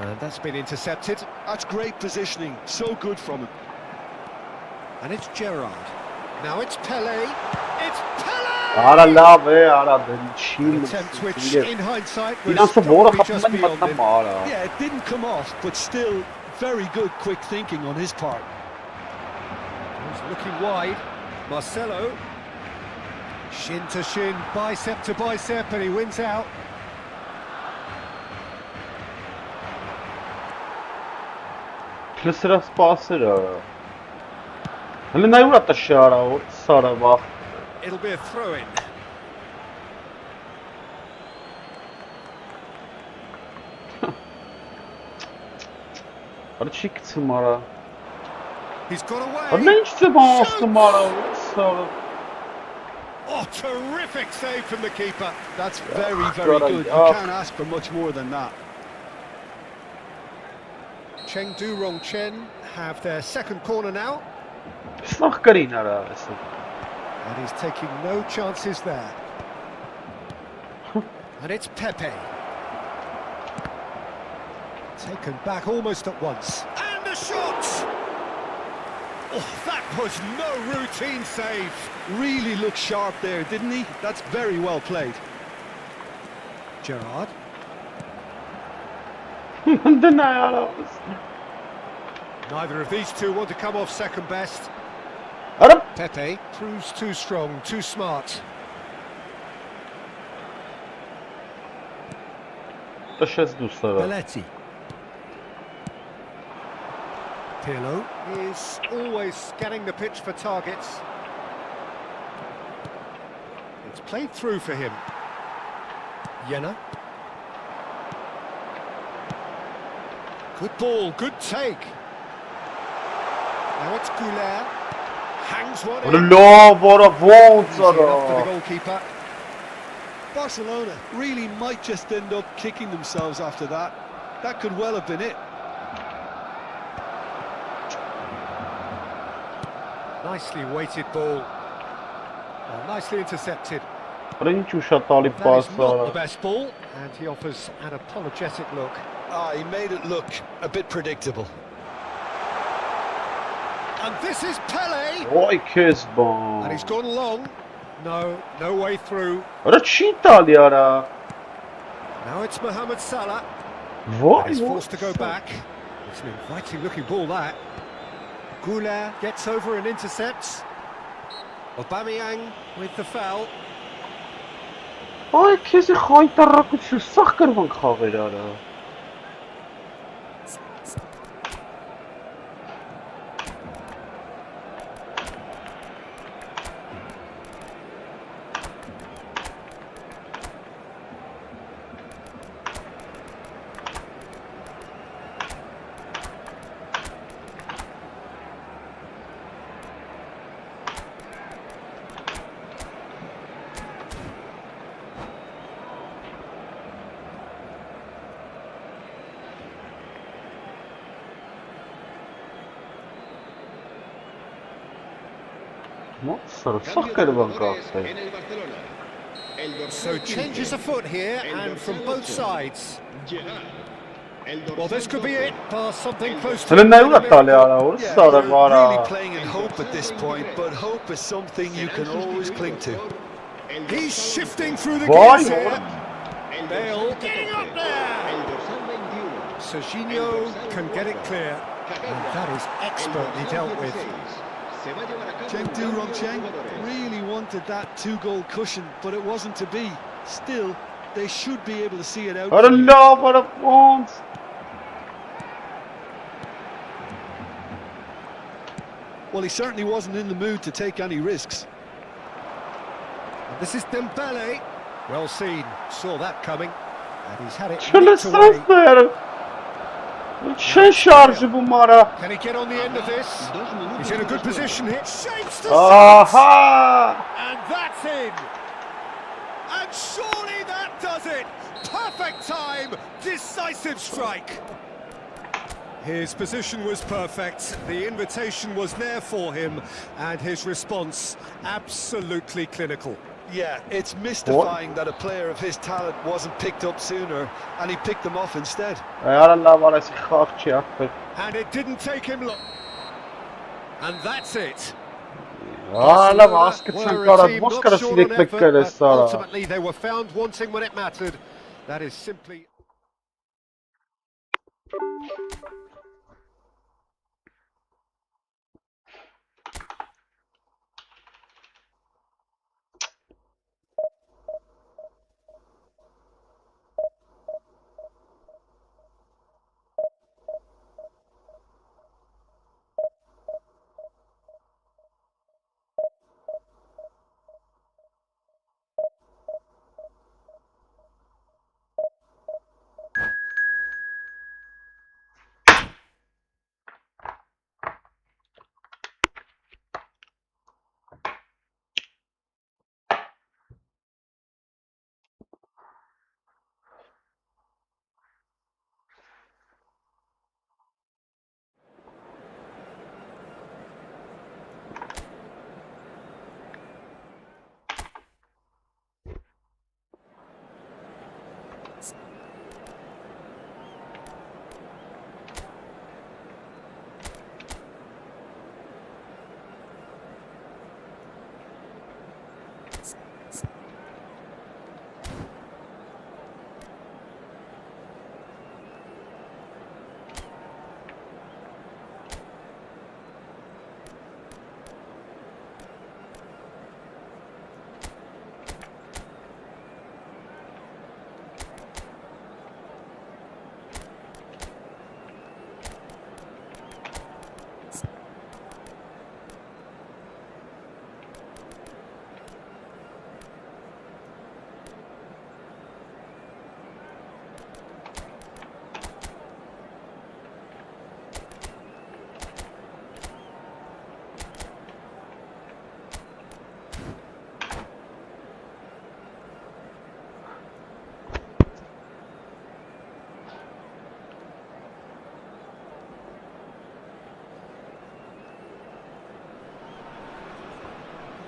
And that's been intercepted. That's great positioning, so good from him. And it's Gerrard. Now it's Pele. It's Pele! Ara la be ara den Attempt which, çiğ. in hindsight, was İnansa bu ara probably just kapından beyond matan him. mağara. Yeah, it didn't come off, but still very good quick thinking on his part. He's looking wide. Marcelo. Shin to shin, bicep to bicep, and he wins out. Klısıra spasıra. Hele ne uğrattı şara o sara bak. It'll be a throw-in. Ara çıktı mara. He's got away. Ara ne işte bastı mara o sara. Oh, terrific save from the keeper. That's very, very good. You can't ask for much more than that. Chengdu Rongchen have their second corner now. Snach Karin ara eso. And he's taking no chances there. And it's Pepe. Taken back almost at once. And a shot! Oh, that was no routine save. Really looked sharp there, didn't he? That's very well played. Gerrard. Neither of these two want to come off second best. Ara Pepe proves too strong, too smart. tashas dost dara. Belletti. Pirlo is always scanning the pitch for targets. It's played through for him. Jena. Good ball, good take. Now it's Goulet. Hangs one in. Lo vara Easy enough for the vonzara. goalkeeper. Barcelona really might just end up kicking themselves after that. That could well have been it. Nicely weighted ball. Well, nicely intercepted. Ara ինչ ուշատալի That պաս is not the արա. best ball, and he offers an apologetic look. He made it look a bit predictable. And this is Pele, Ոй քեզ and he's բան. gone long. No way through. Արա չի տալի արա. Now it's Mohamed Salah. Ոй. He's forced to go back. It's an inviting looking ball, that. Goulet gets over and intercepts. Aubameyang with the foul. Ոй քեզի խայտարակություն սախ կրվան խաղեր արա. Սա սախ Cambio de կրվան jugadores կախտել. en el Barcelona. El So dorsal changes 15, afoot here, el and from dorsal both 8, sides. Gerrard. El Well, this dorsal could be 12, it. Past something close to Հələ the նայու է limit. տալի արա, որ Yeah, սարը you're վարա. really playing in hope at this point, but hope is something you can always cling to. El He's dorsal shifting through the Why gears not? here. El Bale dorsal getting 14, up there. El dorsal 21. Serginho can get it clear, and that is expertly dealt with. Se va a llevar a cabo un Chengdu cambio de Rongchen jugadores. really wanted that 2-goal cushion, but it wasn't to be. Still, they should be able to see it out. Արա լավ արա ոնց. Well, he certainly wasn't in the mood to take any risks. And this is Dembele. Well seen, saw that coming, and he's had it Չլսած nicked away. դեր. Չեն շարժվում արա. Can he get on the end of this? He's in a good position here. Shapes the sights, Ահա. and that's in. And surely that does it. Perfect time, decisive strike. His position was perfect, the invitation was there for him, and his response absolutely clinical. Yeah, it's mystifying that a player of his talent wasn't picked up sooner, and he picked them off instead. Արա լավ արա սի խաղ չի ախպեր. And it didn't take him long. And that's it. Ահա լավ Barcelona հասկացան were a կարա team ոնց not կարա short սիրեք on մեկ effort, կերես but արա. ultimately they were found wanting when it mattered. That is simply...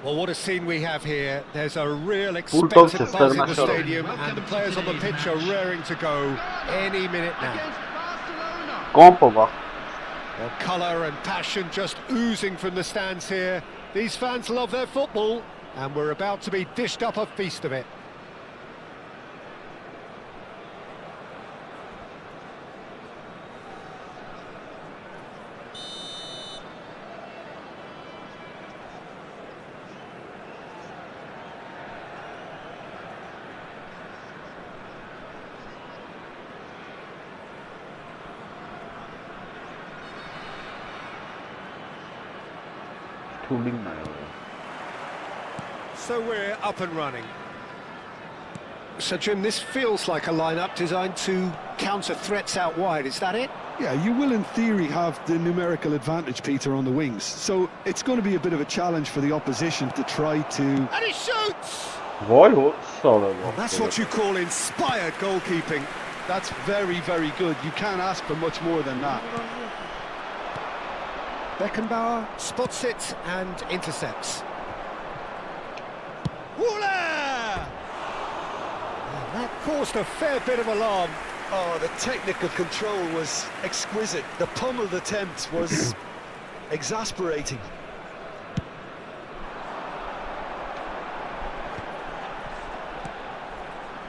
Well, what a scene we have here. There's a real expectant buzz in the stadium, and the players on the pitch are raring to go any minute now. Compova. Well, colour and passion just oozing from the stands here. These fans love their football, and we're about to be dished up a feast of it. So we're up and running. So Jim, this feels like a lineup designed to counter threats out wide, is that it? Yeah, you will in theory have the numerical advantage, Peter, on the wings. So it's going to be a bit of a challenge for the opposition to try to... And he shoots! Well, that's what you call inspired goalkeeping. That's very, very good. You can't ask for much more than that. Beckenbauer spots it and intercepts. Voila! And that caused a fair bit of alarm. Oh, the technical control was exquisite. The pummeled attempt was exasperating.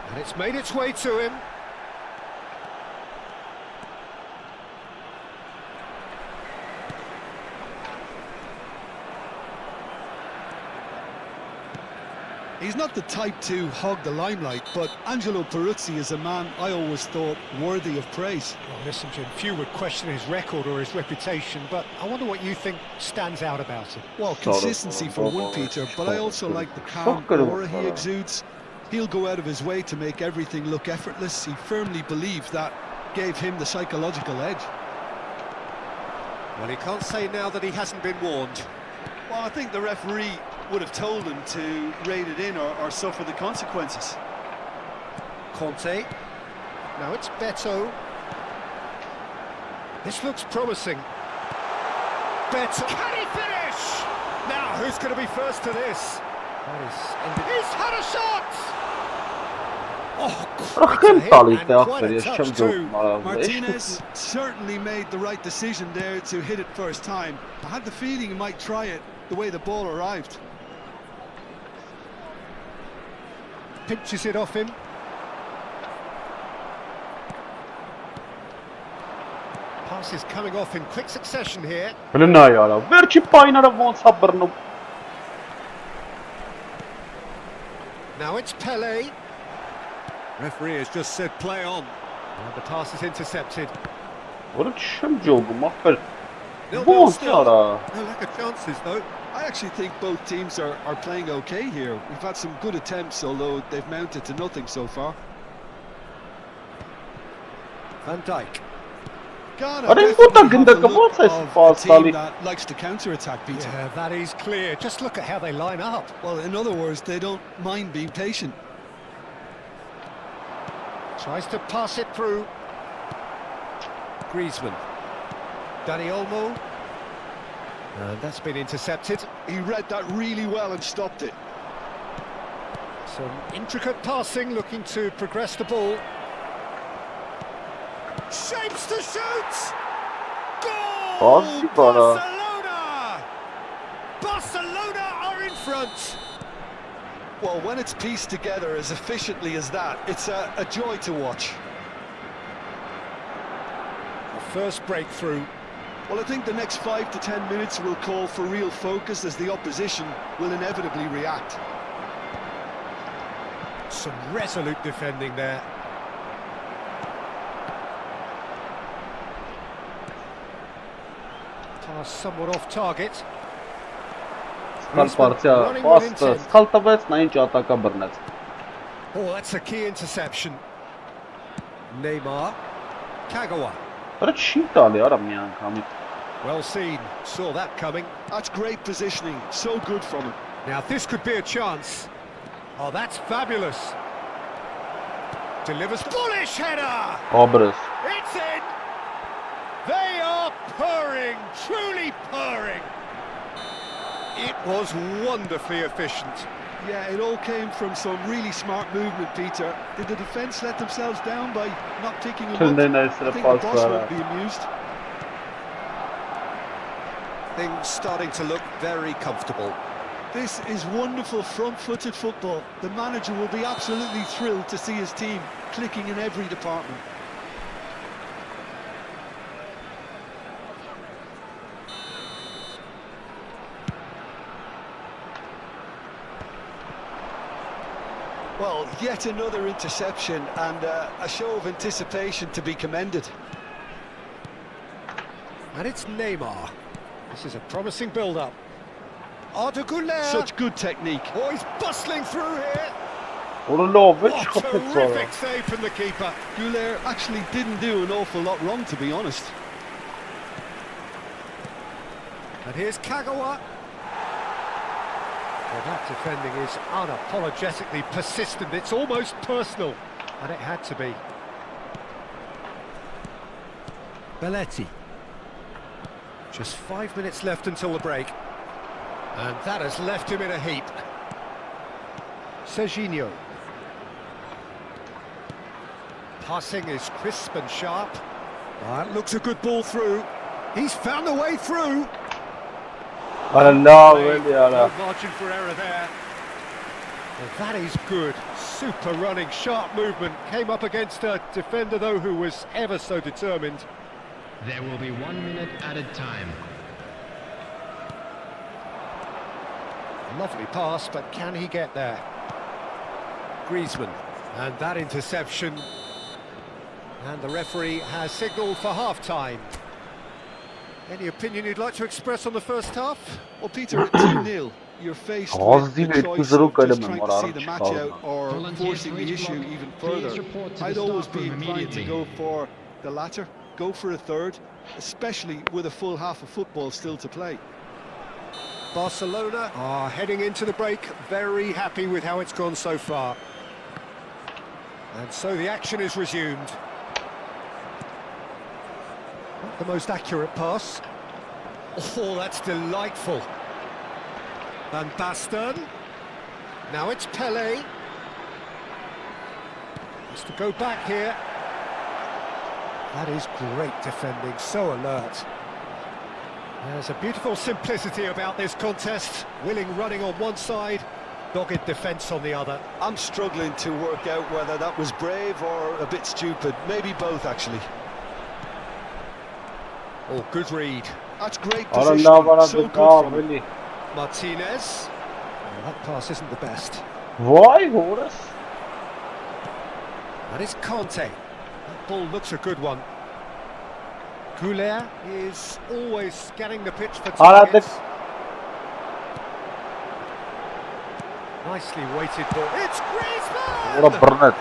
And it's made its way to him. He's not the type to hog the limelight, but Angelo Peruzzi is a man I always thought worthy of praise. Well, listen, Jim, few would question his record or his reputation, but I wonder what you think stands out about him. Well, consistency for one, Peter, but I also like the calm aura he exudes. He'll go out of his way to make everything look effortless. He firmly believed that gave him the psychological edge. Well, he can't say now that he hasn't been warned. Well, I think the referee would have told him to rate it in or suffer the consequences. Conte. Now it's Beto. This looks promising. Beto. Can he finish? Now, who's going to be first to this? He's had a shot! Oh, quite a hit and quite a touch too. Martinez certainly made the right decision there to hit it first time. I had the feeling he might try it the way the ball arrived. Pinches it off him. Pass is coming off in quick succession here. Now it's Pele. Referee has just said play on. And the pass is intercepted. What a jogo, Maffer. No lack of chances though. I actually think both teams are playing okay here. We've had some good attempts, although they've mounted to nothing so far. Van Dijk. Ghana Are you definitely putting have the the look of a team that likes to counter-attack, Peter. Yeah, that is clear. Just look at how they line up. Well, in other words, they don't mind being patient. Tries to pass it through. Griezmann. Dani Olmo. And that's been intercepted. He read that really well and stopped it. Some intricate passing, looking to progress the ball. Shapes to shoot! Goal! Barcelona! Barcelona are in front! Well, when it's pieced together as efficiently as that, it's a joy to watch. The first breakthrough. Well, I think the next 5 to 10 minutes will call for real focus as the opposition will inevitably react. Some resolute defending there. Pass somewhat off target. Oh, that's a key interception. Neymar. Kagawa. Well seen, saw that coming. That's great positioning, so good from him. Now this could be a chance. Oh, that's fabulous. Delivers bullish header. It's in. They are purring, truly purring. It was wonderfully efficient. Yeah, it all came from some really smart movement, Peter. Did the defence let themselves down by not picking him up? I think the boss won't be amused. Things starting to look very comfortable. This is wonderful front-footed football. The manager will be absolutely thrilled to see his team clicking in every department. Well, yet another interception and a show of anticipation to be commended. And it's Neymar. This is a promising build-up. Arda Güler. Such good technique. Oh, he's bustling through here. What terrific save from the keeper. Güler actually didn't do an awful lot wrong, to be honest. And here's Kagawa. Well, that defending is unapologetically persistent. It's almost personal, and it had to be. Belletti. Just 5 minutes left until the break. And that has left him in a heap. Serginho. Passing is crisp and sharp. That looks a good ball through. He's found a way through. No margin for error there. Well, that is good. Super running, sharp movement. Came up against a defender, though, who was ever so determined. There will be 1 minute added time. Lovely pass, but can he get there? Griezmann. And that interception. And the referee has signalled for half-time. Any opinion you'd like to express on the first half? Well, Peter, at 2-0, you're faced with the choice of just trying to see the match out or forcing the issue even further. I'd always be inclined to go for the latter, go for a third, especially with a full half of football still to play. Barcelona are heading into the break, very happy with how it's gone so far. And so the action is resumed. Not the most accurate pass. Oh, that's delightful. Van Basten. Now it's Pele. Has to go back here. That is great defending, so alert. There's a beautiful simplicity about this contest. Willing running on one side, dogged defence on the other. I'm struggling to work out whether that was brave or a bit stupid. Maybe both, actually. Oh, good read. That's great positioning. So good from him. Martinez. Oh, that pass isn't the best. Why, Horus? That is Conte. That ball looks a good one. Güler is always scanning the pitch for targets. Nicely weighted ball. It's Griezmann! What a burnet.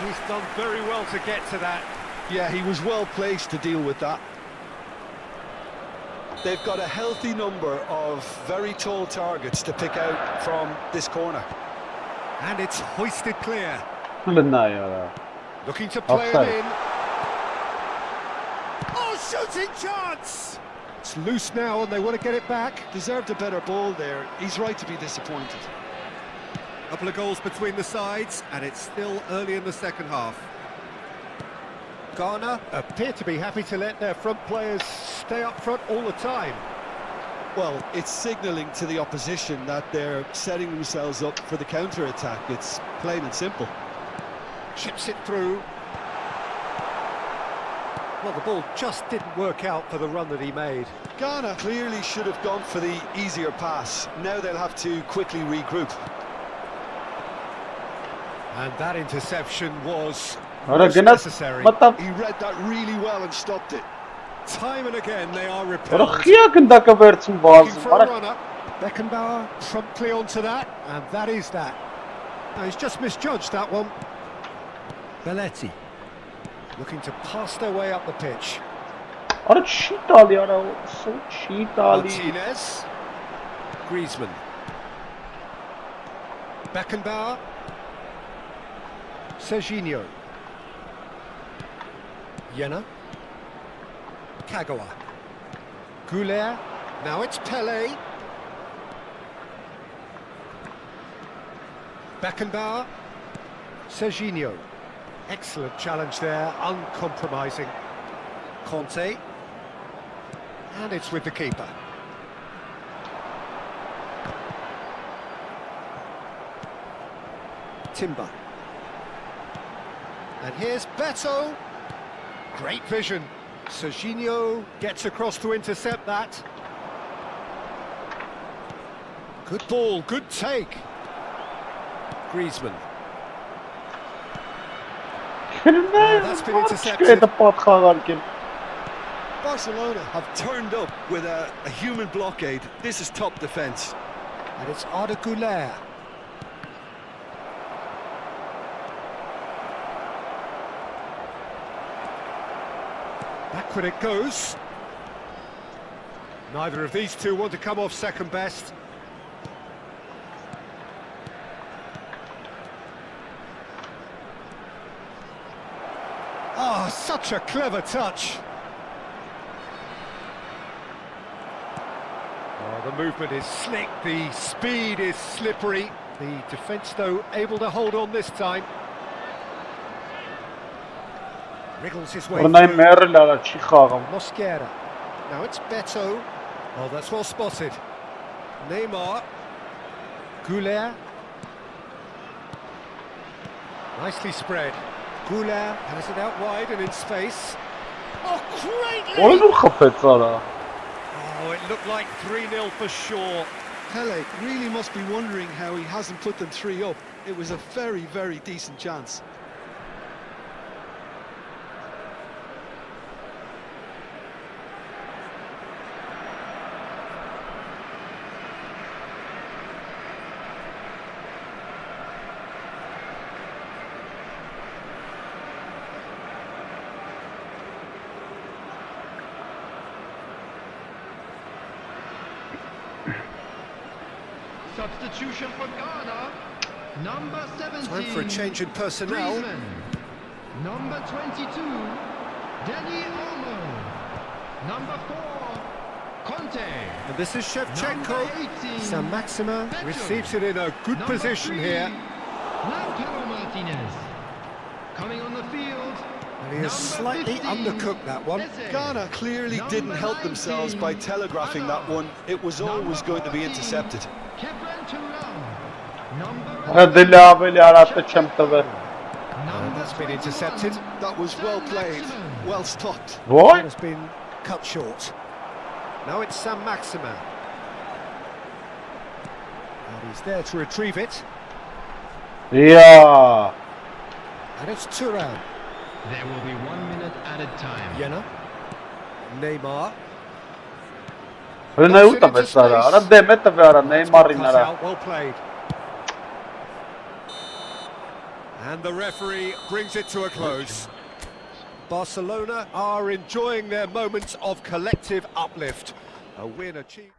He's done very well to get to that. Yeah, he was well placed to deal with that. They've got a healthy number of very tall targets to pick out from this corner. And it's hoisted clear. Offside. Looking to play it in. Oh, shooting chance! It's loose now and they want to get it back. Deserved a better ball there. He's right to be disappointed. Couple of goals between the sides and it's still early in the second half. Ghana appear to be happy to let their front players stay up front all the time. Well, it's signalling to the opposition that they're setting themselves up for the counter-attack. It's plain and simple. Chips it through. Well, the ball just didn't work out for the run that he made. Ghana clearly should have gone for the easier pass. Now they'll have to quickly regroup. And that interception was necessary. He read that really well and stopped it. Time and again they are repelled. Looking for a run-up. Beckenbauer promptly onto that, and that is that. Now he's just misjudged that one. Belletti looking to pass their way up the pitch. Martinez. Griezmann. Beckenbauer. Serginho. Jena. Kagawa. Güler. Now it's Pele. Beckenbauer. Serginho. Excellent challenge there, uncompromising. Conte. And it's with the keeper. Timber. And here's Beto. Great vision. Serginho gets across to intercept that. Good ball, good take. Griezmann. That's been intercepted. Barcelona have turned up with a human blockade. This is top defence. And it's Arda Güler. Backward it goes. Neither of these two want to come off second best. Oh, such a clever touch. Oh, the movement is slick, the speed is slippery. The defence, though, able to hold on this time. Wriggles his way through. Mosquera. Now it's Beto. Oh, that's well spotted. Neymar. Güler. Nicely spread. Güler has it out wide and in space. Oh, greatly! Oh, it looked like 3-0 for sure. Pele really must be wondering how he hasn't put them 3 up. It was a very, very decent chance. Substitution for Ghana. Number 17. Time for a change in personnel. Griezmann. Number 22. Dani Olmo. Number 4. Conte. And this is Shevchenko. Number 18. Saint-Maximin receives it in a good Number position 3. here. Lautaro Martinez. Coming on the field. And he has slightly 15. undercooked that one. Eze. Ghana clearly Number didn't help themselves by 19. telegraphing that one. It was always going to be intercepted. Kevin Turam. Number And that's been intercepted. That was well played, well stopped. That has been cut short. Now it's Saint-Maximin. And he's there to retrieve it. Yeah. And it's Turam. There will be 1 minute added time. Jena. Neymar. Well played. And the referee brings it to a close. Barcelona are enjoying their moments of collective uplift. A win achieved.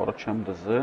Առաջ եմ դզը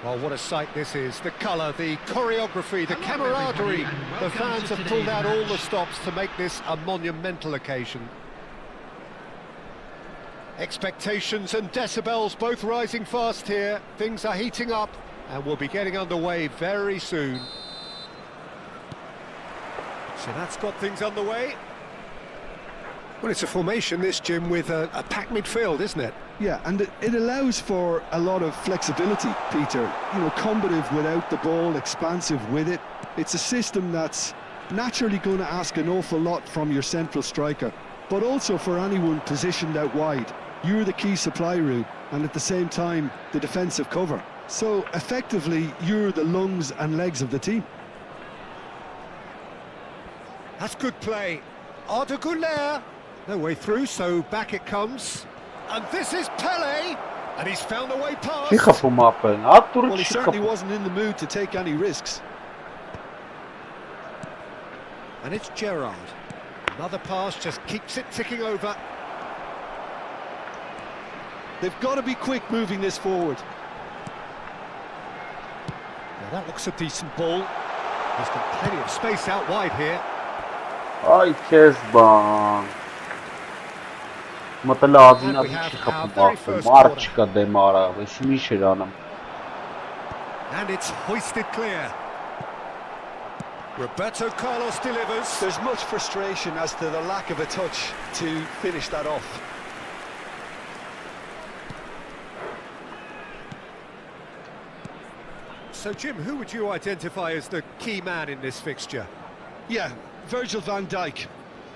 Well, what a sight this is. The colour, the choreography, the camaraderie. The fans have pulled out all the stops to make this a monumental occasion. Expectations and decibels both rising fast here. Things are heating up and we'll be getting underway very soon. So that's got things underway. Well, it's a formation, this, Jim, with a packed midfield, isn't it? Yeah, and it allows for a lot of flexibility, Peter. You know, combative without the ball, expansive with it. It's a system that's naturally going to ask an awful lot from your central striker, but also for anyone positioned out wide. You're the key supply route, and at the same time, the defensive cover. So, effectively, you're the lungs and legs of the team. That's good play. Arda Güler. No way through, so back it comes. And this is Pele. And he's found a way past. Well, he certainly wasn't in the mood to take any risks. And it's Gerrard. Another pass just keeps it ticking over. They've got to be quick moving this forward. Now that looks a decent ball. He's got plenty of space out wide here. Ay Kezban. Մտել ազինազի չի խփում ախտը, մարդ չկա դեմ արա, ես ինչ էր անում. And it's hoisted clear. Roberto Carlos delivers. There's much frustration as to the lack of a touch to finish that off. So Jim, who would you identify as the key man in this fixture? Yeah, Virgil van Dijk.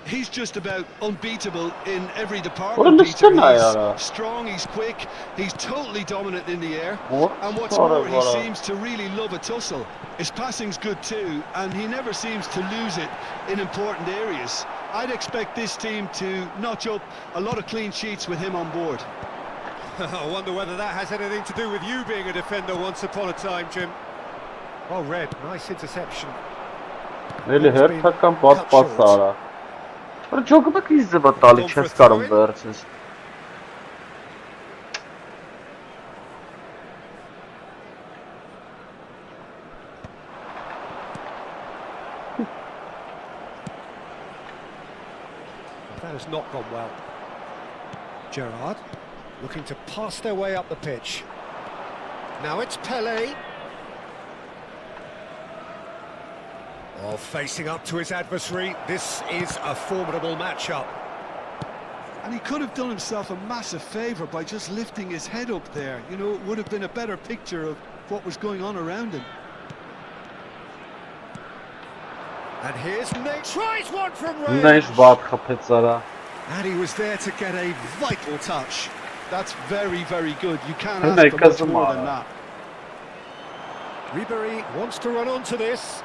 He's just about unbeatable in every department, Peter. He's strong, he's quick, he's totally dominant in the air. And what's more, he seems to really love a tussle. His passing's good too, and he never seems to lose it in important areas. I'd expect this team to notch up a lot of clean sheets with him on board. I wonder whether that has anything to do with you being a defender once upon a time, Jim. Well read, nice interception. Really հերթական պատված արա։ Որ ջոգը քիզ զվա տալի չես կարող վերցես։ That has not gone well. Gerrard looking to pass their way up the pitch. Now it's Pele. Oh, facing up to his adversary. This is a formidable matchup. And he could have done himself a massive favour by just lifting his head up there. You know, it would have been a better picture of what was going on around him. And here's Nate. Tries one from range. And he was there to get a vital touch. That's very, very good. You can't ask for much more than that. Ribery wants to run onto this.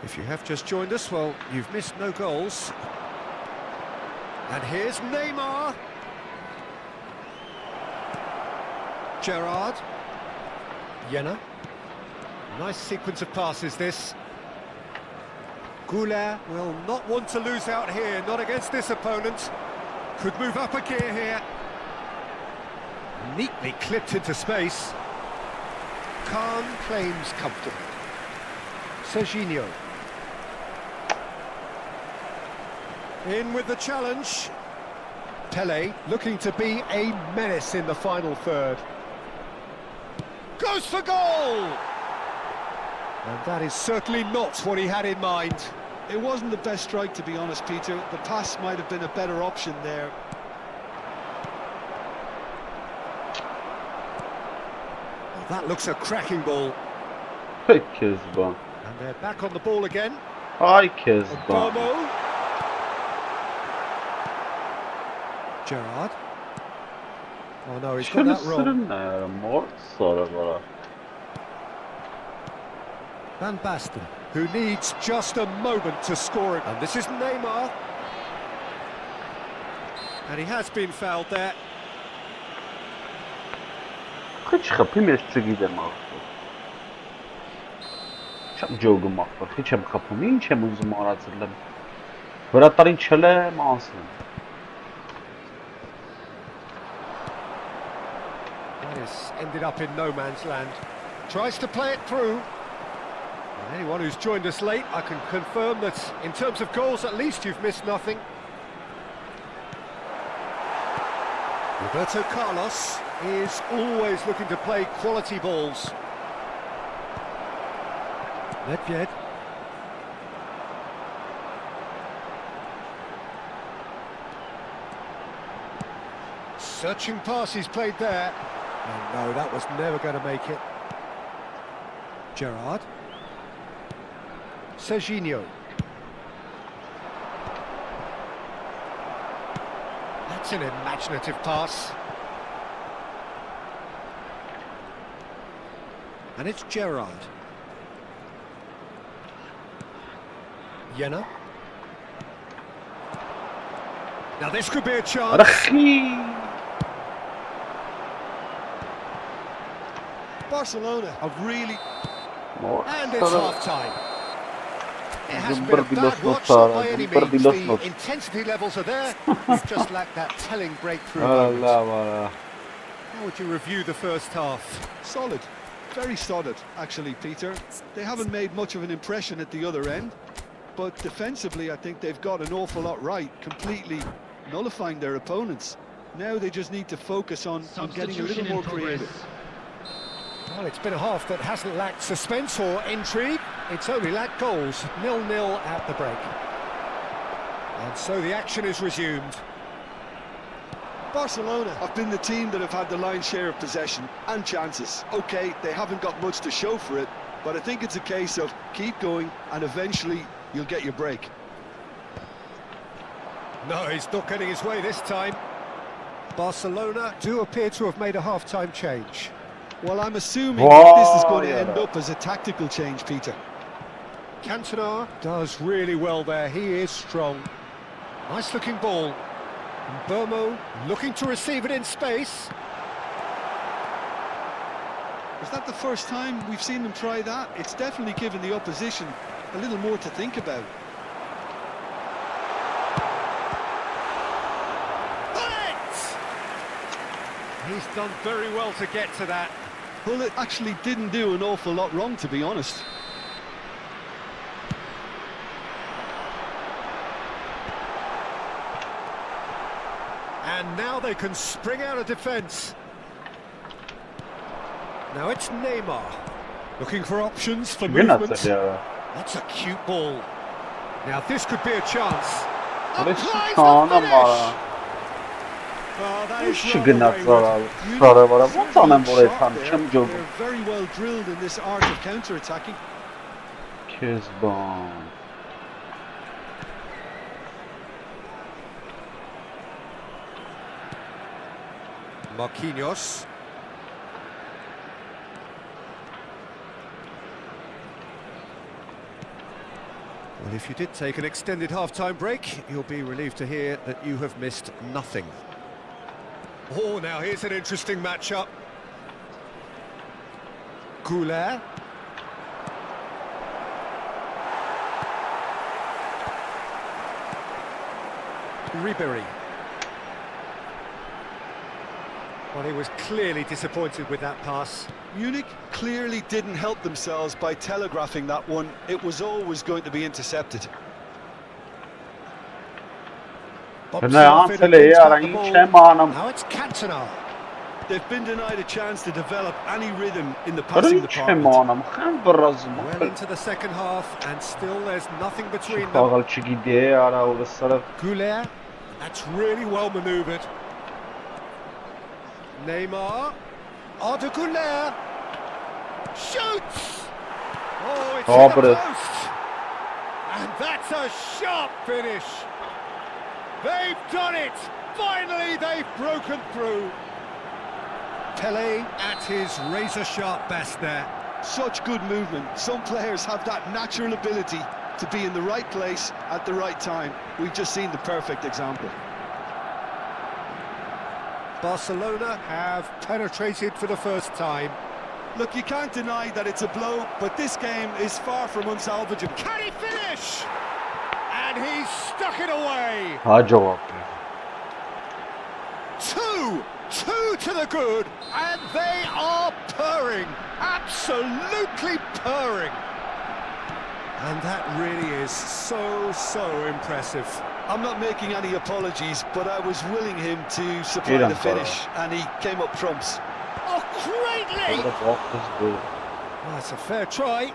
If you have just joined us, well, you've missed no goals. And here's Neymar. Gerrard. Jenna. Nice sequence of passes, this. Güler will not want to lose out here, not against this opponent. Could move up a gear here. Neatly clipped into space. Khan claims comfortable. Serginho. In with the challenge. Pele looking to be a menace in the final third. Goes for goal! And that is certainly not what he had in mind. It wasn't the best strike, to be honest, Peter. The pass might have been a better option there. Oh, that looks a cracking ball. Hey, Kezban. And they're back on the ball again. Ay Kezban. Gerrard. Oh no, he's got that wrong. Van Basten, who needs just a moment to score it. And this is Neymar. And he has been fouled there. Քիչ խփի մեջ չգիտեմ ախր։ Չեմ ջոգում ախր, քիչ եմ խփում, ինչ եմ ուզում արածել եմ։ Վրատարին չլեմ ասեմ։ This ended up in no man's land. Tries to play it through. And anyone who's joined us late, I can confirm that in terms of goals, at least you've missed nothing. Roberto Carlos is always looking to play quality balls. Nedved. Searching pass he's played there. And no, that was never going to make it. Gerrard. Serginho. That's an imaginative pass. And it's Gerrard. Jenna. Now this could be a chance. Barcelona have really... And it's half-time. It hasn't been a bad watch, not by any means. The intensity levels are there. We've just lacked that telling breakthrough moment. How would you review the first half? Solid. Very solid, actually, Peter. They haven't made much of an impression at the other end, but defensively, I think they've got an awful lot right, completely nullifying their opponents. Now they just need to focus on getting a little more creative. Well, it's been a half that hasn't lacked suspense or intrigue. It's only lacked goals. 0-0 at the break. And so the action is resumed. Barcelona have been the team that have had the lion's share of possession and chances. Okay, they haven't got much to show for it, but I think it's a case of keep going and eventually you'll get your break. No, he's not getting his way this time. Barcelona do appear to have made a half-time change. Well, I'm assuming that this is going to end up as a tactical change, Peter. Cantona does really well there. He is strong. Nice-looking ball. Burmo looking to receive it in space. Is that the first time we've seen them try that? It's definitely given the opposition a little more to think about. He's done very well to get to that. Well, it actually didn't do an awful lot wrong, to be honest. And now they can spring out of defence. Now it's Neymar. Looking for options for movement. That's a cute ball. Now this could be a chance. Oh, that is They're very well drilled in this art of counter-attacking. Marquinhos. Well, if you did take an extended half-time break, you'll be relieved to hear that you have missed nothing. Oh, now here's an interesting matchup. Goulet. Ribery. Well, he was clearly disappointed with that pass. Munich clearly didn't help themselves by telegraphing that one. It was always going to be intercepted. Now it's Cantona. They've been denied a chance to develop any rhythm in the passing department. Well into the second half, and still there's nothing between them. Goulet, that's really well manoeuvred. Neymar, Arda Goulet, shoots! Oh, it's in the post! And that's a sharp finish! They've done it! Finally, they've broken through. Pele at his razor-sharp best there. Such good movement. Some players have that natural ability to be in the right place at the right time. We've just seen the perfect example. Barcelona have penetrated for the first time. Look, you can't deny that it's a blow, but this game is far from unsalvageable. Can he finish? And he's stuck it away. 2 to the good. and they are purring, absolutely purring. And that really is so impressive. I'm not making any apologies, but I was willing him to supply the finish, and he came up trumps. Oh, greatly! The ball is good. That's a fair try,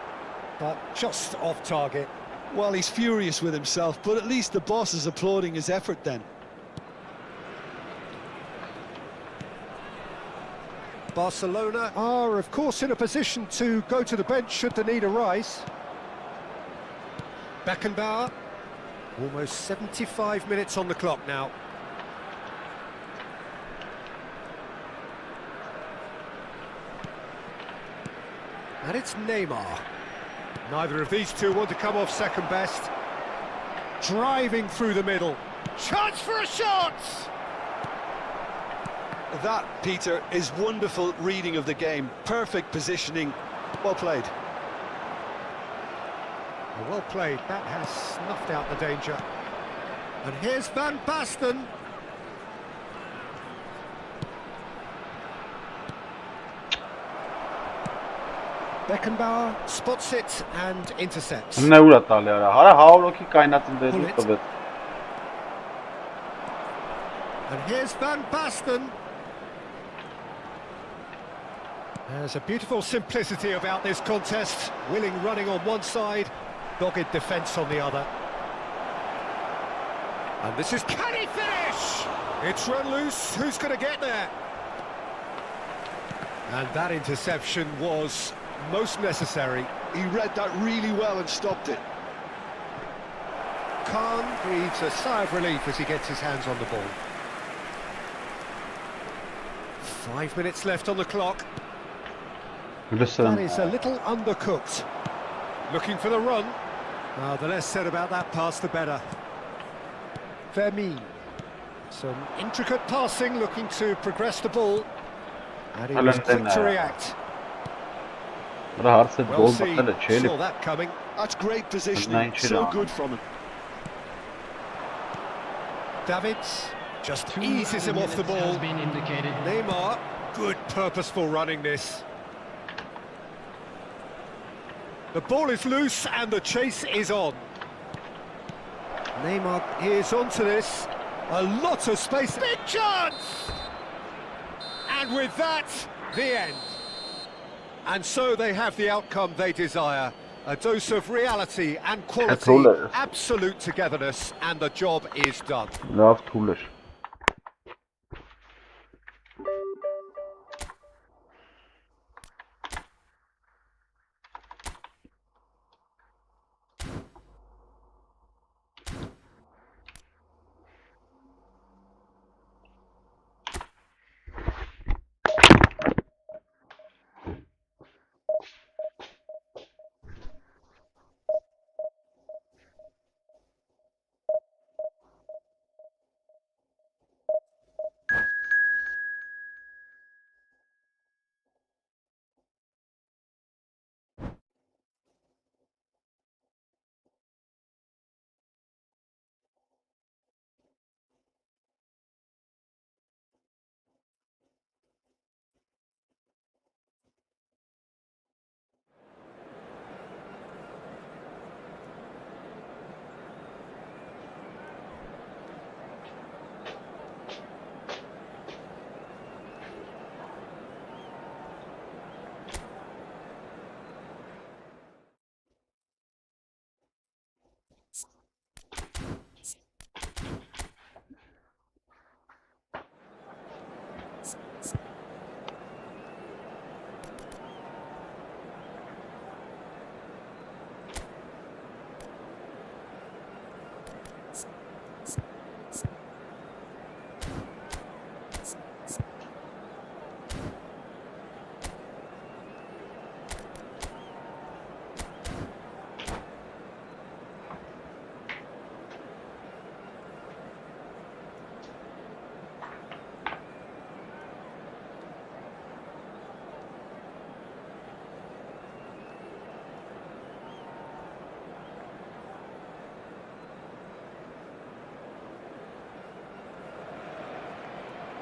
but just off target. Well, he's furious with himself, but at least the boss is applauding his effort then. Barcelona are, of course, in a position to go to the bench should the need arise. Beckenbauer, almost 75 minutes on the clock now. And it's Neymar. Neither of these two want to come off second best. Driving through the middle. Chance for a shot! That, Peter, is wonderful reading of the game. Perfect positioning. Well played. Well played. That has snuffed out the danger. And here's Van Basten. Beckenbauer spots it and intercepts. Նա ուր է տալի արա։ Հարա 100 հոգի կայնած ընդերում Bullet. տվեց։ And here's Van Basten. There's a beautiful simplicity about this contest. Willing running on one side, dogged defence on the other. And this is, can he finish? It's run loose, who's going to get there? And that interception was most necessary. He read that really well and stopped it. Khan breathes a sigh of relief as he gets his hands on the ball. 5 minutes left on the clock. That is a little undercooked. Looking for the run. The less said about that pass, the better. Vermeer. Some intricate passing, looking to progress the ball. And he was quick to react. Well seen, saw that coming. That's great positioning, so good from him. Davids just eases him off the ball. Neymar, good purposeful running this. The ball is loose and the chase is on. Neymar is onto this. A lot of space. Big chance! And with that, the end. And so they have the outcome they desire. A dose of reality and quality, absolute togetherness, and the job is done. Love Tulish.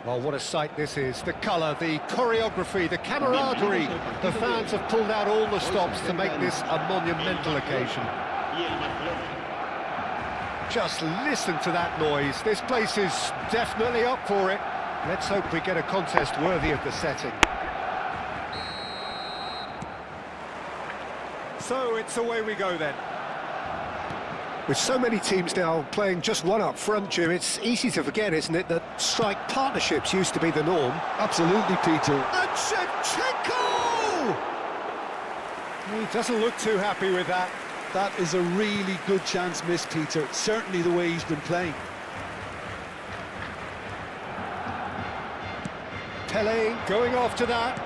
Well, what a sight this is. The colour, the choreography, the camaraderie. The fans have pulled out all the stops to make this a monumental occasion. Just listen to that noise. This place is definitely up for it. Let's hope we get a contest worthy of the setting. So it's away we go then. With so many teams now playing just one up front, Jim, it's easy to forget, isn't it, that strike partnerships used to be the norm. Absolutely, Peter. And Shevchenko! He doesn't look too happy with that. That is a really good chance missed, Peter. Certainly the way he's been playing. Pele going after that.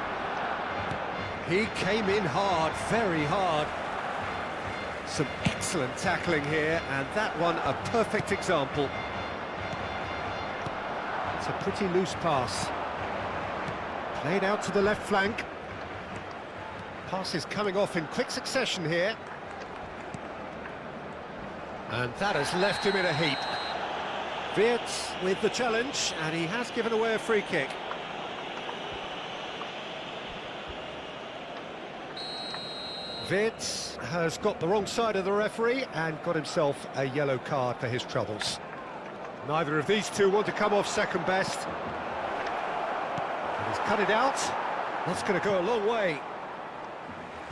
He came in hard, very hard. Some excellent tackling here, and that one a perfect example. It's a pretty loose pass. Played out to the left flank. Pass is coming off in quick succession here. And that has left him in a heap. Wirtz with the challenge, and he has given away a free kick. Wirtz has got the wrong side of the referee and got himself a yellow card for his troubles. Neither of these two want to come off second best. And he's cut it out. That's going to go a long way.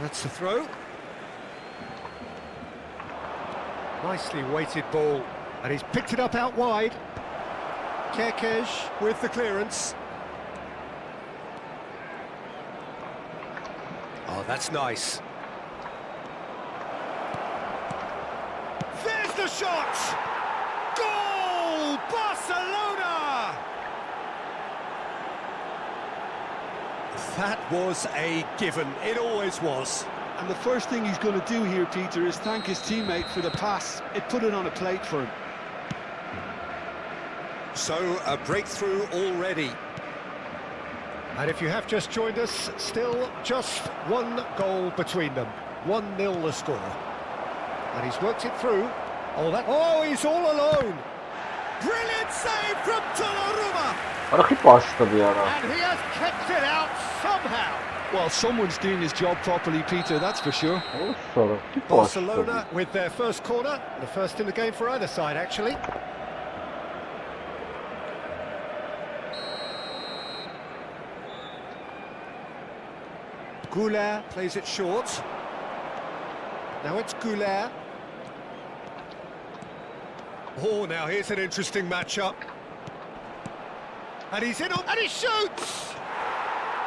That's the throw. Nicely weighted ball. And he's picked it up out wide. Kerkez with the clearance. Oh, that's nice. There's the shot! Goal! Barcelona! That was a given. It always was. And the first thing he's going to do here, Peter, is thank his teammate for the pass. It put it on a plate for him. So, a breakthrough already. And if you have just joined us, still just one goal between them. 1-0 the score. And he's worked it through. Oh, he's all alone. Brilliant save from Donnarumma. And he has kept it out somehow. Well, someone's doing his job properly, Peter, that's for sure. Barcelona with their first corner. The first in the game for either side, actually. Goulet plays it short. Now it's Goulet. Oh, now here's an interesting matchup. And he's in on, and he shoots!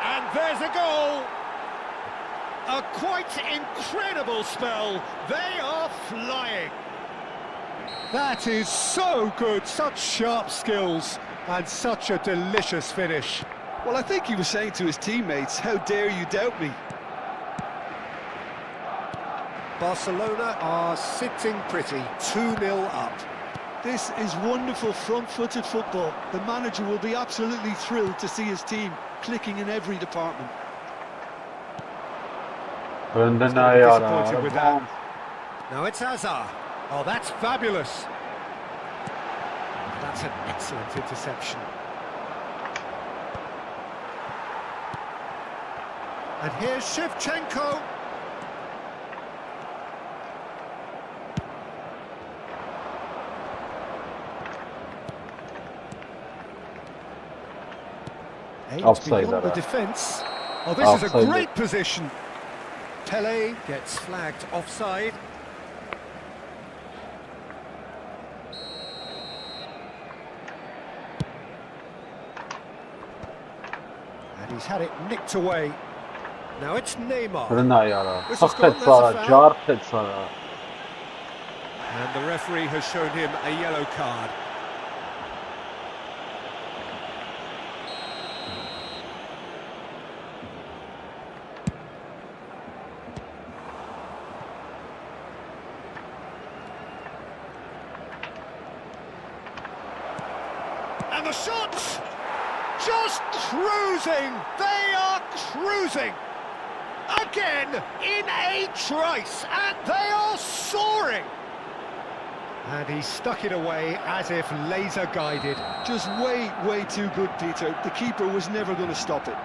And there's a goal! A quite incredible spell. They are flying. That is so good, such sharp skills, and such a delicious finish. Well, I think he was saying to his teammates, how dare you doubt me? Barcelona are sitting pretty, 2-0 up. This is wonderful front-footed football. The manager will be absolutely thrilled to see his team clicking in every department. Disappointed with that. Now it's Hazard. Oh, that's fabulous. That's an excellent interception. And here's Shevchenko. Offside beyond the defence. Oh, this is a great position. Pele gets flagged offside. And he's had it nicked away. Now it's Neymar. And the referee has shown him a yellow card. And the shot! Just cruising! They are cruising! Again, in a trice, and they are soaring! And he stuck it away as if laser guided. Just way too good, Peter. The keeper was never going to stop it.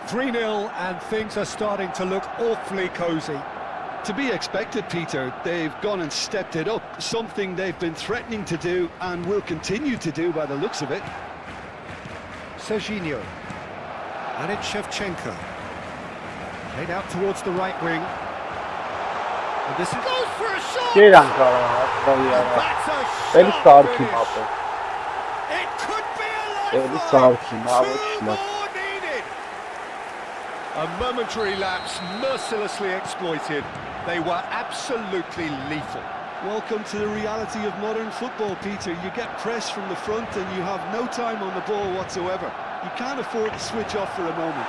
3-0 and things are starting to look awfully cosy. To be expected, Peter. They've gone and stepped it up, something they've been threatening to do and will continue to do by the looks of it. Serginho. And it's Shevchenko. Played out towards the right wing. And this goes for a shot! Gel Ankara. That's a Eli sharp sakin finish. abi. It could be a Eli lifeline. sakin abi. Two more needed. A momentary lapse, mercilessly exploited. They were absolutely lethal. Welcome to the reality of modern football, Peter. You get pressed from the front and you have no time on the ball whatsoever. You can't afford to switch off for a moment.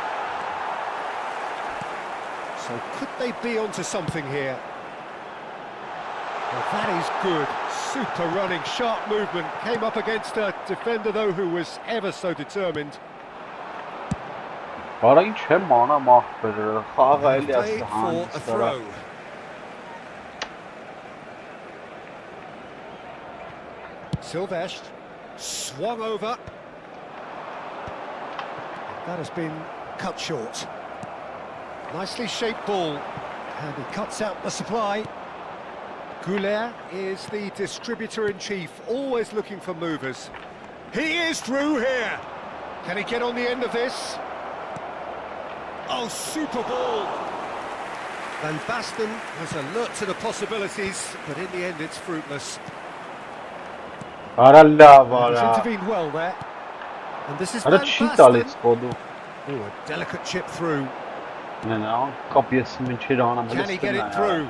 So could they be onto something here? Well, that is good. Super running, sharp movement. Came up against a defender, though, who was ever so determined. Bara ինչ է մանա մախբերը, խաղը էլի Play ասա for a հանդիսը։ throw. Silvestre swung over. That has been cut short. Nicely shaped ball, and he cuts out the supply. Goulet is the distributor-in-chief, always looking for movers. He is through here. Can he get on the end of this? Oh, super ball. Van Basten was alert to the possibilities, but in the end it's fruitless. Արա լավ He's արա։ intervened well there. And this is Արա Van չի Basten. տալիս կոդու։ Oh, a delicate chip through. Նենա, կապ ես մինչեր անամ Can he get it through?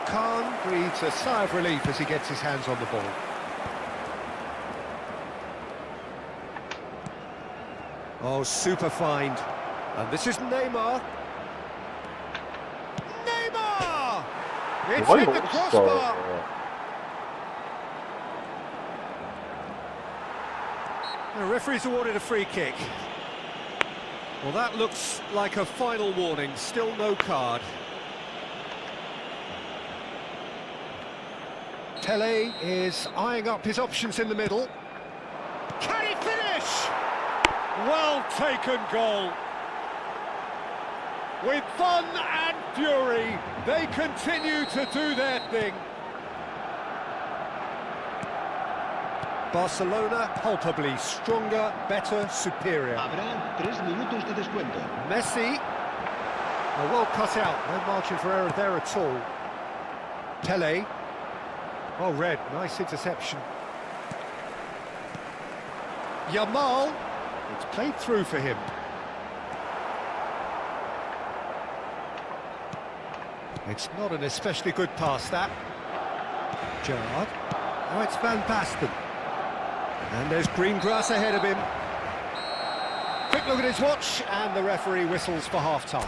Khan breathes a sigh of relief as he gets his hands on the ball. Oh, super find. And this is Neymar. Neymar! It's Why hit the crossbar. The referee's awarded a free kick. Well, that looks like a final warning. Still no card. Tele is eyeing up his options in the middle. Can he finish? Well taken goal. With fun and fury, they continue to do their thing. Barcelona palpably stronger, better, superior. Habrá 3 minutos de descuento. Messi, well cut out, no margin for error there at all. Pele, oh red, nice interception. Yamal, it's played through for him. It's not an especially good pass, that. Gerrard, oh it's Van Basten. And there's green grass ahead of him. Quick look at his watch, and the referee whistles for half-time.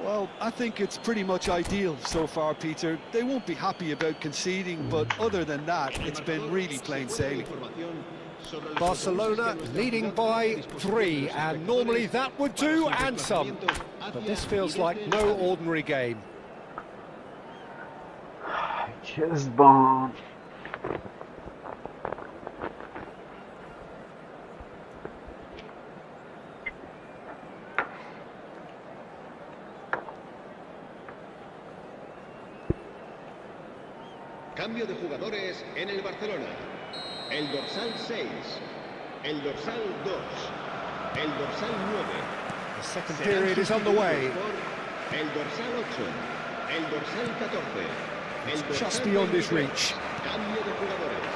Well, I think it's pretty much ideal so far, Peter. They won't be happy about conceding, but other than that, it's been really plain sailing. Barcelona leading by 3, and normally that would do, and some. But this feels like no ordinary game. Kezban. Cambio de jugadores en el Barcelona. El dorsal 6, el dorsal 2, el dorsal 9. The second period is underway. El dorsal 8, el dorsal 14, el It's dorsal just beyond his 23. reach. Cambio de jugadores.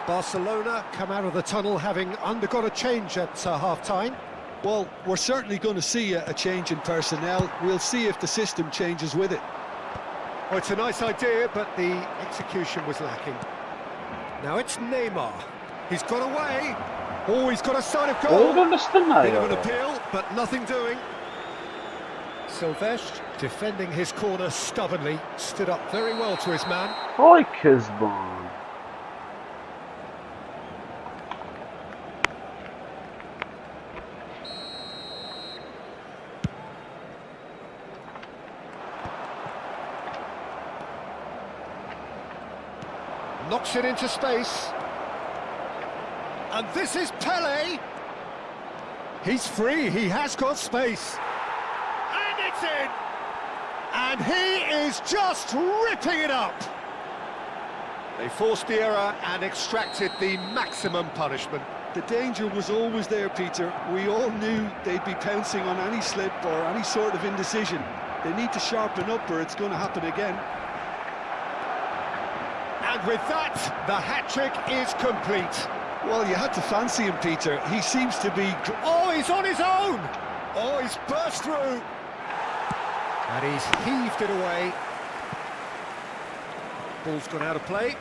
Barcelona come out of the tunnel having undergone a change at half-time. Well, we're certainly going to see a change in personnel. We'll see if the system changes with it. Well, it's a nice idea, but the execution was lacking. Now it's Neymar. He's got away. Oh, he's got a sign of goal. Oğlum üstüne Bit of an ya. appeal, but nothing doing. Silvestre, defending his corner stubbornly, stood up very well to his man. Oy Kezban. Knocks it into space. And this is Pele. He's free, he has got space. And it's in! And he is just ripping it up. They forced the error and extracted the maximum punishment. The danger was always there, Peter. We all knew they'd be pouncing on any slip or any sort of indecision. They need to sharpen up or it's going to happen again. And with that, the hat-trick is complete. Well, you had to fancy him, Peter. He seems to be... Oh, he's on his own! Oh, he's burst through! And he's heaved it away. Ball's gone out of play.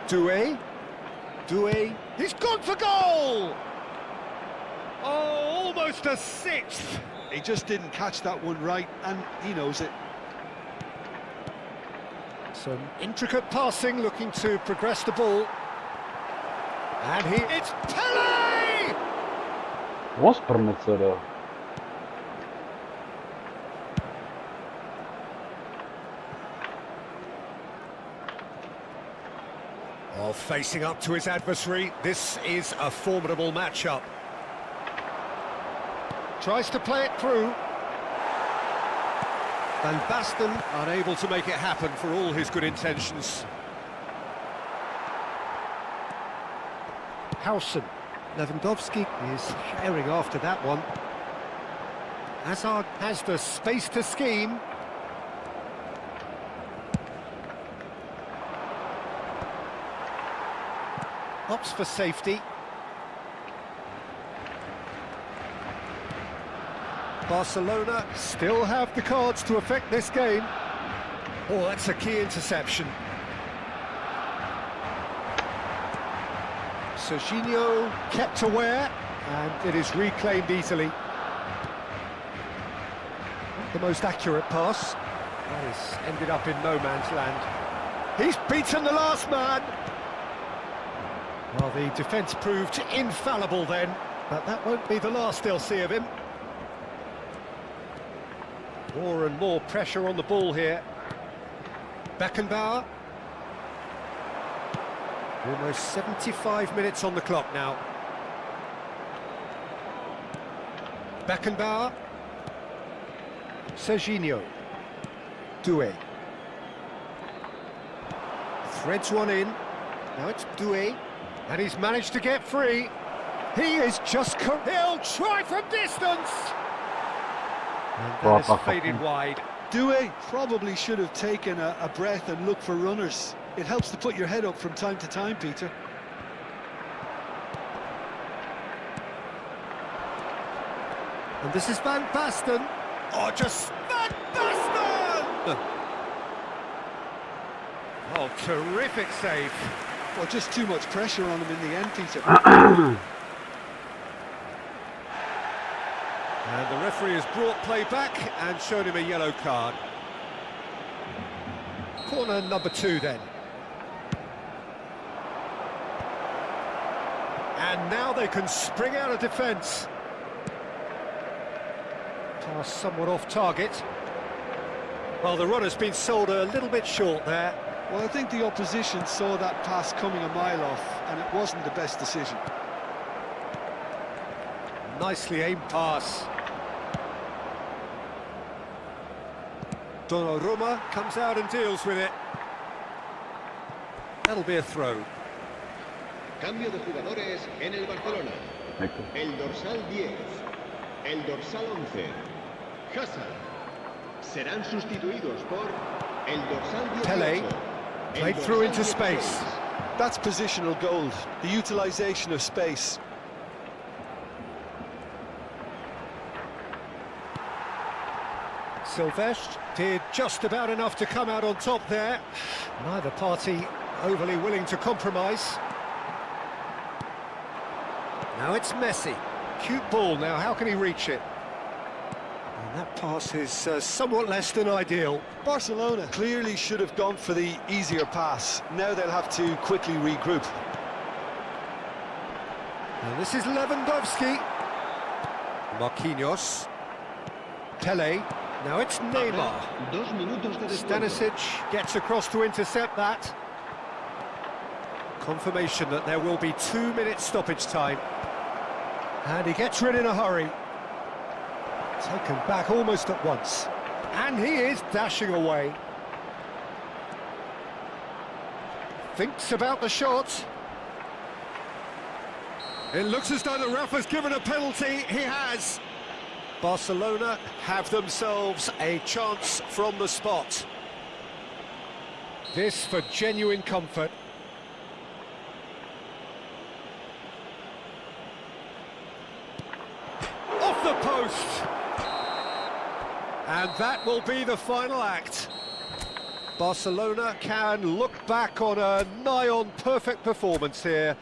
Doué, he's gone for goal! Oh, almost a sixth! He just didn't catch that one right, and he knows it. Some intricate passing, looking to progress the ball. And it's Pele! What's permitted? Oh, facing up to his adversary, this is a formidable matchup. Tries to play it through. Van Basten unable to make it happen for all his good intentions. Howson. Lewandowski is herring after that one. Hazard has the space to scheme. Opts for safety. Barcelona still have the cards to affect this game. Oh, that's a key interception. Serginho kept aware, and it is reclaimed easily. Not the most accurate pass. That has ended up in no man's land. He's beaten the last man. Well, the defence proved infallible then, but that won't be the last they'll see of him. More and more pressure on the ball here. Beckenbauer. Almost 75 minutes on the clock now. Beckenbauer. Serginho. Doué. Threads one in. Now it's Doué. And he's managed to get free. He is just... He'll try from distance! And that has faded wide. Doué probably should have taken a breath and looked for runners. It helps to put your head up from time to time, Peter. And this is Van Basten. Oh, just Van Basten! Oh, terrific save. Well, just too much pressure on him in the end, Peter. And the referee has brought play back and shown him a yellow card. Corner number 2 then. And now they can spring out of defence. Pass somewhat off target. Well, the runner's been sold a little bit short there. Well, I think the opposition saw that pass coming a mile off, and it wasn't the best decision. Nicely aimed pass. Donnarumma comes out and deals with it. That'll be a throw. Cambio de jugadores en el Barcelona. El dorsal 10, el dorsal 11, Hazard. Serán sustituidos por el dorsal 18. Pele played through into space. That's positional gold, the utilisation of space. Silvestre did just about enough to come out on top there. Neither party overly willing to compromise. Now it's Messi. Cute ball now, how can he reach it? And that pass is somewhat less than ideal. Barcelona clearly should have gone for the easier pass. Now they'll have to quickly regroup. And this is Lewandowski. Marquinhos. Pele. Now it's Neymar. 2 minutos de descuento. Stanisic gets across to intercept that. Confirmation that there will be 2 minutes stoppage time. And he gets rid in a hurry. Taken back almost at once. And he is dashing away. Thinks about the shot. It looks as though the ref has given a penalty. He has. Barcelona have themselves a chance from the spot. This for genuine comfort. Off the post! And that will be the final act. Barcelona can look back on a nigh-on perfect performance here.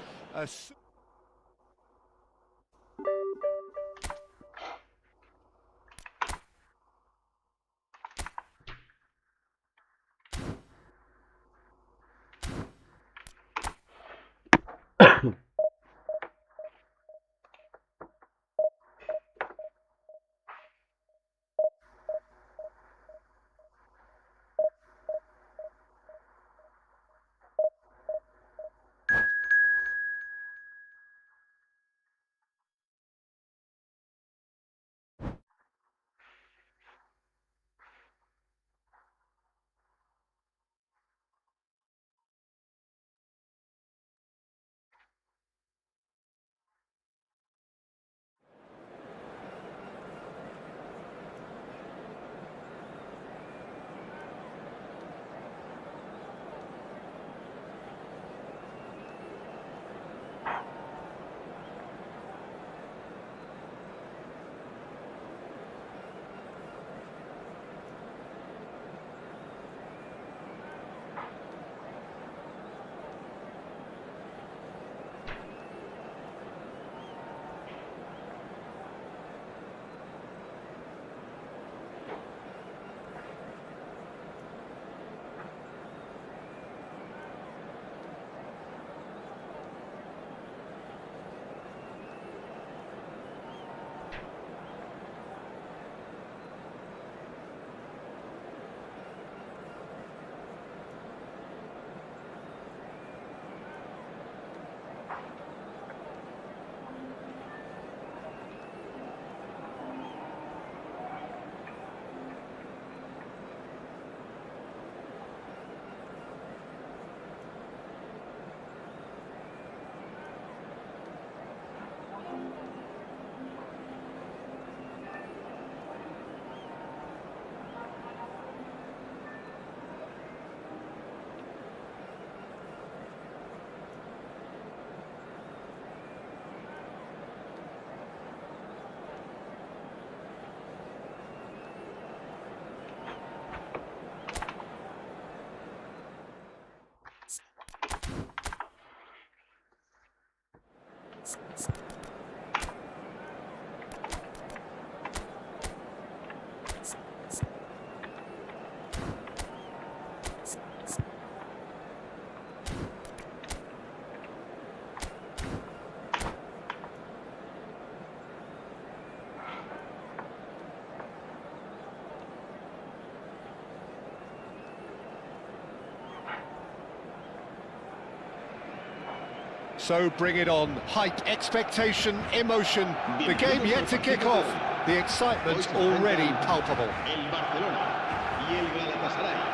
So bring it on. Hype, expectation, emotion. The game yet to kick off. The excitement already palpable.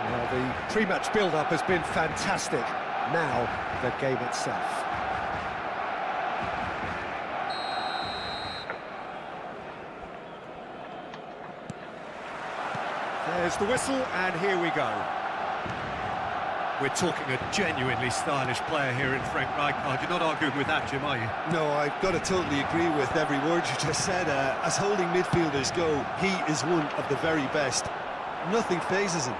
Well, the pre-match build-up has been fantastic. Now, the game itself. There's the whistle, and here we go. We're talking a genuinely stylish player here in Frank Rijkaard. You're not arguing with that, Jim, are you? No, I've got to totally agree with every word you just said. As holding midfielders go, he is one of the very best. Nothing phases him.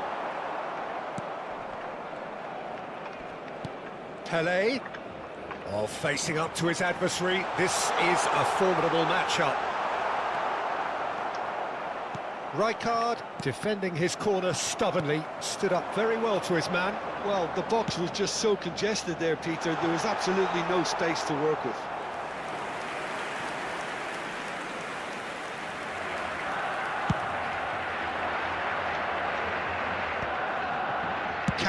Pele, facing up to his adversary. This is a formidable matchup. Rijkaard, defending his corner stubbornly, stood up very well to his man. Well, the box was just so congested there, Peter. There was absolutely no space to work with.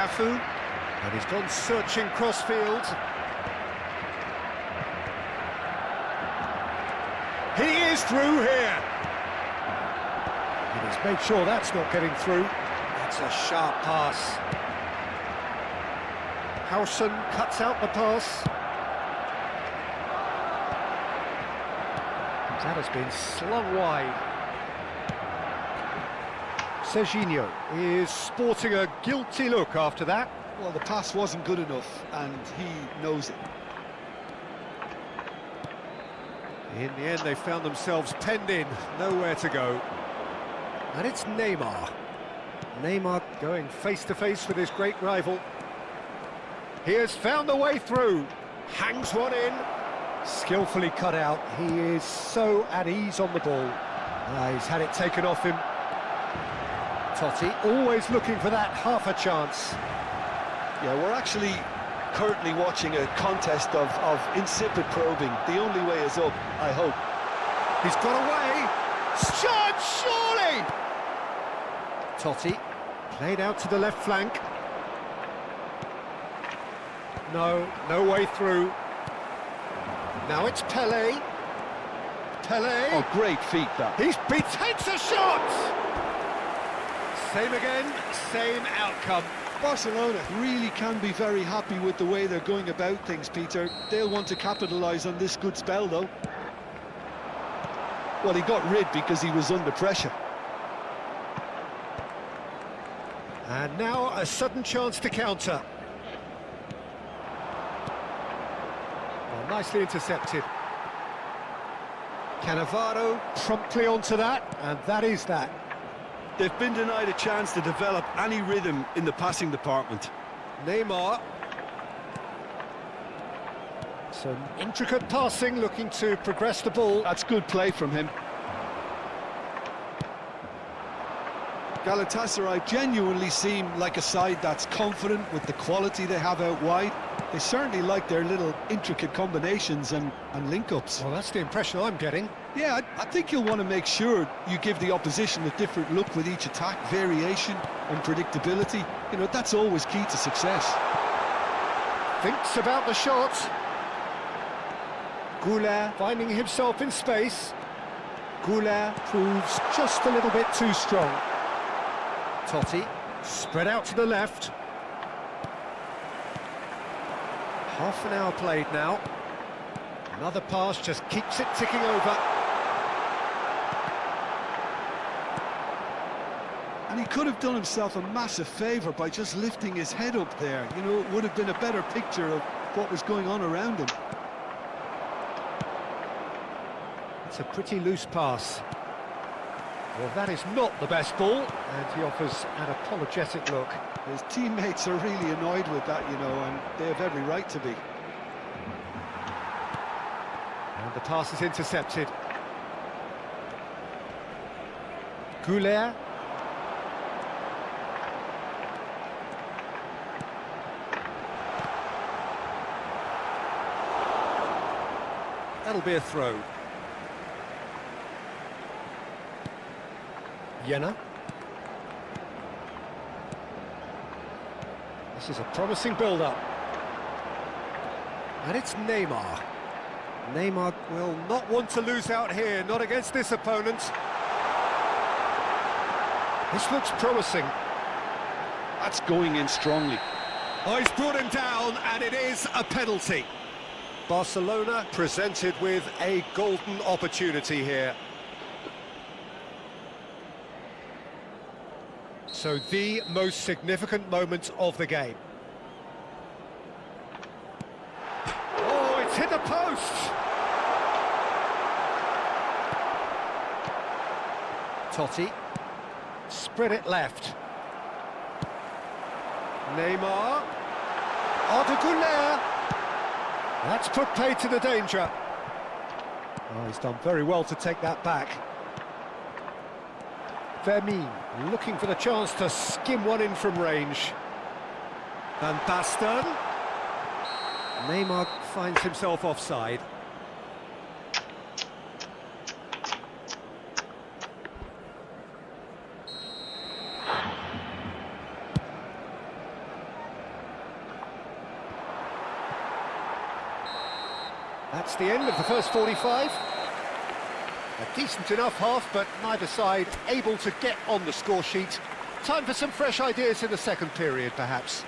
Cafu, and he's gone searching crossfield. He is through here. And he's made sure that's not getting through. That's a sharp pass. Howson cuts out the pass. That has been slung wide. Serginho is sporting a guilty look after that. Well, the pass wasn't good enough, and he knows it. In the end, they found themselves penned in, nowhere to go. And it's Neymar. Neymar going face-to-face with his great rival. He has found a way through. Hangs one in. Skillfully cut out. He is so at ease on the ball. He's had it taken off him. Totti always looking for that half a chance. Yeah, we're actually currently watching a contest of insipid probing. The only way is up, I hope. He's got away. Shot, surely! Totti played out to the left flank. No way through. Now it's Pelé. Pelé. Oh, great feat, that. He takes a shot! Same again, same outcome. Barcelona really can be very happy with the way they're going about things, Peter. They'll want to capitalise on this good spell, though. Well, he got rid because he was under pressure. And now a sudden chance to counter. Well, nicely intercepted. Cannavaro promptly onto that, and that is that. They've been denied a chance to develop any rhythm in the passing department. Neymar. Some intricate passing, looking to progress the ball. That's good play from him. Galatasaray genuinely seem like a side that's confident with the quality they have out wide. They certainly like their little intricate combinations and link-ups. Well, that's the impression I'm getting. Yeah, I think you'll want to make sure you give the opposition a different look with each attack, variation and predictability. You know, that's always key to success. Thinks about the shot. Goulart finding himself in space. Goulart proves just a little bit too strong. Totti spread out to the left. Half an hour played now. Another pass just keeps it ticking over. And he could have done himself a massive favour by just lifting his head up there. You know, it would have been a better picture of what was going on around him. It's a pretty loose pass. Well, that is not the best ball, and he offers an apologetic look. His teammates are really annoyed with that, you know, and they have every right to be. And the pass is intercepted. Goulart. That'll be a throw. Jena. This is a promising build-up. And it's Neymar. Neymar will not want to lose out here, not against this opponent. This looks promising. That's going in strongly. Oh, he's brought him down, and it is a penalty. Barcelona presented with a golden opportunity here. So the most significant moment of the game. Oh, it's hit the post! Totti, spread it left. Neymar, Goulart. That's put paid to the danger. Oh, he's done very well to take that back. Vermin looking for the chance to skim one in from range. Van Basten. Neymar finds himself offside. It's the end of the first 45. A decent enough half, but neither side able to get on the score sheet. Time for some fresh ideas in the second period, perhaps.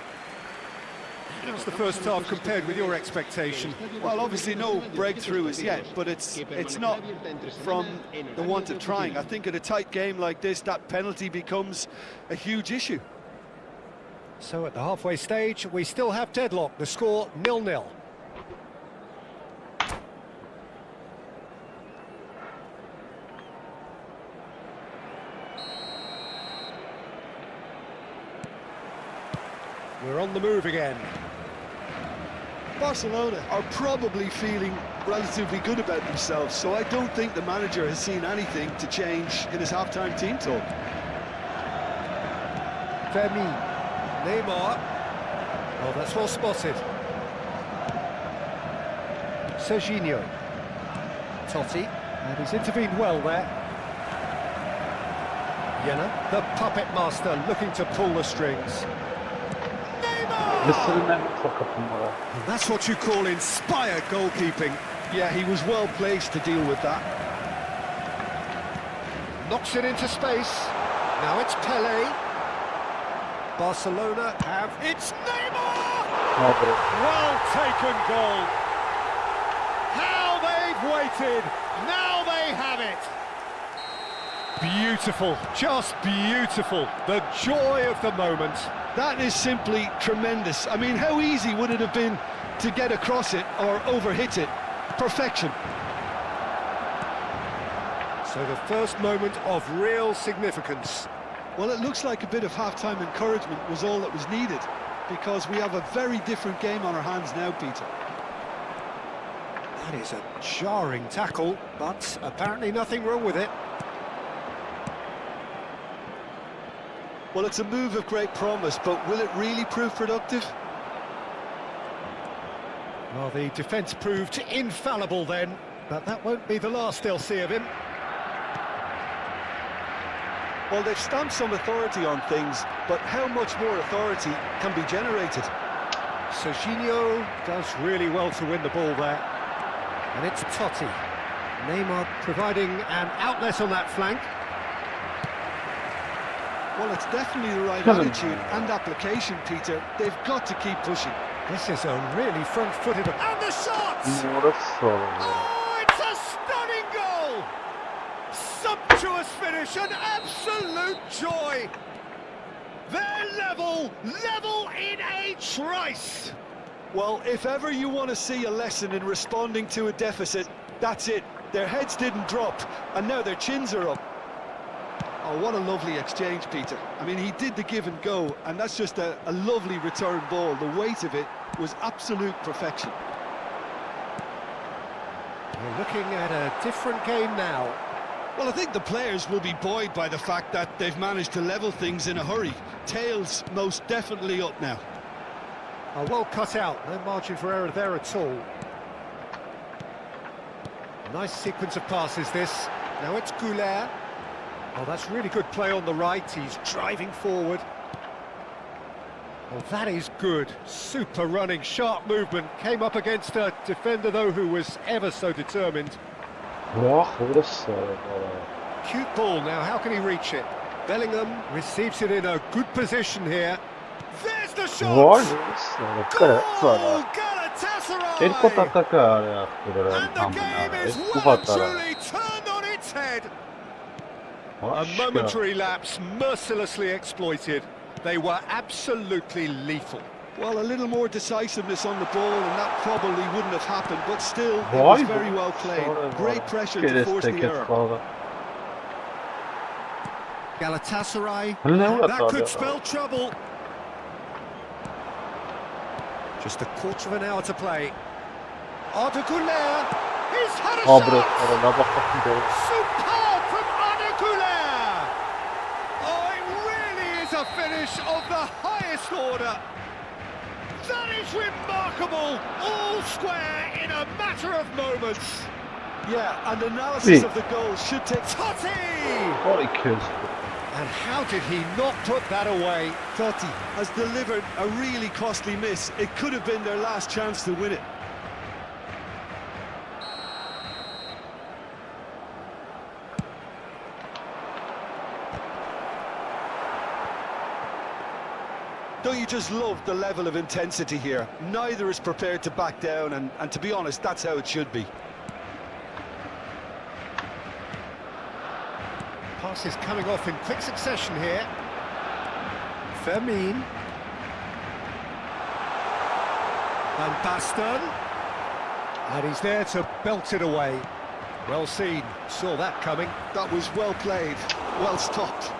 How's the first half compared with your expectation? Well, obviously no breakthrough as yet, but it's not from the want of trying. I think in a tight game like this, that penalty becomes a huge issue. So at the halfway stage, we still have deadlock. The score 0-0. We're on the move again. Barcelona are probably feeling relatively good about themselves, so I don't think the manager has seen anything to change in his half-time team talk. Femi, Neymar. Oh, that's well spotted. Serginho. Totti, and he's intervened well there. Jena, the puppet master, looking to pull the strings. And that's what you call inspired goalkeeping. Yeah, he was well placed to deal with that. Knocks it into space. Now it's Pelé. Barcelona have... It's Neymar! Well taken goal. How they've waited. Now they have it. Beautiful, just beautiful. The joy of the moment. That is simply tremendous. I mean, how easy would it have been to get across it or overhit it? Perfection. So the first moment of real significance. Well, it looks like a bit of half-time encouragement was all that was needed, because we have a very different game on our hands now, Peter. That is a jarring tackle, but apparently nothing wrong with it. Well, it's a move of great promise, but will it really prove productive? Well, the defence proved infallible then, but that won't be the last they'll see of him. Well, they've stamped some authority on things, but how much more authority can be generated? Serginho does really well to win the ball there. And it's Totti. Neymar providing an outlet on that flank. Well, it's definitely the right attitude and application, Peter. They've got to keep pushing. This is a really front-footed... And the shot! Oh, it's a stunning goal! Sumptuous finish, an absolute joy! They're level in a trice! Well, if ever you want to see a lesson in responding to a deficit, that's it. Their heads didn't drop, and now their chins are up. Oh, what a lovely exchange, Peter. I mean, he did the give and go, and that's just a lovely return ball. The weight of it was absolute perfection. We're looking at a different game now. Well, I think the players will be buoyed by the fact that they've managed to level things in a hurry. Tails most definitely up now. Oh, well cut out, no margin for error there at all. Nice sequence of passes this. Now it's Goulet. Oh, that's really good play on the right. He's driving forward. Oh, that is good. Super running, sharp movement. Came up against a defender, though, who was ever so determined. Cute ball now. How can he reach it? Bellingham receives it in a good position here. There's the shot! Goal! Galatasaray! And the game is well and truly turned on its head. A momentary lapse, mercilessly exploited. They were absolutely lethal. Well, a little more decisiveness on the ball, and that probably wouldn't have happened, but still, it was very well played. Great pressure to force the error. Galatasaray, that could spell trouble. Just a quarter of an hour to play. Arda Güler, he's had a shot! Superb from Arda Güler! Oh, it really is a finish of the highest order. That is remarkable, all square in a matter of moments. Yeah, and analysis of the goal should take... Totti! And how did he not put that away? Totti has delivered a really costly miss. It could have been their last chance to win it. Don't you just love the level of intensity here? Neither is prepared to back down, and to be honest, that's how it should be. Passes coming off in quick succession here. Fermin. Van Basten. And he's there to belt it away. Well seen, saw that coming. That was well played, well stopped.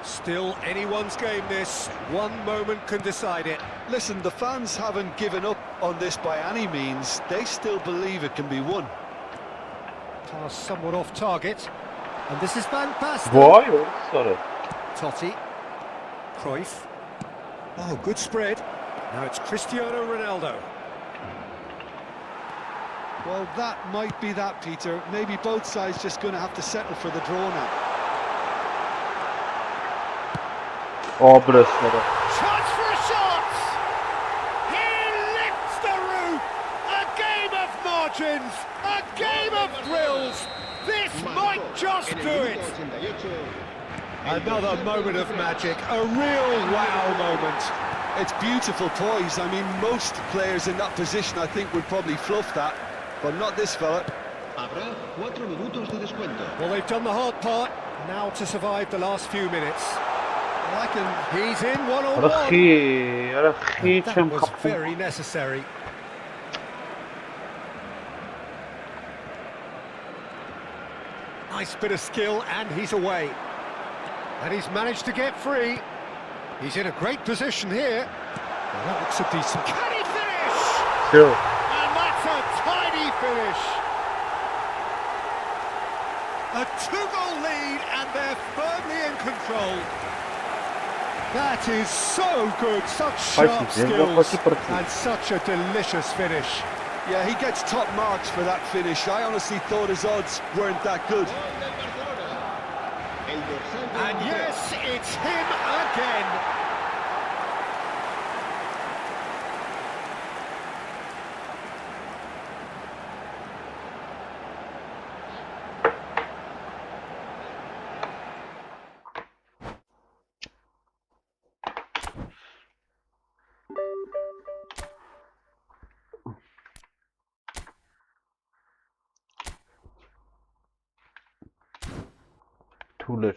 Still anyone's game this, one moment can decide it. Listen, the fans haven't given up on this by any means. They still believe it can be won. Pass somewhat off target. And this is Van Basten. Boy, sorry. Totti. Cruyff. Oh, good spread. Now it's Cristiano Ronaldo. Well, that might be that, Peter. Maybe both sides just going to have to settle for the draw now. Oh, brother. Chance for a shot! He lifts the roof! A game of margins! A game of thrills! This might just do it! Another moment of magic, a real wow moment. It's beautiful poise. I mean, most players in that position, I think, would probably fluff that, but not this fella. Habrá 4 minutos de descuento. Well, they've done the hard part, now to survive the last few minutes. He's in one-on-one. That was very necessary. Nice bit of skill, and he's away. And he's managed to get free. He's in a great position here. Well, that looks a decent... Can he finish? Sure. And that's a tidy finish. A 2-goal lead, and they're firmly in control. That is so good, such sharp skills, and such a delicious finish. Yeah, he gets top marks for that finish. I honestly thought his odds weren't that good. And yes, it's him again. Tuller.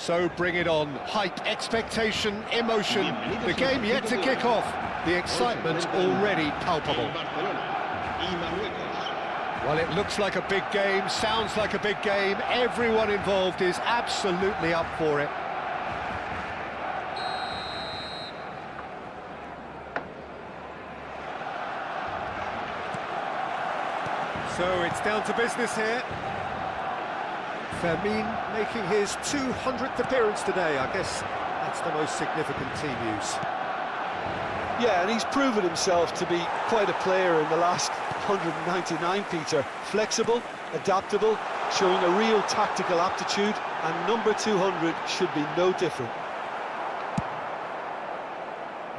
So bring it on. Hype, expectation, emotion. The game yet to kick off. The excitement already palpable. Well, it looks like a big game, sounds like a big game. Everyone involved is absolutely up for it. So it's down to business here. Fermin making his 200th appearance today. I guess that's the most significant team news. Yeah, and he's proven himself to be quite a player in the last 199, Peter. Flexible, adaptable, showing a real tactical aptitude, and number 200 should be no different.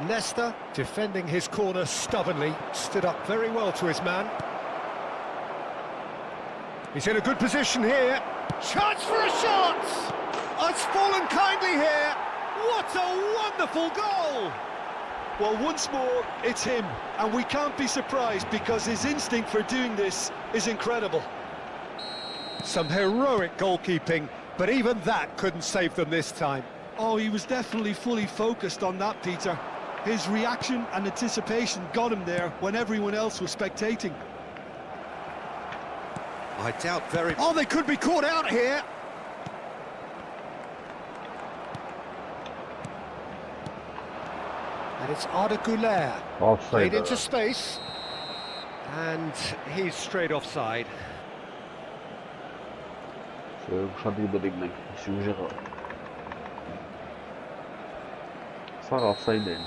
Leicester defending his corner stubbornly, stood up very well to his man. He's in a good position here. Chance for a shot! Oh, it's fallen kindly here. What a wonderful goal! Well, once more, it's him, and we can't be surprised because his instinct for doing this is incredible. Some heroic goalkeeping, but even that couldn't save them this time. Oh, he was definitely fully focused on that, Peter. His reaction and anticipation got him there when everyone else was spectating. I doubt very... Oh, they could be caught out here! And it's Arda Güler. Offside. Played into space. And he's straight offside. Ushadıyı da bilmek. Şimdi sağ offside.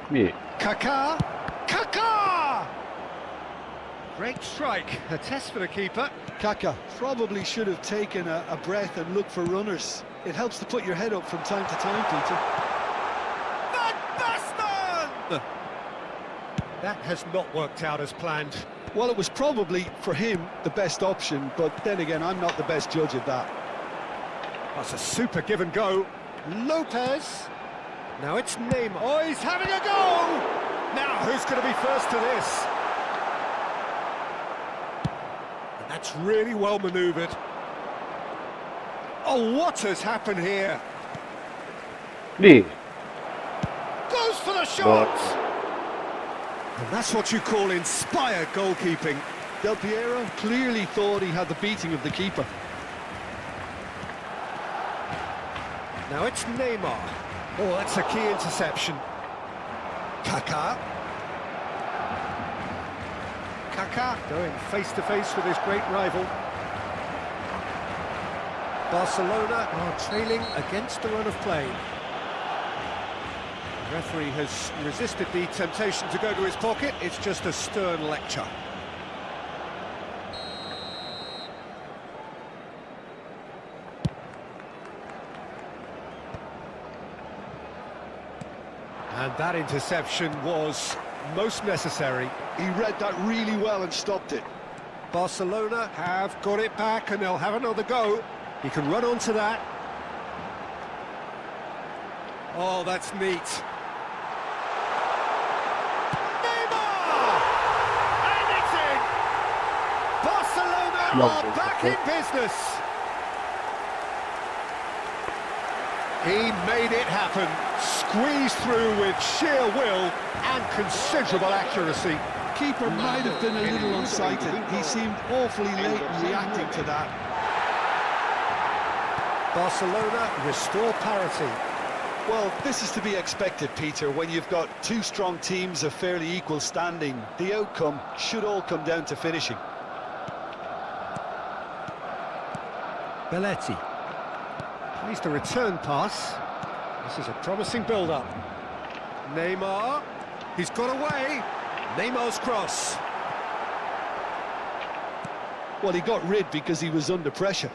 Yeah. Kaká! Kaká! Great strike, a test for the keeper. Kaká probably should have taken a breath and looked for runners. It helps to put your head up from time to time, Peter. Van Basten! That has not worked out as planned. Well, it was probably, for him, the best option, but then again, I'm not the best judge of that. That's a super give and go. Lopez. Now it's Neymar. Oh, he's having a go! Now, who's going to be first to this? And that's really well manoeuvred. Oh, what has happened here? Me. Goes for the shot! And that's what you call inspired goalkeeping. Del Piero clearly thought he had the beating of the keeper. Now it's Neymar. Oh, that's a key interception. Kaká. Kaká going face-to-face with his great rival. Barcelona are trailing against the run of play. The referee has resisted the temptation to go to his pocket. It's just a stern lecture. And that interception was most necessary. He read that really well and stopped it. Barcelona have got it back and they'll have another go. He can run onto that. Oh, that's neat. Neymar! And it's in! Barcelona are back in business. He made it happen. Squeezed through with sheer will and considerable accuracy. Keeper might have been a little unsighted. He seemed awfully late in reacting to that. Barcelona restore parity. Well, this is to be expected, Peter. When you've got two strong teams of fairly equal standing, the outcome should all come down to finishing. Belletti. Plays the return pass. This is a promising build-up. Neymar. He's got away. Neymar's cross. Well, he got rid because he was under pressure.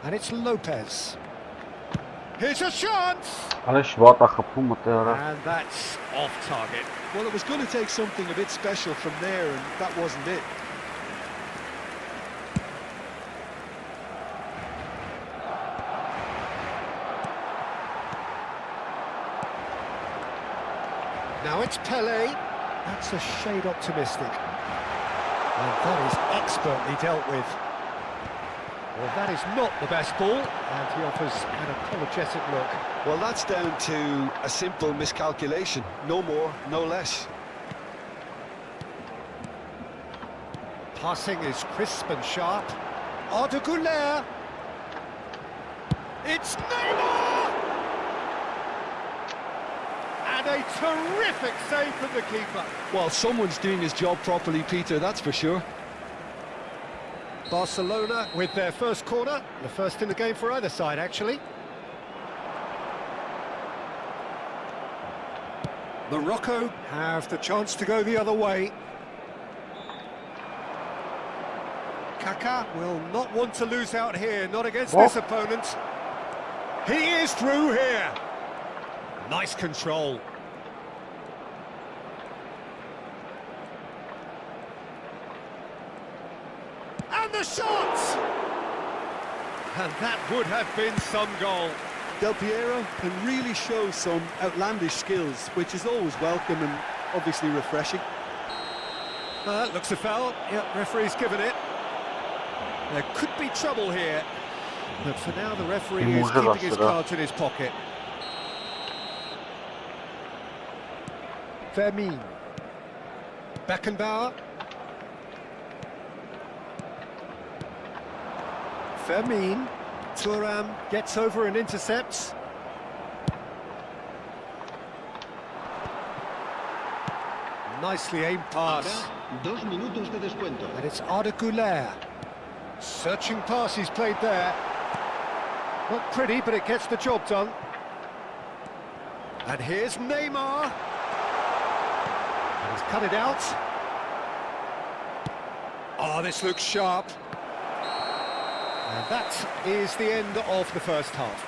And it's Lopez. Here's a chance! And that's off target. Well, it was going to take something a bit special from there, and that wasn't it. Now it's Pele. That's a shade optimistic. And that is expertly dealt with. Well, that is not the best ball, and he offers an apologetic look. Well, that's down to a simple miscalculation. No more, no less. Passing is crisp and sharp. Arda Güler. It's Neymar! And a terrific save from the keeper. Well, someone's doing his job properly, Peter, that's for sure. Barcelona with their first corner, the first in the game for either side, actually. Morocco have the chance to go the other way. Kaká will not want to lose out here, not against this opponent. He is through here. Nice control. And the shot! And that would have been some goal. Del Piero can really show some outlandish skills, which is always welcome and obviously refreshing. That looks a foul. Yep, referee's given it. There could be trouble here, but for now the referee is keeping his cards in his pocket. Fermin. Beckenbauer. Fermin. Thuram gets over and intercepts. Nicely aimed pass. 2 minutos de descuento. And it's Arda Güler. Searching pass he's played there. Not pretty, but it gets the job done. And here's Neymar. And he's cut it out. Oh, this looks sharp. And that is the end of the first half.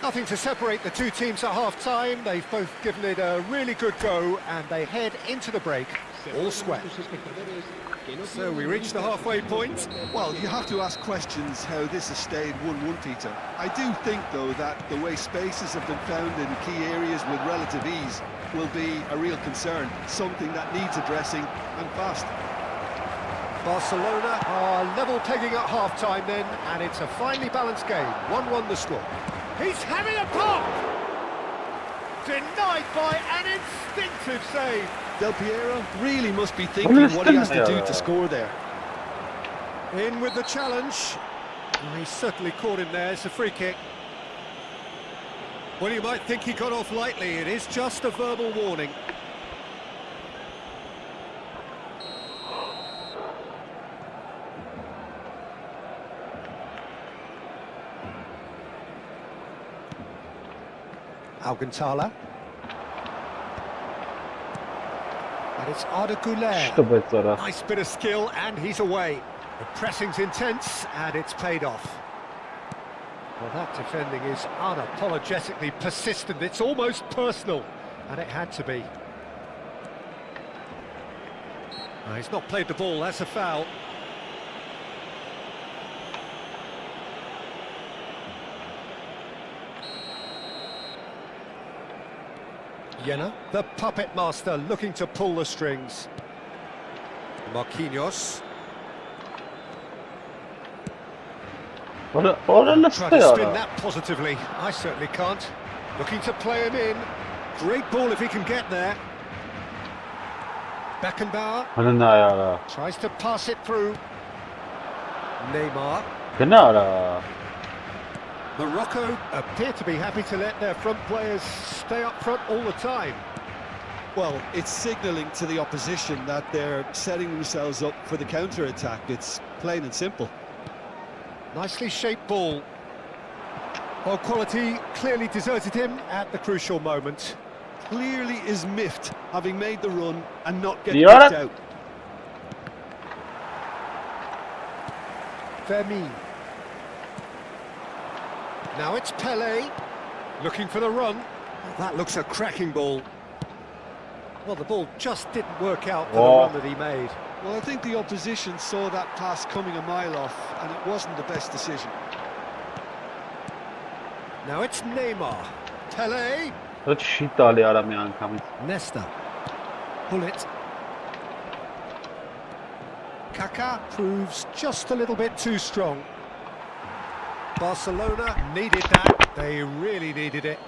Nothing to separate the two teams at half-time. They've both given it a really good go, and they head into the break all square. So we reach the halfway point. Well, you have to ask questions how this has stayed 1-1, Peter. I do think, though, that the way spaces have been found in key areas with relative ease will be a real concern, something that needs addressing, and fast. Barcelona are level pegging at half-time then, and it's a finely balanced game. 1-1 the score. He's having a pop! Denied by an instinctive save. Del Piero really must be thinking what he has to do to score there. In with the challenge. Oh, he's certainly caught him there. It's a free kick. Well, you might think he got off lightly. It is just a verbal warning. Alcantara. And it's Arda Güler. Nice bit of skill, and he's away. The pressing's intense, and it's paid off. Well, that defending is unapologetically persistent. It's almost personal, and it had to be. No, he's not played the ball, that's a foul. Jena, the puppet master, looking to pull the strings. Marquinhos. Try to spin that positively. I certainly can't. Looking to play him in. Great ball if he can get there. Beckenbauer. Tries to pass it through. Neymar. Morocco appear to be happy to let their front players stay up front all the time. Well, it's signalling to the opposition that they're setting themselves up for the counter-attack. It's plain and simple. Nicely shaped ball. Well, quality clearly deserted him at the crucial moment. Clearly is miffed, having made the run and not getting kicked out. Fermin. Now it's Pele, looking for the run. Oh, that looks a cracking ball. Well, the ball just didn't work out for the run that he made. Well, I think the opposition saw that pass coming a mile off, and it wasn't the best decision. Now it's Neymar. Pele. Դա չի տալի արա մի անգամից։ Nesta. Pull it. Kaká proves just a little bit too strong. Barcelona needed that. They really needed it.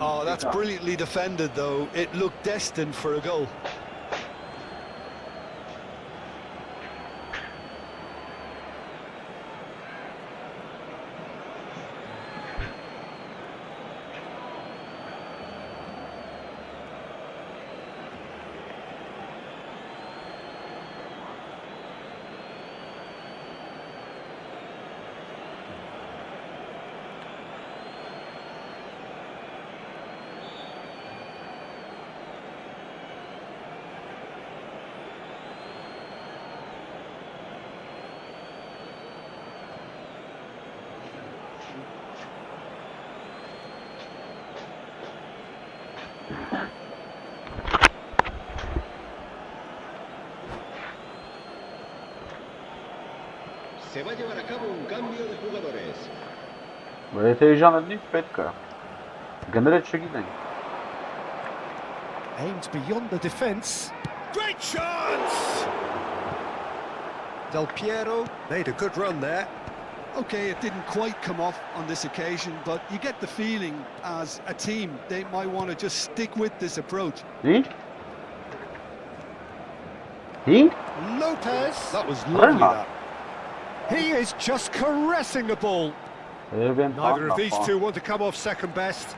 Oh, that's brilliantly defended, though. It looked destined for a goal. Se va a llevar a cabo un cambio de jugadores. Եթե իժանելնի պետք է։ Գները չգիտենք։ Aimed beyond the defence. Great chance! Del Piero made a good run there. Okay, it didn't quite come off on this occasion, but you get the feeling as a team they might want to just stick with this approach. Ինչ։ Ինչ։ Lopez. That was lovely, Roma. that. He is just caressing the ball. Neither of these two want to come off second best.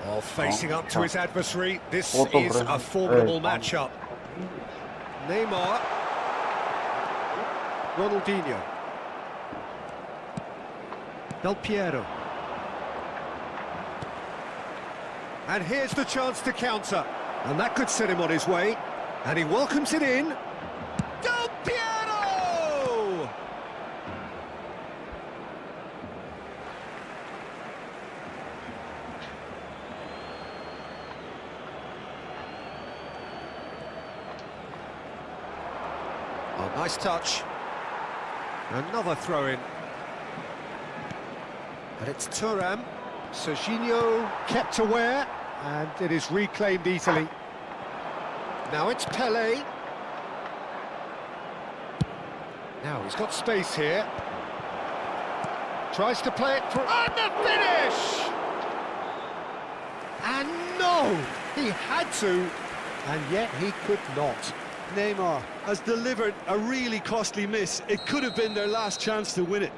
Oh, facing up to his adversary. This is a formidable matchup. Neymar. Ronaldinho. Del Piero. And here's the chance to counter. And that could set him on his way. And he welcomes it in. Del Piero! Oh, nice touch. Another throw-in. And it's Thuram. Serginho kept aware, and it is reclaimed easily. Now it's Pelé. Now he's got space here. Tries to play it for... And the finish! And no! He had to, and yet he could not. Neymar has delivered a really costly miss. It could have been their last chance to win it.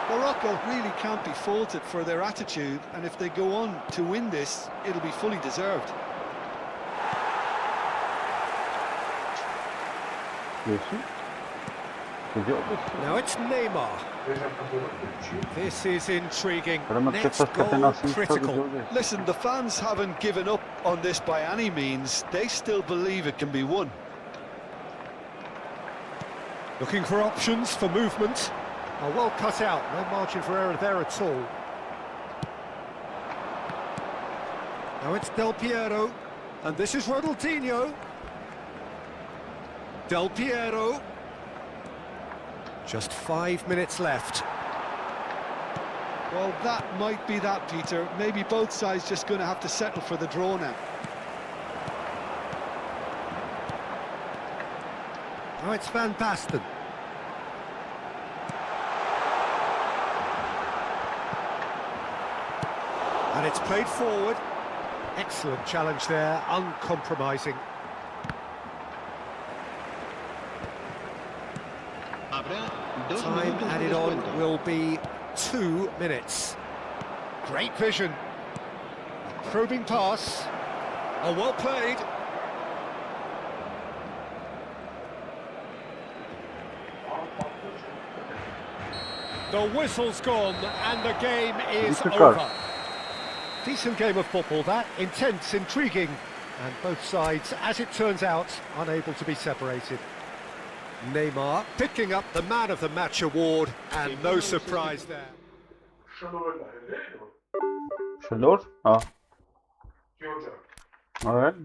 Morocco really can't be faulted for their attitude, and if they go on to win this, it'll be fully deserved. Now it's Neymar. This is intriguing. Next goal critical. Listen, the fans haven't given up on this by any means. They still believe it can be won. Looking for options for movement. Oh, well cut out, no margin for error there at all. Now it's Del Piero, and this is Ronaldinho. Del Piero. Just 5 minutes left. Well, that might be that, Peter. Maybe both sides just going to have to settle for the draw now. Now it's Van Basten. And it's played forward. Excellent challenge there, uncompromising. Time added on will be 2 minutes. Great vision. Probing pass. Oh, well played. The whistle's gone and the game is over. Decent game of football that, intense, intriguing, and both sides, as it turns out, unable to be separated. Neymar picking up the Man of the Match award, and no surprise there. Şlor? Ah. Alright.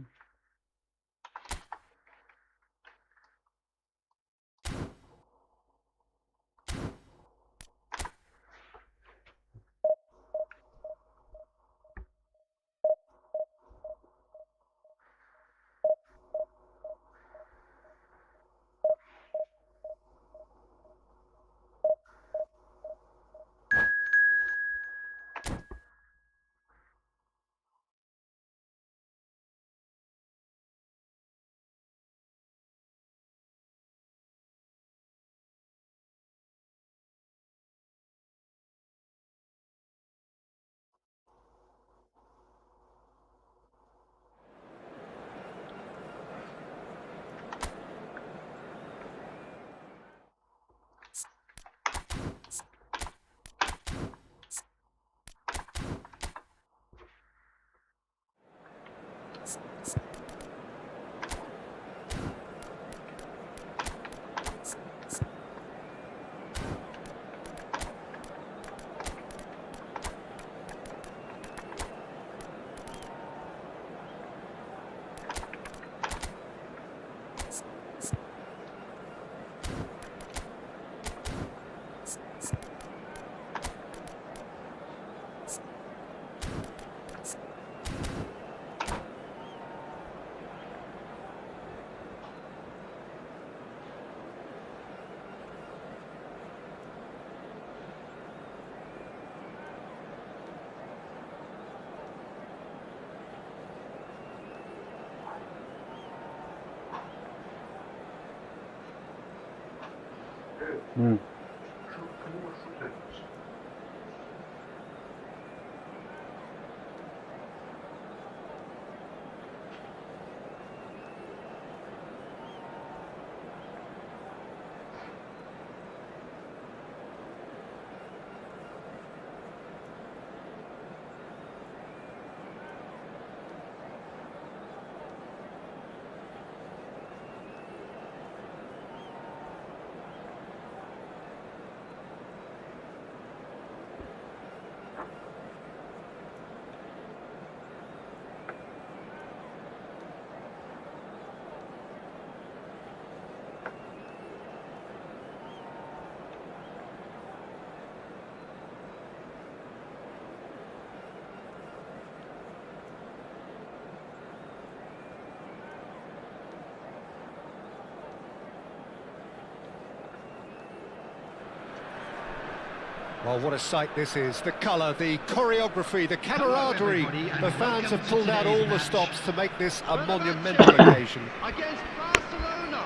Well, what a sight this is. The colour, the choreography, the camaraderie. The fans have pulled out all the stops to make this a monumental occasion. Against Barcelona.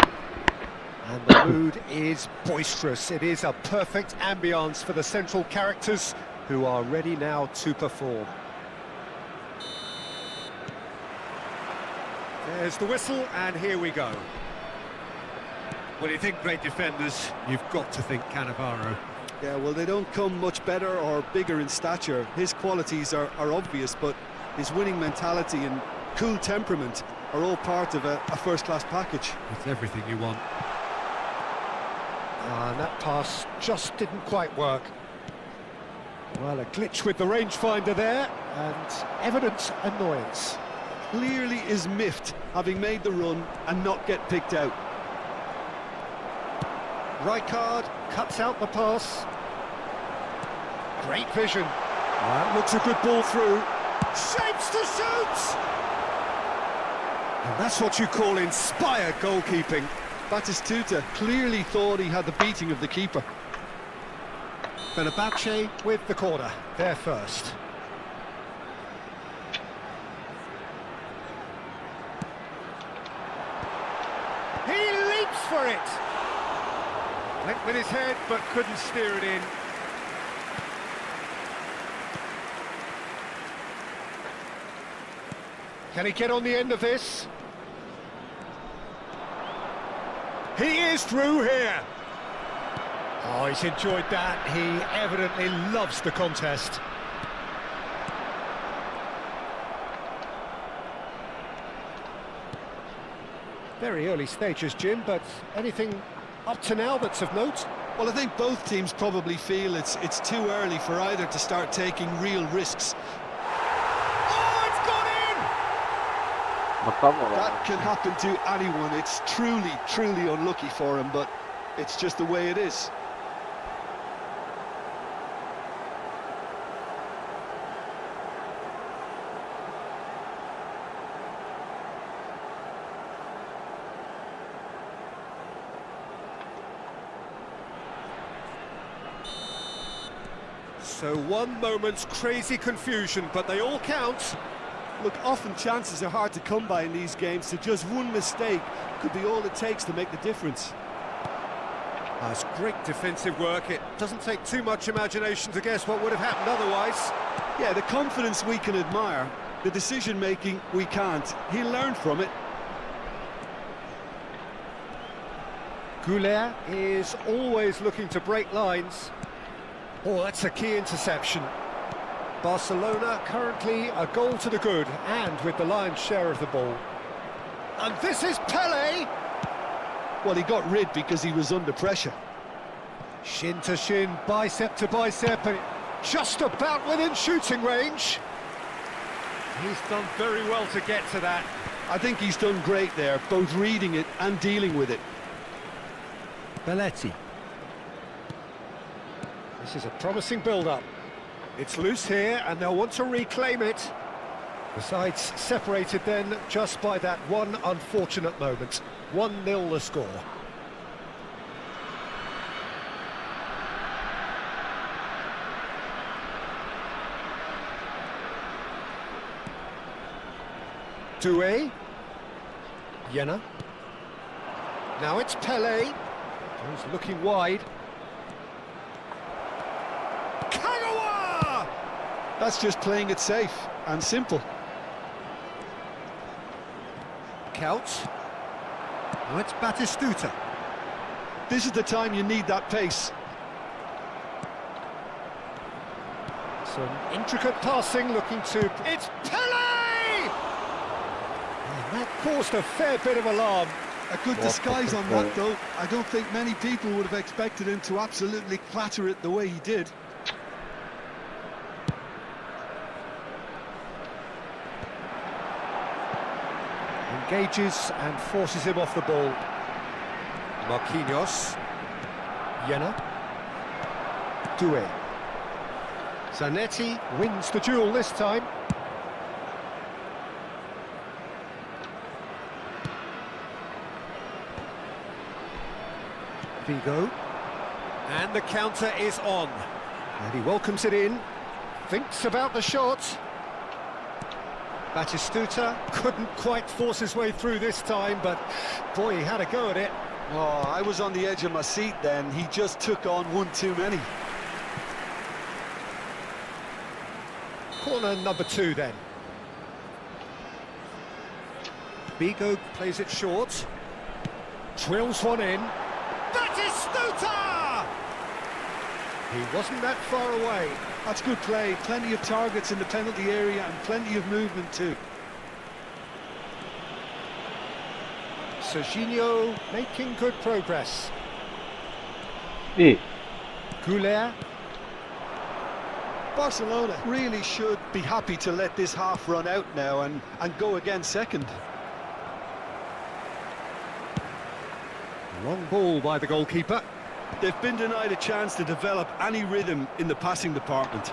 And the mood is boisterous. It is a perfect ambience for the central characters who are ready now to perform. There's the whistle, and here we go. When you think great defenders, you've got to think Cannavaro. Yeah, well, they don't come much better or bigger in stature. His qualities are obvious, but his winning mentality and cool temperament are all part of a first-class package. It's everything you want. And that pass just didn't quite work. Well, a glitch with the rangefinder there, and evident annoyance. Clearly is miffed, having made the run and not get picked out. Rijkaard cuts out the pass. Great vision. That looks a good ball through. Shapes to shoot! And that's what you call inspired goalkeeping. Batistuta clearly thought he had the beating of the keeper. Fenerbahce with the corner, there first. He leaps for it! Went with his head, but couldn't steer it in. Can he get on the end of this? He is through here. Oh, he's enjoyed that. He evidently loves the contest. Very early stages, Jim, but anything up to now that's of note? Well, I think both teams probably feel it's too early for either to start taking real risks. Oh, it's gone in! That can happen to anyone. It's truly unlucky for him, but it's just the way it is. So one moment's crazy confusion, but they all count. Look, often chances are hard to come by in these games, so just one mistake could be all it takes to make the difference. That's great defensive work. It doesn't take too much imagination to guess what would have happened otherwise. Yeah, the confidence we can admire, the decision-making we can't. He'll learn from it. Goulet is always looking to break lines. Oh, that's a key interception. Barcelona currently a goal to the good, and with the lion's share of the ball. And this is Pelé! Well, he got rid because he was under pressure. Shin to shin, bicep to bicep, and just about within shooting range. He's done very well to get to that. I think he's done great there, both reading it and dealing with it. Belletti. This is a promising build-up. It's loose here, and they'll want to reclaim it. The sides separated then just by that one unfortunate moment. 1-0 the score. Doué. Jena. Now it's Pelé. He's looking wide. Kagawa! That's just playing it safe and simple. Couch. Now it's Batistuta. This is the time you need that pace. Some intricate passing, looking to... It's Pele! And that caused a fair bit of alarm. A good disguise on that, though. I don't think many people would have expected him to absolutely clatter it the way he did. Engages and forces him off the ball. Marquinhos. Jena. Doué. Zanetti wins the duel this time. Vigo. And the counter is on. And he welcomes it in. Thinks about the shot. Batistuta couldn't quite force his way through this time, but boy, he had a go at it. Oh, I was on the edge of my seat then. He just took on one too many. Corner number 2 then. Vigo plays it short. Drills one in. Batistuta! He wasn't that far away. That's good play. Plenty of targets in the penalty area and plenty of movement too. Serginho making good progress. Hey. Goulet. Barcelona really should be happy to let this half run out now and go again second. Long ball by the goalkeeper. They've been denied a chance to develop any rhythm in the passing department.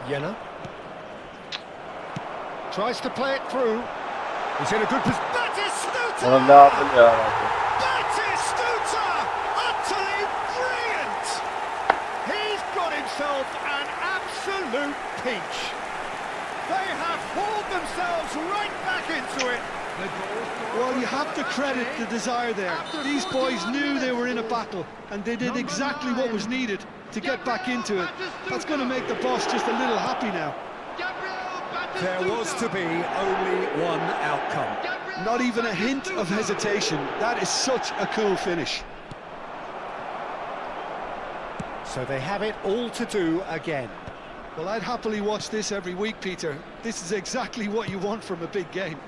Jena. Tries to play it through. He's in a good position. Batistuta! Batistuta! Utterly brilliant! He's got himself an absolute peach. They have hauled themselves right back into it. Well, you have to credit the desire there. These boys knew they were in a battle, and they did exactly what was needed to get back into it. That's going to make the boss just a little happy now. There was to be only one outcome. Not even a hint of hesitation. That is such a cool finish. So they have it all to do again. Well, I'd happily watch this every week, Peter. This is exactly what you want from a big game.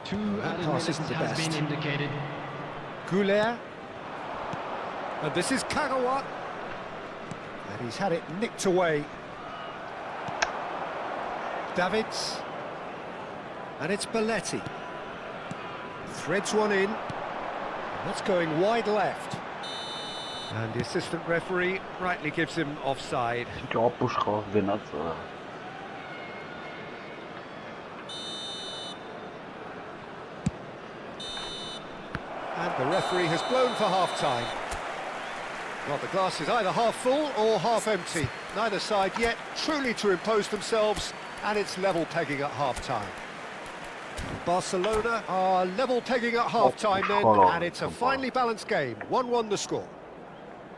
2 added minutes has been indicated. Goulet. And this is Kagawa. And he's had it nicked away. Davids. And it's Belletti. Threads one in. And that's going wide left. And the assistant referee rightly gives him offside. And the referee has blown for half-time. Well, the glass is either half full or half empty. Neither side yet truly to impose themselves, and it's level pegging at half-time. Barcelona are level pegging at half-time then, and it's a finely balanced game. 1-1 the score.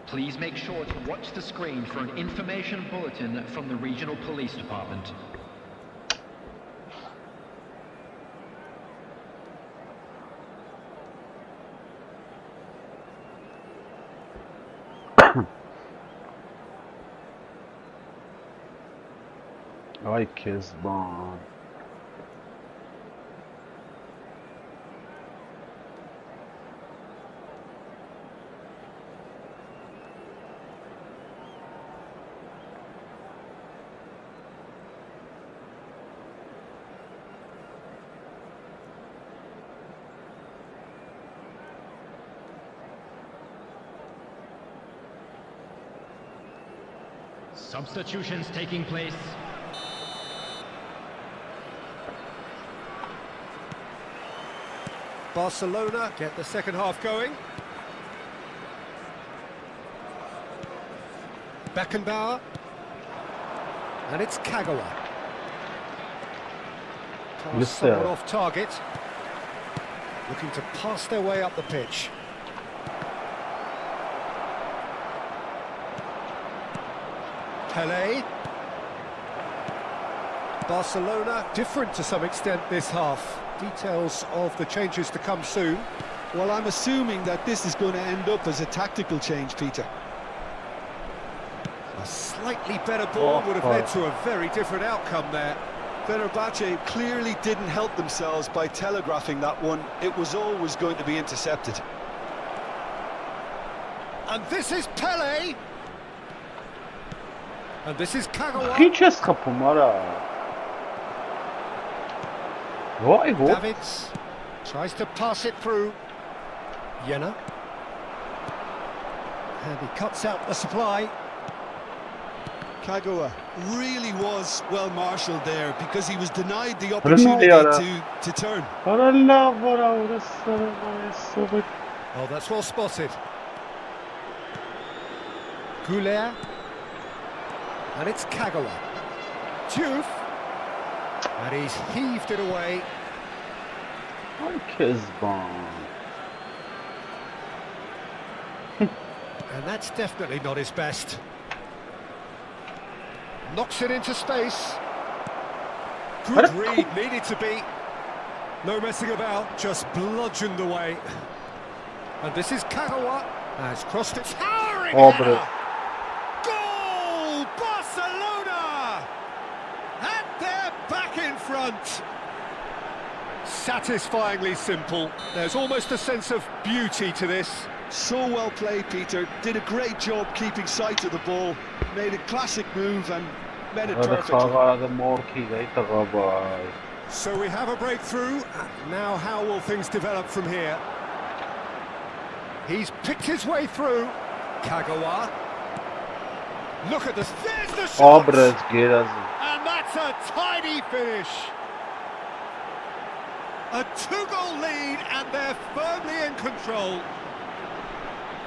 Please make sure to watch the screen for an information bulletin from the regional police department. Ay, Kezban. Substitutions taking place. Barcelona get the second half going. Beckenbauer. And it's Kagawa. Pass somewhat off target. Looking to pass their way up the pitch. Pelé. Barcelona different to some extent this half. Details of the changes to come soon. Well, I'm assuming that this is going to end up as a tactical change, Peter. A slightly better ball would have led to a very different outcome there. Fenerbahce clearly didn't help themselves by telegraphing that one. It was always going to be intercepted. And this is Pelé. And this is Kagawa. Hiç kapım ara. Vay bu. Davids tries to pass it through. Jena. And he cuts out the supply. Kagawa really was well marshalled there because he was denied the opportunity to turn. Oh, that's well spotted. Goulet. And it's Kagawa. Diouf. And he's heaved it away. And that's definitely not his best. Knocks it into space. Good read, needed to be. No messing about, just bludgeoned away. And this is Kagawa. Has crossed it. Towering header. Goal! Barcelona! And they're back in front. Satisfyingly simple. There's almost a sense of beauty to this. So well played, Peter. Did a great job keeping sight of the ball. Made a classic move and made it perfectly. So we have a breakthrough. Now how will things develop from here? He's picked his way through. Kagawa. Look at this. There's the shot! And that's a tidy finish. A 2-goal lead and they're firmly in control.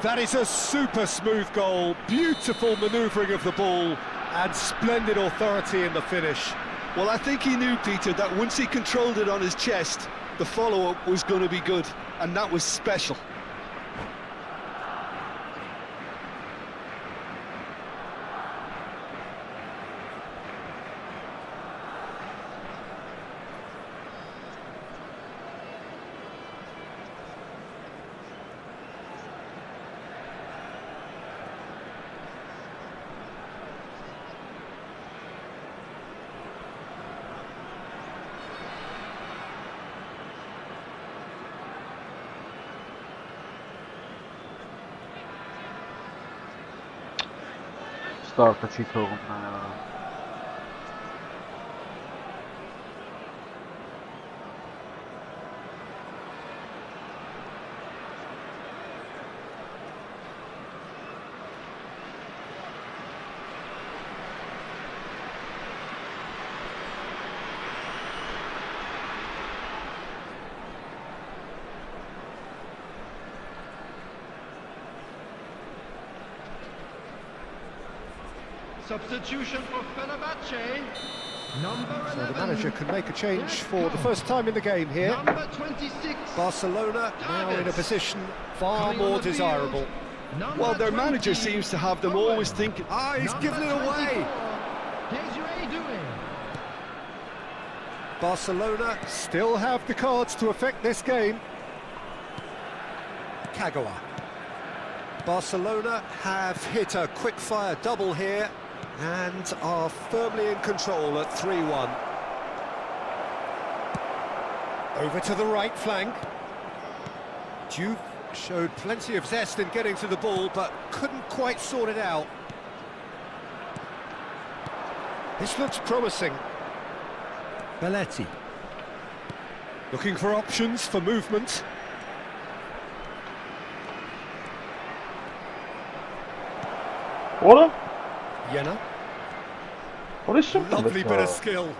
That is a super smooth goal, beautiful manoeuvring of the ball and splendid authority in the finish. Well, I think he knew, Peter, that once he controlled it on his chest, the follow-up was going to be good, and that was special. Start the title. Substitution for Fenerbahce. So the manager can make a change for the first time in the game here. Number 26. Barcelona now in a position far more desirable. Well, their manager seems to have them always thinking. Ah, he's given it away. Barcelona still have the cards to affect this game. Kagawa. Barcelona have hit a quick-fire double here and are firmly in control at 3-1. Over to the right flank. Diouf showed plenty of zest in getting to the ball, but couldn't quite sort it out. This looks promising. Belletti. Looking for options for movement. What? Jena. What is something? Lovely bit of skill.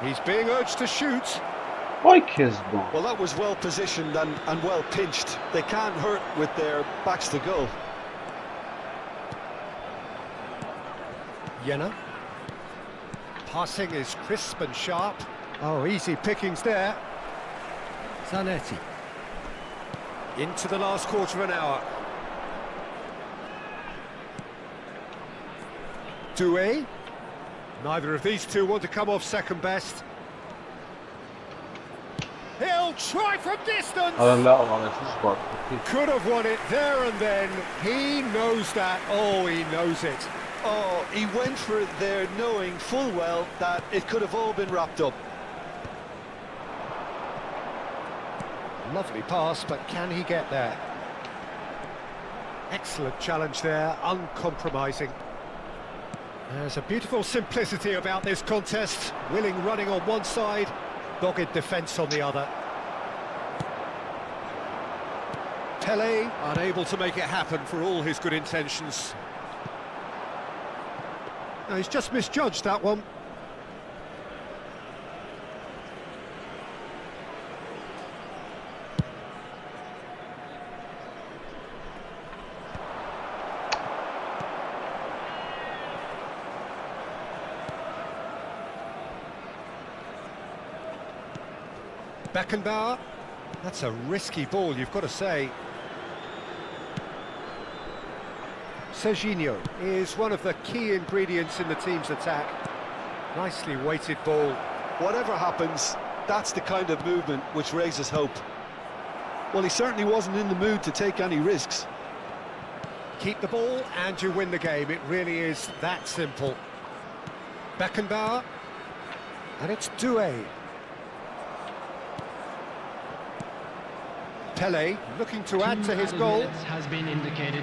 He's being urged to shoot. Well, that was well positioned and well pinched. They can't hurt with their backs to goal. Jena. Passing is crisp and sharp. Oh, easy pickings there. Zanetti. Into the last quarter of an hour. Doué. Neither of these two want to come off second best. He'll try from distance! Could have won it there and then. He knows that. Oh, he knows it. Oh, he went for it there, knowing full well that it could have all been wrapped up. Lovely pass, but can he get there? Excellent challenge there, uncompromising. There's a beautiful simplicity about this contest. Willing running on one side, dogged defence on the other. Pelé unable to make it happen for all his good intentions. No, he's just misjudged that one. Beckenbauer, that's a risky ball, you've got to say. Serginho is one of the key ingredients in the team's attack. Nicely weighted ball. Whatever happens, that's the kind of movement which raises hope. Well, he certainly wasn't in the mood to take any risks. Keep the ball and you win the game. It really is that simple. Beckenbauer, and it's Doué. Pelé looking to add to his goal. Has been indicated.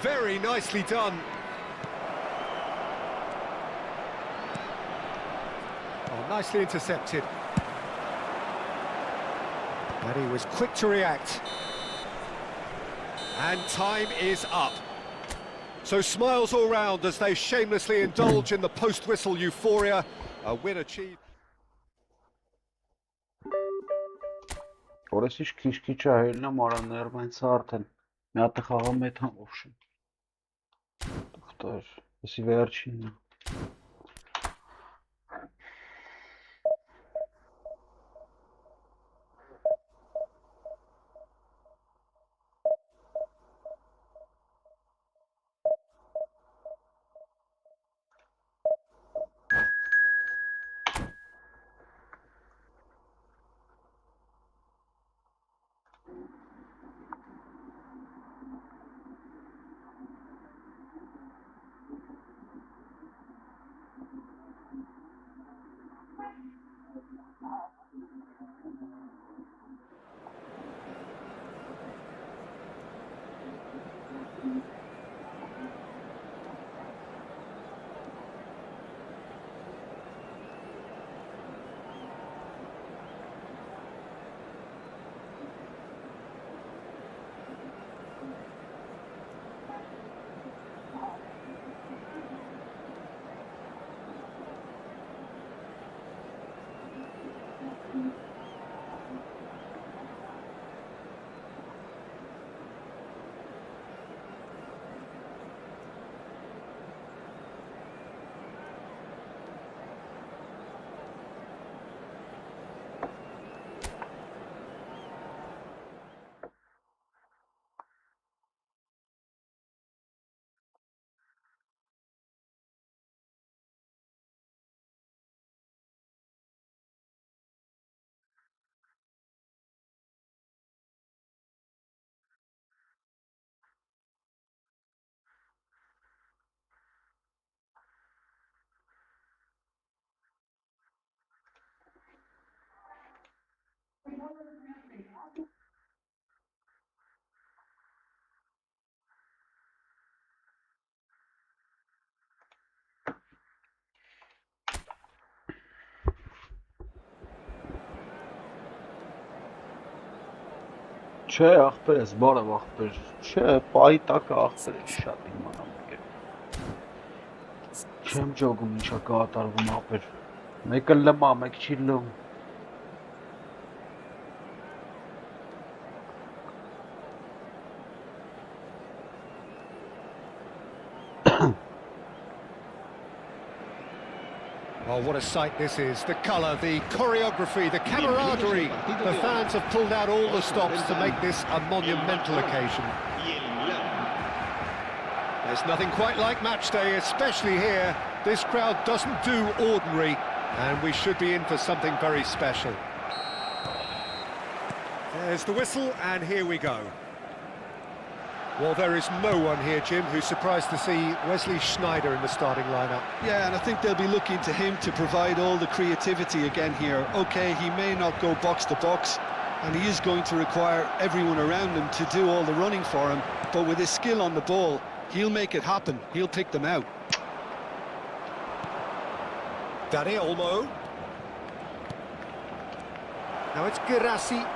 Very nicely done. Oh, nicely intercepted. And he was quick to react. And time is up. So smiles all round as they shamelessly indulge in the post-whistle euphoria. A win achieved. Որես քիչ-քիչ հայելնա մարաներ մենց արդեն մի հատ խաղամ այդ համովշն դուխտար էսի վերջինն Չէ, ախպեր ես, բարև ախպեր, չէ, պայի տակը ախպեր է շատ իմանամ չեմ ջոգում ինչա կատարվում ախպեր, մեկը լմա, մեկ չի լում Oh, what a sight this is. The colour, the choreography, the camaraderie. The fans have pulled out all the stops to make this a monumental occasion. There's nothing quite like match day, especially here. This crowd doesn't do ordinary, and we should be in for something very special. There's the whistle, and here we go. Well, there is no one here, Jim, who's surprised to see Wesley Sneijder in the starting lineup. Yeah, and I think they'll be looking to him to provide all the creativity again here. OK, he may not go box to box, and he is going to require everyone around him to do all the running for him, but with his skill on the ball, he'll make it happen. He'll pick them out. Dani Olmo. Now it's Girassi.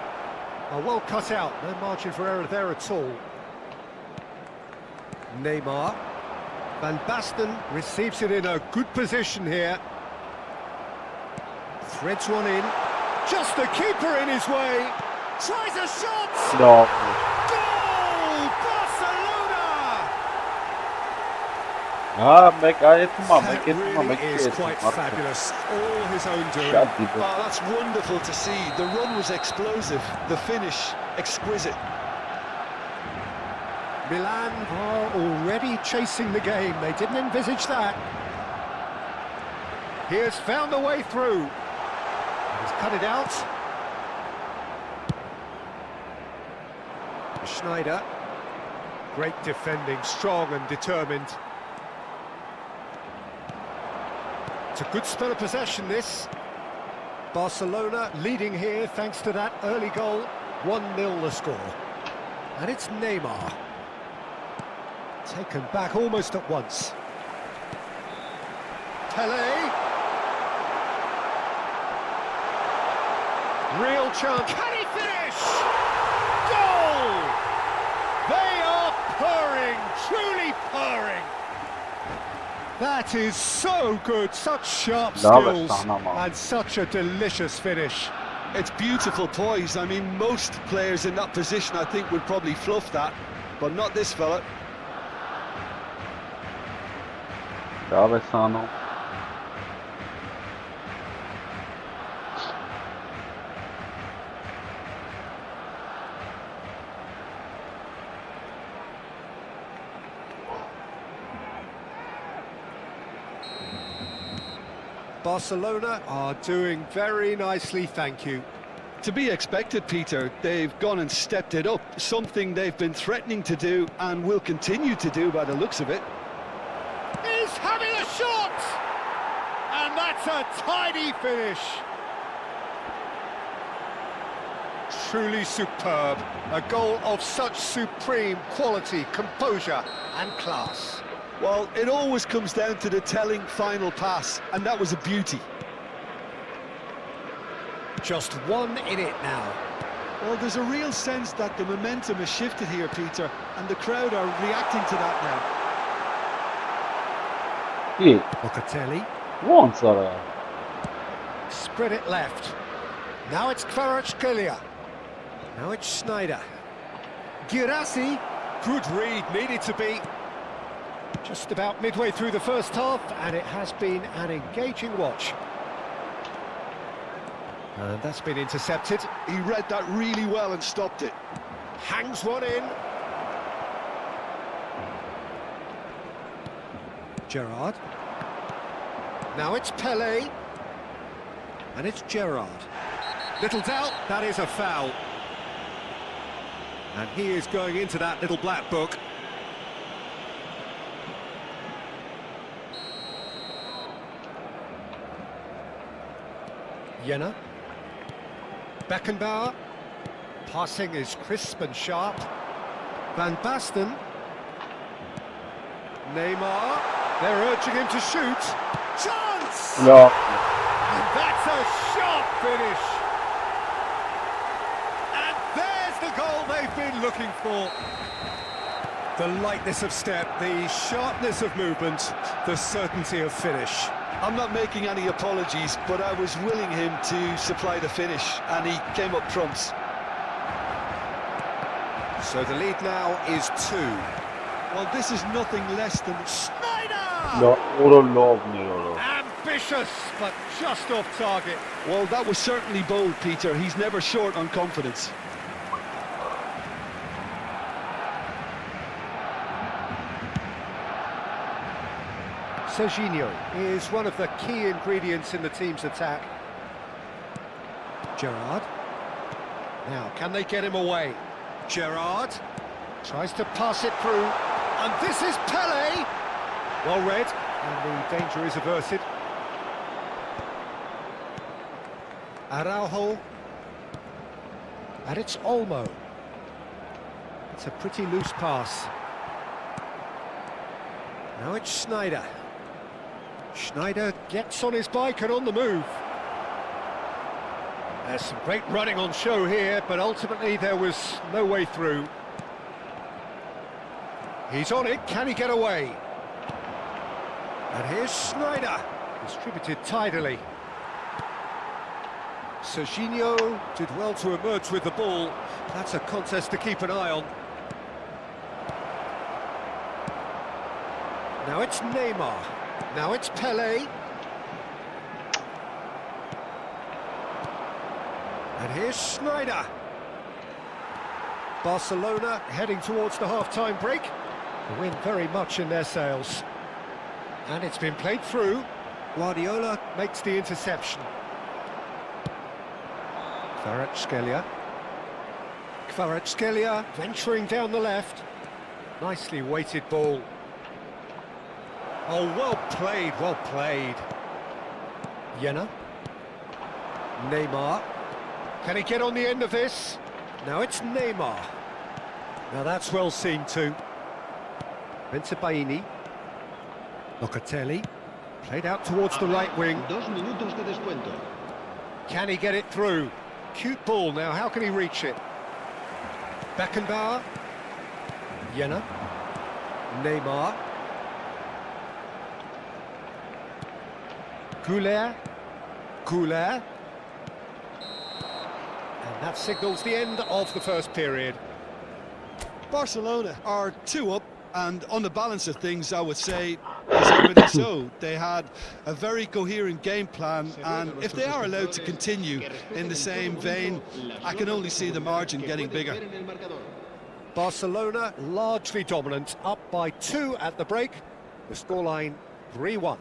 Oh, well cut out. No margin for error there at all. Neymar. Van Basten receives it in a good position here. Threads one in. Just the keeper in his way. Tries a shot. No. Goal! Barcelona! That really is quite fabulous. All his own doing. Oh, that's wonderful to see. The run was explosive. The finish, exquisite. Milan are already chasing the game. They didn't envisage that. He has found a way through. He's cut it out. Sneijder. Great defending, strong and determined. It's a good spell of possession, this. Barcelona leading here thanks to that early goal. 1-0 the score. And it's Neymar. Taken back almost at once. Pelé. Real chance. Can he finish? Goal! They are purring, truly purring. That is so good, such sharp skills and such a delicious finish. It's beautiful poise. I mean, most players in that position, I think, would probably fluff that, but not this fella. Bravo, Sano. Barcelona are doing very nicely, thank you. To be expected, Peter. They've gone and stepped it up, something they've been threatening to do and will continue to do by the looks of it. He's having a shot! And that's a tidy finish. Truly superb. A goal of such supreme quality, composure and class. Well, it always comes down to the telling final pass, and that was a beauty. Just one in it now. Well, there's a real sense that the momentum has shifted here, Peter, and the crowd are reacting to that now. Locatelli. Once or Spread it left. Now it's Kvaratskhelia. Now it's Sneijder. Girassi. Good read, needed to be. Just about midway through the first half, and it has been an engaging watch. And that's been intercepted. He read that really well and stopped it. Hangs one in. Gerrard. Now it's Pelé. And it's Gerrard. Little doubt, that is a foul. And he is going into that little black book. Jenner. Beckenbauer. Passing is crisp and sharp. Van Basten. Neymar. They're urging him to shoot. Chance! no. And that's a sharp finish. And there's the goal they've been looking for. The lightness of step, the sharpness of movement, the certainty of finish. I'm not making any apologies, but I was willing him to supply the finish, and he came up trumps. So the lead now is 2. Well, this is nothing less than... Sneijder! No, lovely. Ambitious, but just off target. Well, that was certainly bold, Peter. He's never short on confidence. Serginho is one of the key ingredients in the team's attack. Gerrard. Now, can they get him away? Gerrard tries to pass it through, and this is Pele! Well read, and the danger is averted. Araujo. And it's Olmo. It's a pretty loose pass. Now it's Schneider. Schneider gets on his bike and on the move. There's some great running on show here, but ultimately there was no way through. He's on it, can he get away? And here's Schneider, distributed tidily. Serginho did well to emerge with the ball. That's a contest to keep an eye on. Now it's Neymar. Now it's Pele. And here's Schneider. Barcelona heading towards the half-time break. The wind very much in their sails. And it's been played through. Guardiola makes the interception. Kvaratskhelia venturing down the left. Nicely weighted ball. Oh, well played, well played. Jena. Neymar. Can he get on the end of this? Now it's Neymar. Now that's well seen too. Benzebaini. Locatelli. Played out towards the right wing. 2 minutos de descuento. Can he get it through? Cute ball now, how can he reach it? Beckenbauer. Jena. Neymar. Goulet. And that signals the end of the first period. Barcelona are 2 up, and on the balance of things, I would say, deservedly so. They had a very coherent game plan, and if they are allowed to continue in the same vein, I can only see the margin getting bigger. Barcelona largely dominant, up by 2 at the break. The scoreline 3-1.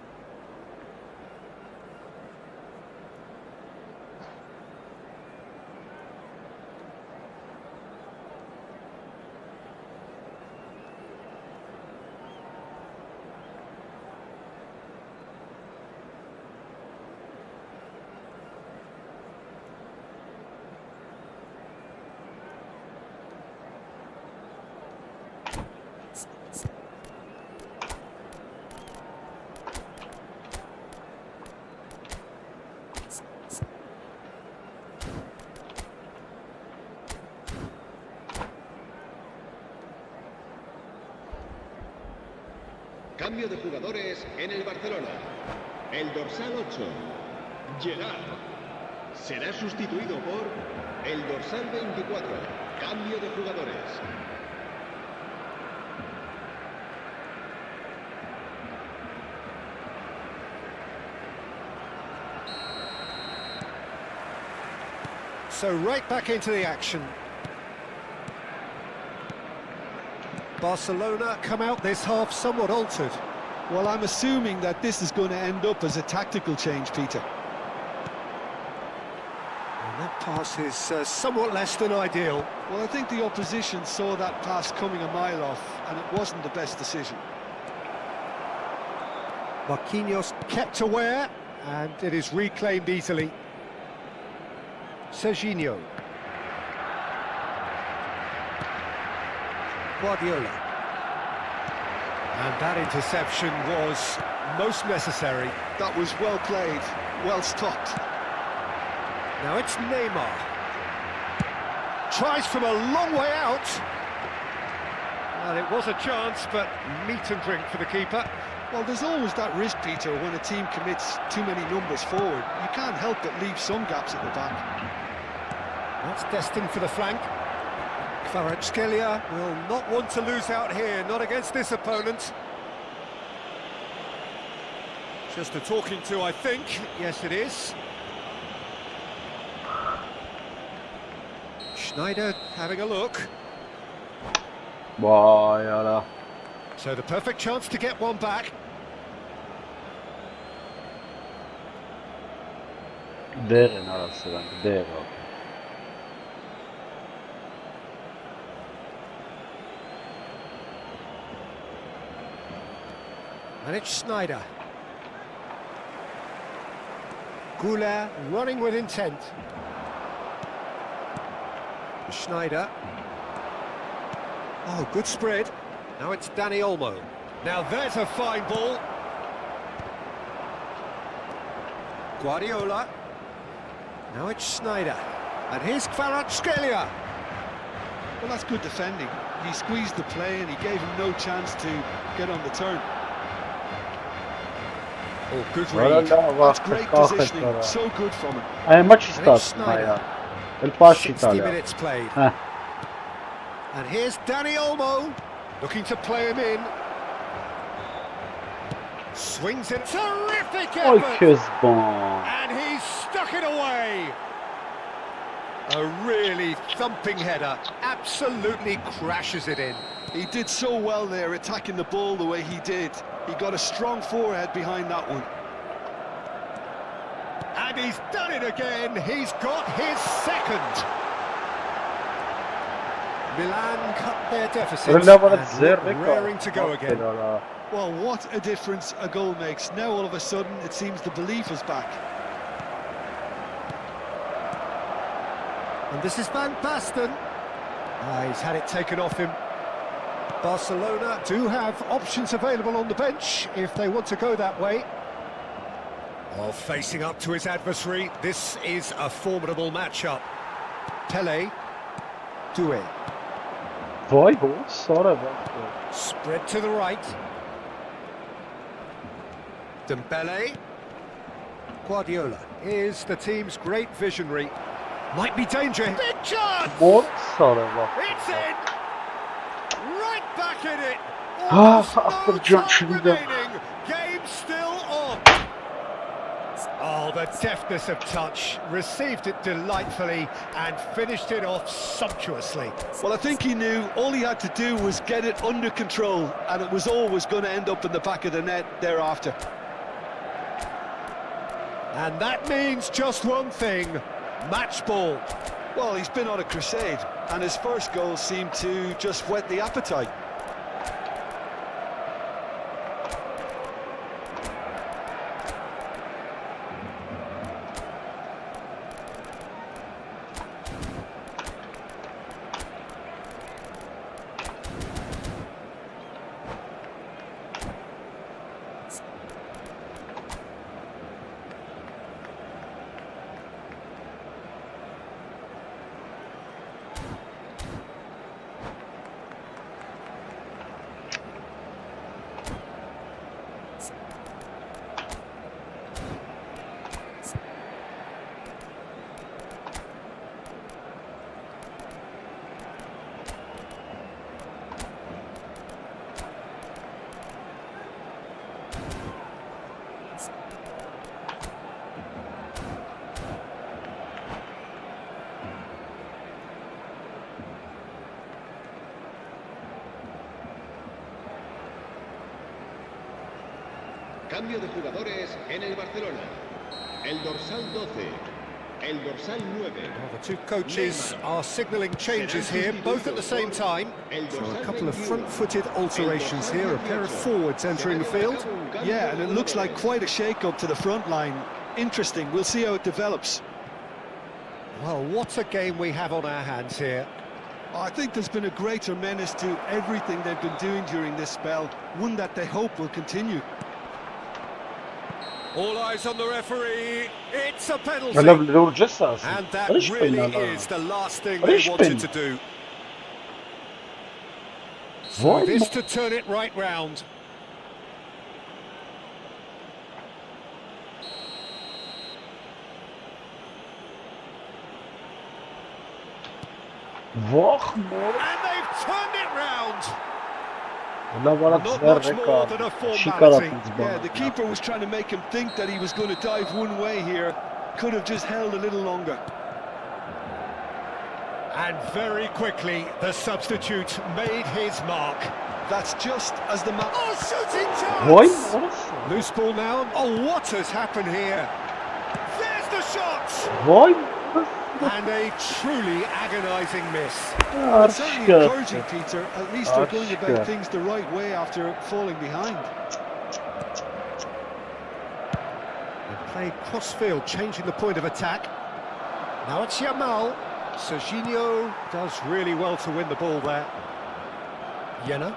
Cambio de jugadores en el Barcelona. El dorsal 8, Gerrard, será sustituido por el dorsal 24. Cambio de jugadores. So right back into the action. Barcelona come out this half somewhat altered. Well, I'm assuming that this is going to end up as a tactical change, Peter. And that pass is somewhat less than ideal. Well, I think the opposition saw that pass coming a mile off, and it wasn't the best decision. Marquinhos kept aware, and it is reclaimed easily. Serginho. Guardiola. And that interception was most necessary. That was well played, well stopped. Now it's Neymar. Tries from a long way out. Well, it was a chance, but meat and drink for the keeper. Well, there's always that risk, Peter, when a team commits too many numbers forward. You can't help but leave some gaps at the back. That's destined for the flank. Kvaratskhelia will not want to lose out here, not against this opponent. Just a talking to, I think. Yes, it is. Schneider having a look. Vay ara. So the perfect chance to get one back. Դեղն արասրանք, դեղը։ And it's Snyder. Goulet running with intent. Schneider. Oh, good spread. Now it's Dani Olmo. Now there's a fine ball. Guardiola. Now it's Snyder. And here's Kvaratskhelia. Well, that's good defending. He squeezed the play and he gave him no chance to get on the turn. Oh, good read. That's great positioning. So good from him. Ai maçı And it's start Snyder. Maya. El pas 60 İtalya. minutes played. Heh. And here's Dani Olmo, looking to play him in. Swings it, terrific Oy effort! Kezban. And he's stuck it away! A really thumping header, absolutely crashes it in. He did so well there, attacking the ball the way he did. He got a strong forehead behind that one. And he's done it again, he's got his second. Milan cut their deficit and look raring to go again. Well, what a difference a goal makes. Now all of a sudden it seems the belief is back. And this is Van Basten. He's had it taken off him. Barcelona do have options available on the bench if they want to go that way. Oh, facing up to his adversary, this is a formidable matchup. Pele, Doué. Vay bu sonra bak. Spread to the right. Dembele. Guardiola is the team's great visionary. Might be danger. Big chance! Mor sonra bak. It's in! Right back in it! Ah, Almost no Can time şunu da. remaining. Game still on. Oh, the deftness of touch. Received it delightfully and finished it off sumptuously. Well, I think he knew all he had to do was get it under control, and it was always going to end up in the back of the net thereafter. And that means just one thing, match ball. Well, he's been on a crusade, and his first goal seemed to just whet the appetite. Cambio de jugadores en el Barcelona. El dorsal 12, el dorsal 9. Well, the two coaches are signalling changes here, both at the same time. So a couple of front-footed alterations here, a pair of forwards entering the field. Yeah, and it looks like quite a shake-up to the front line. Interesting, we'll see how it develops. Well, what a game we have on our hands here. I think there's been a greater menace to everything they've been doing during this spell, one that they hope will continue. All eyes on the referee, it's a penalty. Öyle vuracağız aslında. And that Barış really Bey'in is the last thing Barış they wanted Bey'in. to do. So Vay this be. to turn it right round. Vah mor. And they've turned it round. Ulan bana Not ver much more reklam. than a Şikar formality. attınız Yeah, bana. the keeper was trying to make him think that he was going to dive one way here. Could have just held a little longer. And very quickly, the substitute made his mark. That's just as the man... Oh, shooting Vay chance! orası. Loose ball now. Oh, what has happened here? There's the shot! Vay. And a truly agonising miss. It's certainly encouraging, Peter. At least they're going about things the right way after falling behind. They played cross-field, changing the point of attack. Now it's Yamal. Serginho does really well to win the ball there. Jena.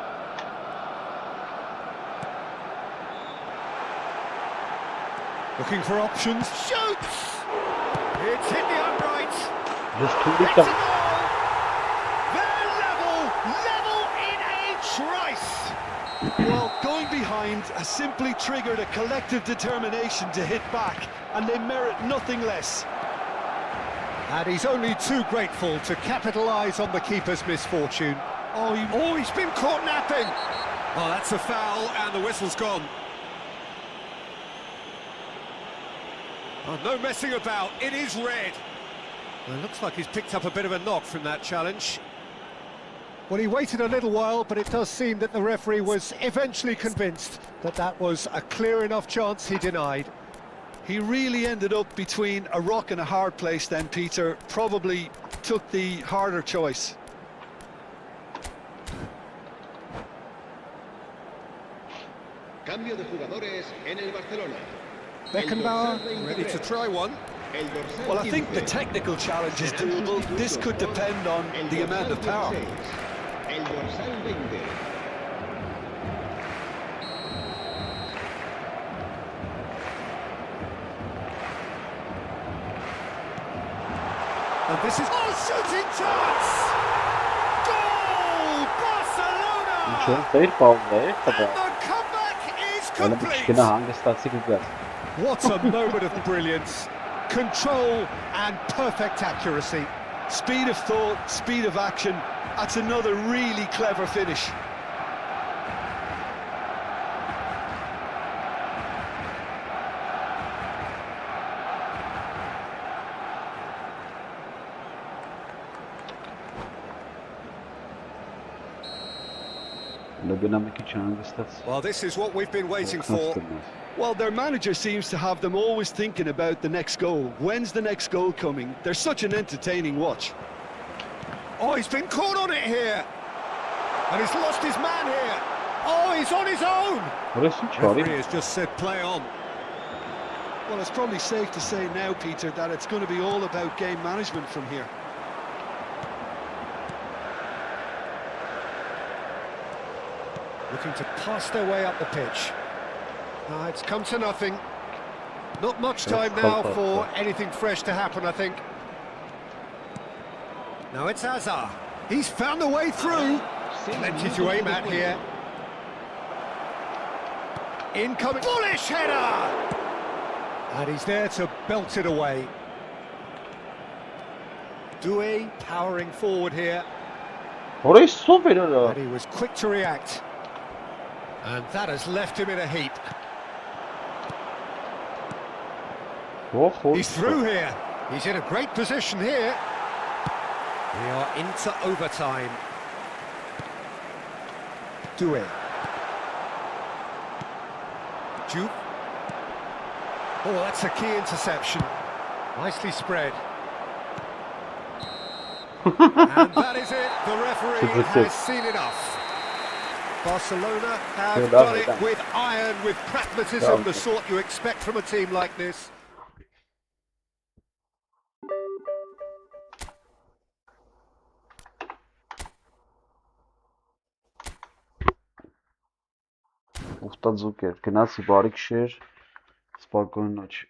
Looking for options. Shoots! It's hit the upright. Just It's a goal. They're level in a trice. Well, going behind has simply triggered a collective determination to hit back, and they merit nothing less. And he's only too grateful to capitalise on the keeper's misfortune. Oh, he's been caught napping. Oh, that's a foul, and the whistle's gone. Oh, no messing about, it is red. Well, it looks like he's picked up a bit of a knock from that challenge. Well, he waited a little while, but it does seem that the referee was eventually convinced that that was a clear enough chance he denied. He really ended up between a rock and a hard place then, Peter. Probably took the harder choice. Cambio de jugadores en el Barcelona. Beckenbauer ready to try one. Well, I think the technical challenge is doable. This could depend on the amount of power. El dorsal 20. And this is shooting chance! Goal! Barcelona! And the comeback is complete! What a moment of brilliance, control and perfect accuracy. Speed of thought, speed of action. That's another really clever finish. Well, this is what we've been waiting for. Well, their manager seems to have them always thinking about the next goal. When's the next goal coming? They're such an entertaining watch. Oh, he's been caught on it here. And he's lost his man here. Oh, he's on his own. The referee has just said play on. Well, it's probably safe to say now, Peter, that it's going to be all about game management from here. Looking to pass their way up the pitch. It's come to nothing. Not much time now for anything fresh to happen, I think. Now it's Hazard. He's found the way through. Plenty to aim at here. Incoming. Bullish header! And he's there to belt it away. Doué powering forward here. And he was quick to react. And that has left him in a heap. He's through here. He's in a great position here. We are into overtime. Doué. Juke. Oh, that's a key interception. Nicely spread. And that is it. The referee has seen enough. Barcelona have done it with iron, with pragmatism, the sort you expect from a team like this. Устат звук е. Гнаси барик шер. Спокойно ночи.